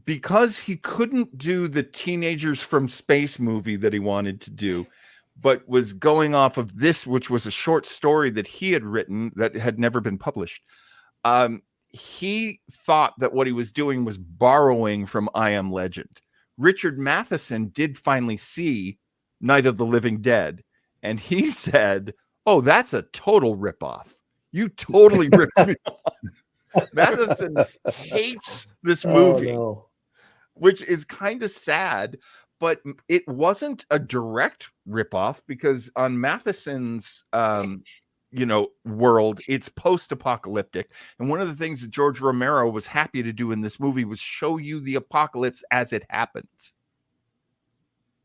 because he couldn't do the Teenagers from Space movie that he wanted to do, but was going off of this, which was a short story that he had written that had never been published, he thought that what he was doing was borrowing from I Am Legend. Richard Matheson did finally see Night of the Living Dead, and he said, "Oh, that's a total ripoff. You totally ripped me off." Matheson hates this movie, which is kind of sad, but it wasn't a direct ripoff because on Matheson's world, it's post-apocalyptic. And one of the things that George Romero was happy to do in this movie was show you the apocalypse as it happens.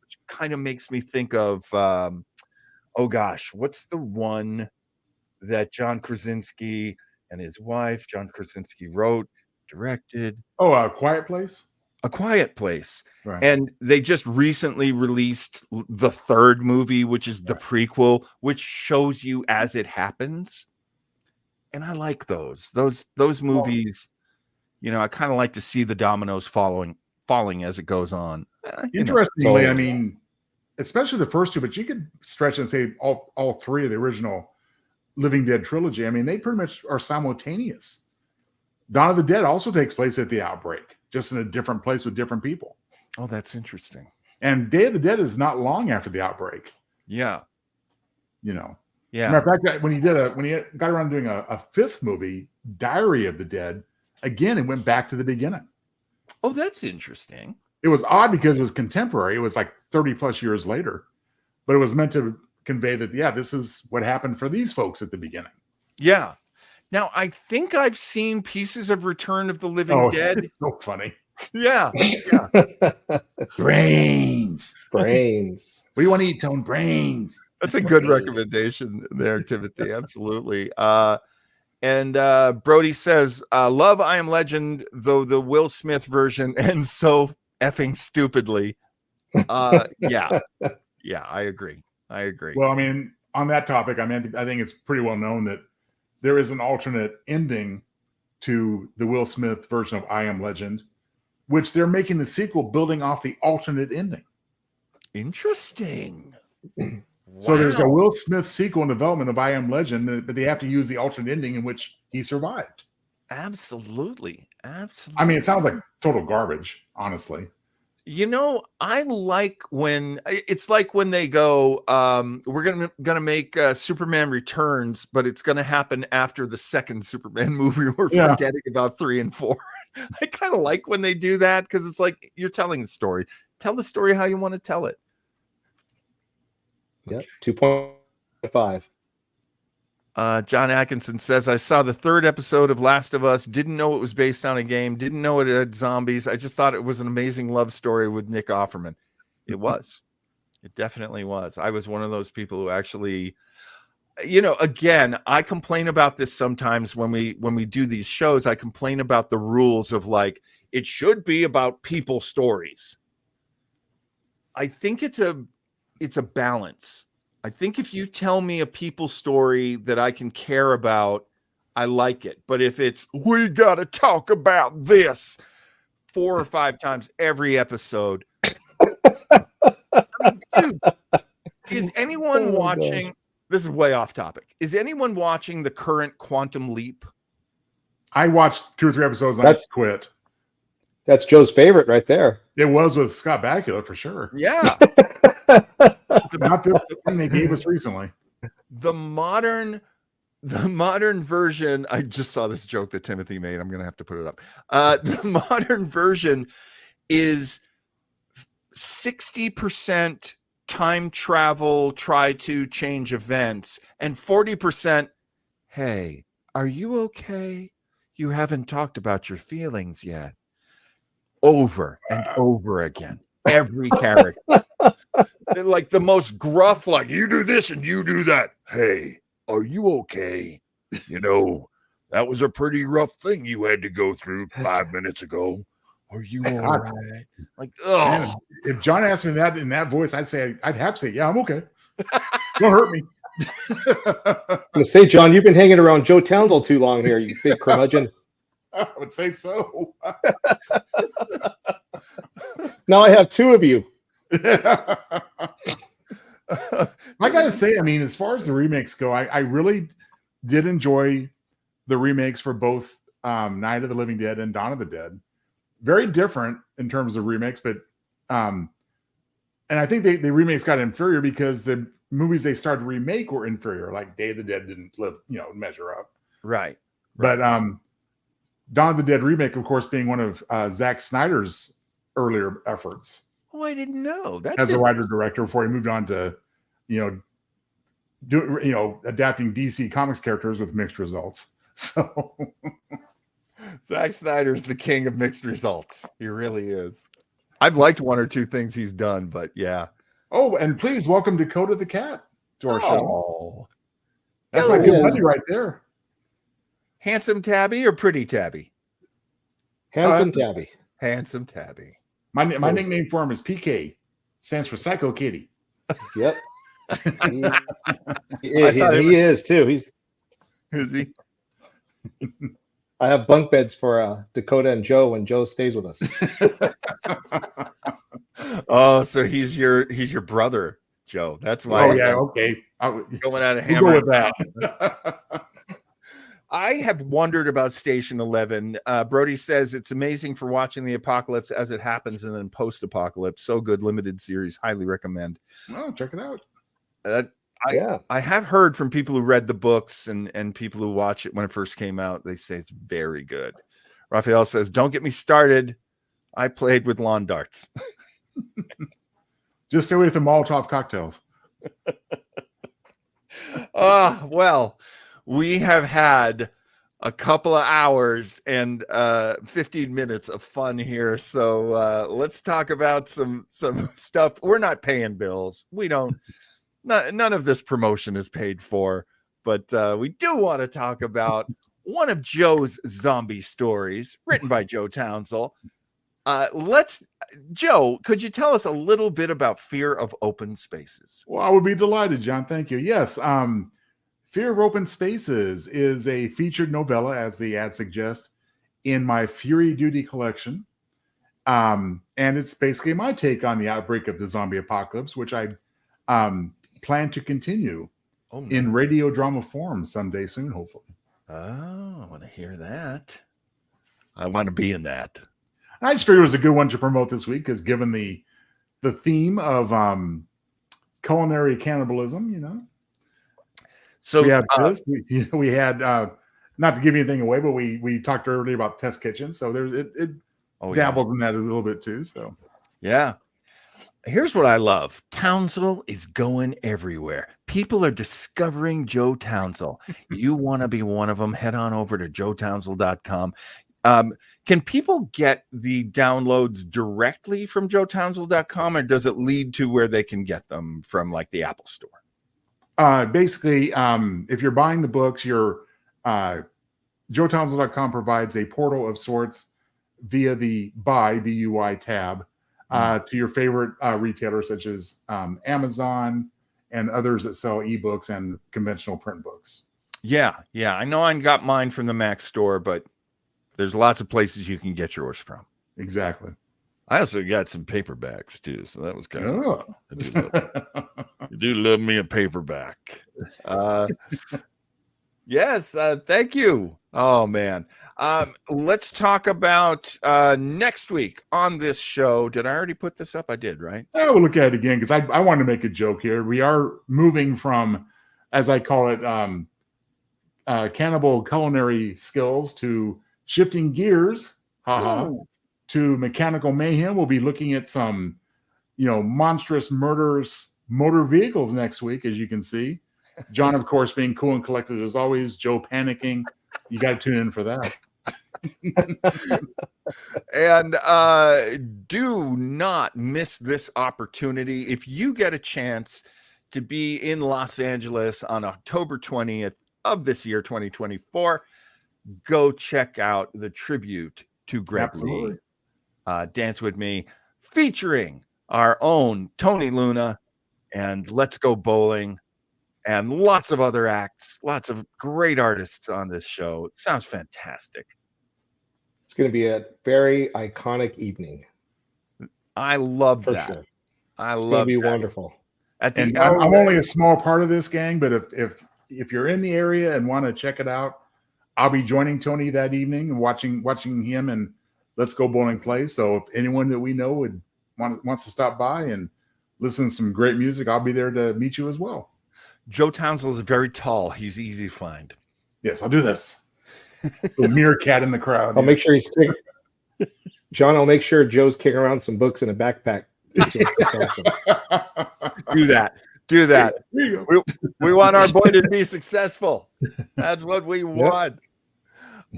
Which kind of makes me think of oh gosh, what's the one that John Krasinski and his wife, John Krasinski, wrote, directed. Oh, A Quiet Place? A Quiet Place. Right. And they just recently released the third movie, which is the prequel, which shows you as it happens. And I like those movies. You know, I kind of like to see the dominoes falling as it goes on. Interestingly, I mean, especially the first two, but you could stretch and say all three of the original Living Dead trilogy. I mean, they pretty much are simultaneous. Dawn of the Dead also takes place at the outbreak, just in a different place with different people. Oh, that's interesting. And Day of the Dead is not long after the outbreak. Yeah. You know. Yeah. Matter of fact, when he got around doing a fifth movie, Diary of the Dead, again, it went back to the beginning. Oh, that's interesting. It was odd because it was contemporary. It was like 30 plus years later, but it was meant to convey that, yeah, this is what happened for these folks at the beginning. Yeah. Now, I think I've seen pieces of Return of the Living Dead. It's so funny. Yeah. Brains. What do you want to eat, Tone? Brains. That's a good recommendation there, Timothy. Absolutely. And Brody says, love I Am Legend, though the Will Smith version ends so effing stupidly. Yeah, I agree. Well, I mean, on that topic, I think it's pretty well known that there is an alternate ending to the Will Smith version of I Am Legend, which they're making the sequel building off the alternate ending. Interesting. So there's a Will Smith sequel in development of I Am Legend, but they have to use the alternate ending in which he survived. Absolutely. I mean, it sounds like total garbage, honestly. You know, I like when it's like when they go, we're gonna make Superman Returns, but it's gonna happen after the second Superman movie. We're forgetting about 3 and 4. I kind of like when they do that because it's like you're telling a story. Tell the story how you want to tell it. Yep, 2.5. John Atkinson says, I saw the 3rd episode of Last of Us, didn't know it was based on a game, didn't know it had zombies. I just thought it was an amazing love story with Nick Offerman. It was. It definitely was. I was one of those people who actually, you know, again, I complain about this sometimes when we do these shows. I complain about the rules of like, it should be about people stories. I think it's a balance. I think if you tell me a people story that I can care about, I like it. But if it's, we got to talk about this 4 or 5 times every episode. I mean, dude, is anyone watching? Gosh. This is way off topic. Is anyone watching the current Quantum Leap? I watched 2 or 3 episodes and I quit. That's Joe's favorite right there. It was with Scott Bakula for sure. Yeah. Not this thing they gave us recently. The modern version, I just saw this joke that Timothy made. I'm going to have to put it up. The modern version is 60% time travel, try to change events, and 40%, hey, are you okay? You haven't talked about your feelings yet. Over and over again. Every character. They're like the most gruff, like, you do this and you do that. Hey, are you okay? You know, that was a pretty rough thing you had to go through 5 minutes ago. Are you all right? Like, oh. If John asked me that in that voice, I'd have to say, yeah, I'm okay. Don't hurt me. I'm gonna say, John, you've been hanging around Joe Townsend too long here, you big curmudgeon. I would say so. Now I have 2 of you. I gotta say, I mean, as far as the remakes go, I really did enjoy the remakes for both Night of the Living Dead and Dawn of the Dead. Very different in terms of remakes, but and I think the remakes got inferior because the movies they started to remake were inferior. Like Day of the Dead didn't measure up. Right. But Dawn of the Dead remake, of course, being one of Zack Snyder's earlier efforts. Oh, I didn't know. That's as a writer-director before he moved on to, adapting DC Comics characters with mixed results. So Zack Snyder's the king of mixed results. He really is. I've liked 1 or 2 things he's done, but yeah. Oh, and please welcome Dakota the cat to our show. That's Oh, my good buddy right there. Handsome Tabby or pretty Tabby? Handsome Tabby. Handsome Tabby. My nickname for him is PK. Stands for Psycho Kitty. Yep. He is too. Is he? I have bunk beds for Dakota and Joe when Joe stays with us. Oh, so he's your brother, Joe. That's why. Oh yeah, okay. Going out of We'll hammer. go with that. I have wondered about Station 11. Brody says it's amazing for watching the apocalypse as it happens and then post-apocalypse. So good, limited series. Highly recommend. Oh, check it out. I have heard from people who read the books and people who watch it when it first came out. They say it's very good. Raphael says, "Don't get me started. I played with lawn darts." Just stay away from Molotov cocktails. Well, we have had a couple of hours and 15 minutes of fun here. So let's talk about some stuff. We're not paying bills. We don't. None of this promotion is paid for, but we do want to talk about one of Joe's zombie stories written by Joe Townsell. Joe, could you tell us a little bit about Fear of Open Spaces? Well, I would be delighted, John. Thank you. Yes. Fear of Open Spaces is a featured novella, as the ad suggests, in my Fury Duty collection. And it's basically my take on the outbreak of the zombie apocalypse, which I plan to continue in radio drama form someday soon, hopefully. Oh, I want to hear that. I want to be in that. I just figured it was a good one to promote this week, because given the theme of culinary cannibalism, So we had this. We had not to give anything away, but we talked earlier about Test Kitchen, so it dabbles in that a little bit too. So yeah. Here's what I love. Townsell is going everywhere. People are discovering Joe Townsell. You want to be one of them, head on over to joetownsell.com. Can people get the downloads directly from joetownsell.com, or does it lead to where they can get them from, like, the Apple Store? Basically, if you're buying the books, your joetownsell.com provides a portal of sorts via the buy, BUY tab, to your favorite retailers such as Amazon and others that sell ebooks and conventional print books. Yeah. I know I got mine from the Mac store, but there's lots of places you can get yours from. Exactly. I also got some paperbacks too, so that was kind of. I do love me a paperback. Yes, thank you. Oh man, let's talk about next week on this show. Did I already put this up? I did, right? I will look at it again because I want to make a joke here. We are moving from, as I call it, cannibal culinary skills to shifting gears. To mechanical mayhem. We'll be looking at some, monstrous murderous motor vehicles next week, as you can see. John, of course, being cool and collected as always. Joe panicking. You got to tune in for that. And do not miss this opportunity. If you get a chance to be in Los Angeles on October 20th of this year, 2024, go check out the tribute to Greg Lee. Dance With Me, featuring our own Tony Luna and Let's Go Bowling and lots of other acts, lots of great artists on this show. It sounds fantastic. It's going to be a very iconic evening. I love that. Sure. It's going to be wonderful. And I'm only a small part of this, gang, but if you're in the area and want to check it out, I'll be joining Tony that evening and watching him and Let's Go Bowling play. So if anyone that we know wants to stop by and listen to some great music, I'll be there to meet you as well. Joe Townsell is very tall. He's easy to find. Yes, I'll do this. The meerkat in the crowd. I'll make sure he's John, I'll make sure Joe's kicking around some books in a backpack. Do that. We want our boy to be successful. That's what we want.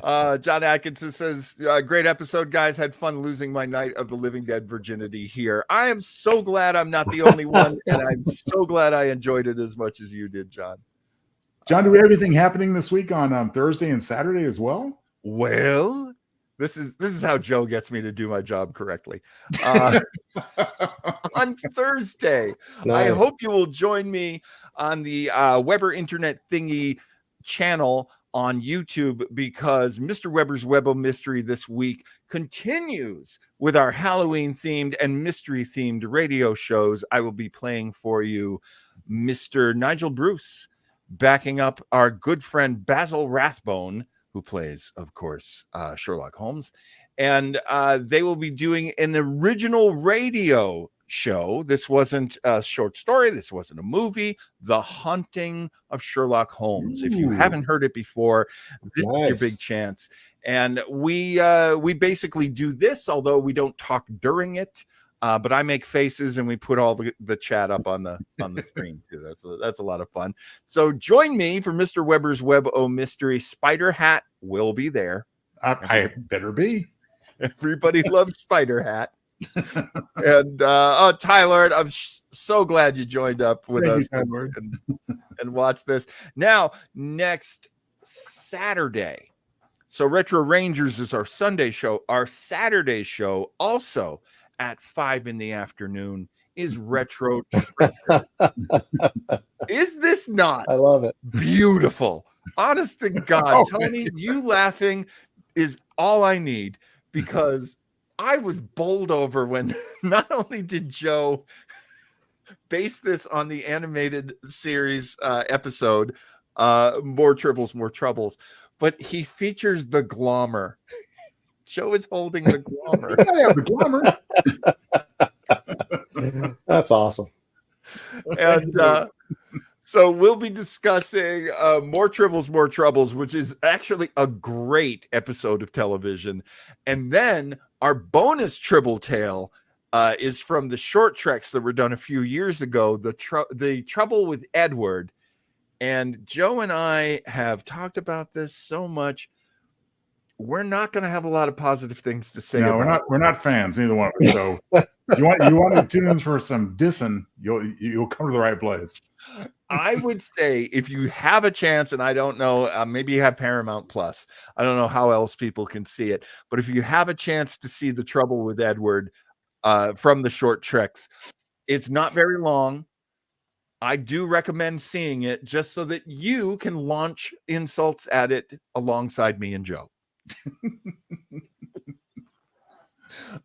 John Atkinson says, great episode, guys. Had fun losing my Night of the Living Dead virginity here. I am so glad I'm not the only one, and I'm so glad I enjoyed it as much as you did, John. John, do we have anything happening this week on Thursday and Saturday as well? Well, This is how Joe gets me to do my job correctly. On Thursday, I Nice. hope you will join me on the Weber Internet Thingy channel on YouTube, because Mr. Weber's Webo Mystery this week continues with our Halloween themed and mystery themed radio shows. I will be playing for you Mr. Nigel Bruce, backing up our good friend Basil Rathbone, who plays, of course, Sherlock Holmes. And they will be doing an original radio show. This wasn't a short story. This wasn't a movie. The Haunting of Sherlock Holmes. If you haven't heard it before, this is your big chance. And we basically do this, although we don't talk during it. But I make faces and we put all the chat up on the screen too. That's a lot of fun. So join me for Mr. Weber's Webo Mystery. Spider Hat will be there. I better be. Everybody loves Spider Hat. And Tyler, I'm so glad you joined up with us and watch this. Now, next Saturday. So Retro Rangers is our Sunday show. Our Saturday show, also at 5 p.m, is Retro Treasure. Is this not? I love it. Beautiful. Honest to God, Oh, Tony, you laughing is all I need, because I was bowled over when not only did Joe base this on the animated series episode, More Tribbles, More Troubles, but he features the Glommer. Joe is holding the Glommer. Yeah, the Glommer. That's awesome. And so we'll be discussing More Tribbles, More Troubles, which is actually a great episode of television. And then our bonus Tribble tale is from the short treks that were done a few years ago, the Trouble with Edward. And Joe and I have talked about this so much. We're not going to have a lot of positive things to say. No, about we're not fans, neither one of us. So you want to tune in for some dissing, you'll come to the right place. I would say if you have a chance, and I don't know, maybe you have Paramount Plus. I don't know how else people can see it, but if you have a chance to see The Trouble with Edward from the short treks, it's not very long. I do recommend seeing it just so that you can launch insults at it alongside me and Joe.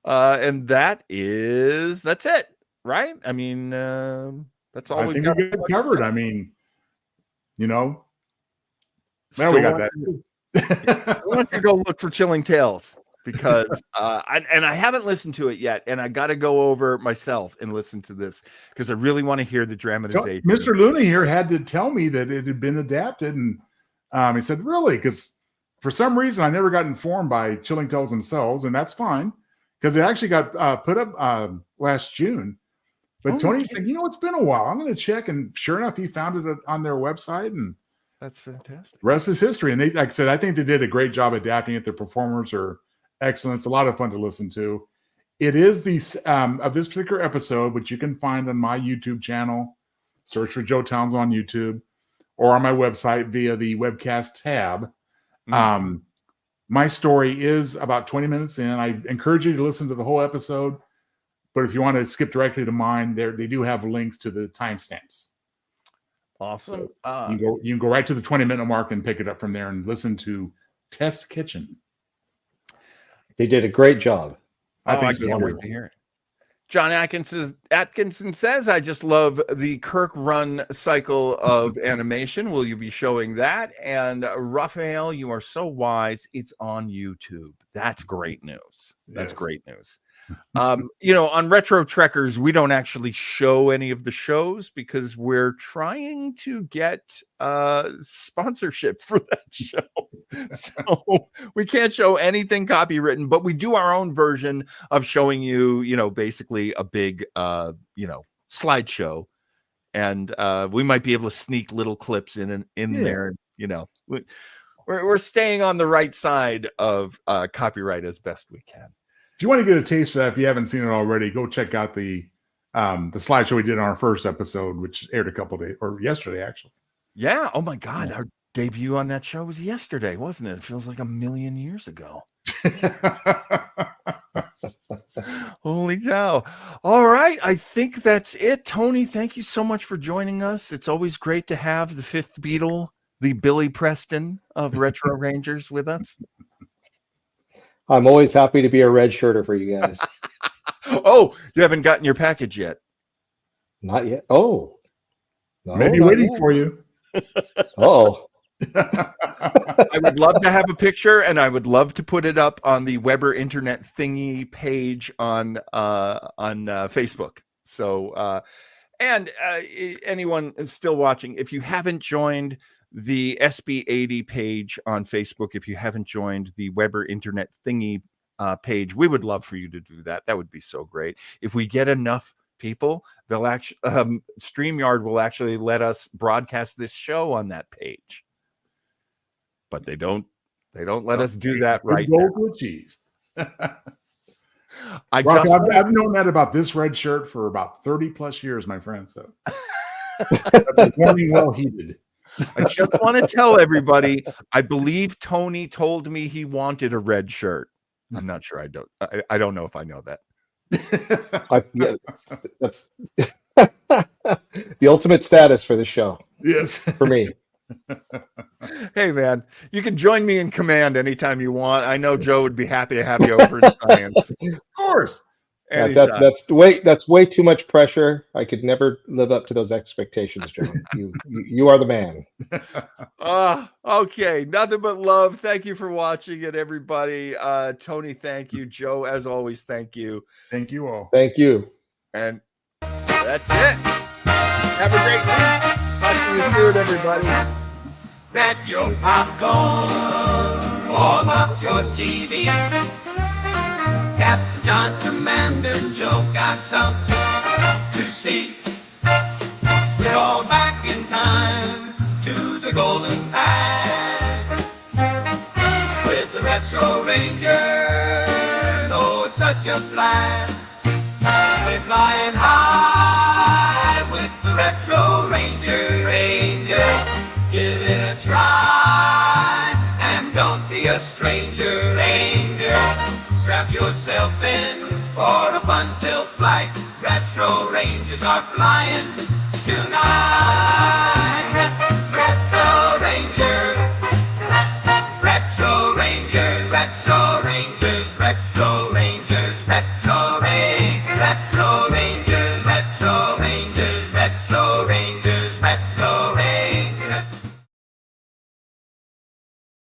And that's it, right? I mean, that's all I think we got covered. I mean, now we got that. I want you to go look for Chilling Tales, because I haven't listened to it yet, and I got to go over myself and listen to this because I really want to hear the dramatization. Mr. Looney here had to tell me that it had been adapted, and he said, "Really?" Because for some reason I never got informed by Chilling Tales themselves, and that's fine because it actually got put up last June. But Tony said, it's been a while. I'm going to check, and sure enough, he found it on their website, and that's fantastic. Rest is history. And they, like I said, I think they did a great job adapting it. Their performers are excellent. It's a lot of fun to listen to. It is of this particular episode, which you can find on my YouTube channel. Search for Joe Towns on YouTube, or on my website via the webcast tab. My story is about 20 minutes in. I encourage you to listen to the whole episode, but if you want to skip directly to mine, they do have links to the timestamps. Awesome. So you can go right to the 20-minute mark and pick it up from there and listen to Test Kitchen. They did a great job. I can't wait to hear it. John Atkinson says, I just love the Kirk run cycle of animation. Will you be showing that? And Raphael, you are so wise. It's on YouTube. That's great news. That's great news. On Retro Trekkers, we don't actually show any of the shows because we're trying to get sponsorship for that show. So we can't show anything copywritten, but we do our own version of showing you, basically a big, slideshow. And we might be able to sneak little clips in there. We're staying on the right side of copyright as best we can. If you want to get a taste for that, if you haven't seen it already, go check out the slideshow we did on our first episode, which aired a couple of days or yesterday, actually. Yeah. Oh my God. debut on that show was yesterday, wasn't it? It feels like a million years ago. Holy cow. All right. I think that's it. Tony, thank you so much for joining us. It's always great to have the fifth Beatle, the Billy Preston of Retro Rangers with us. I'm always happy to be a red shirter for you guys. Oh, you haven't gotten your package yet. Not yet. Oh. No, Maybe not waiting yet. for you. Oh. I would love to have a picture, and I would love to put it up on the Weber Internet Thingy page on Facebook. So, anyone still watching, if you haven't joined the SB80 page on Facebook, if you haven't joined the Weber Internet Thingy page, we would love for you to do that. That would be so great. If we get enough people, they'll actually StreamYard will actually let us broadcast this show on that page. But they don't let us do that right now. Goal to achieve. I've known that about this red shirt for about 30 plus years, my friend. So that's warning well heated. I just want to tell everybody, I believe Tony told me he wanted a red shirt. I'm not sure. I don't know if I know that. That's the ultimate status for the show. Yes. For me. Hey man, you can join me in command anytime you want. I know Joe would be happy to have you over in science. Of course. Yeah, that's way too much pressure. I could never live up to those expectations, John. You are the man. Okay. Nothing but love. Thank you for watching it, everybody. Tony, thank you. Joe, as always, thank you. Thank you all. Thank you. And that's it. Have a great week. Talk to you soon, everybody. Grab your popcorn, warm up your TV. Captain John, Commander Joe got something to see. We're all back in time to the golden past with the Retro Rangers. Oh, it's such a blast. We're flying high with the Retro Rangers. Give it a try and don't be a stranger, Ranger. Strap yourself in for a fun-filled flight. Retro Rangers are flying tonight. Retro Rangers, Retro Rangers, Retro Rangers, Retro Rangers, Retro Rangers, Retro Rangers, Retro Rangers, Retro Rangers, Retro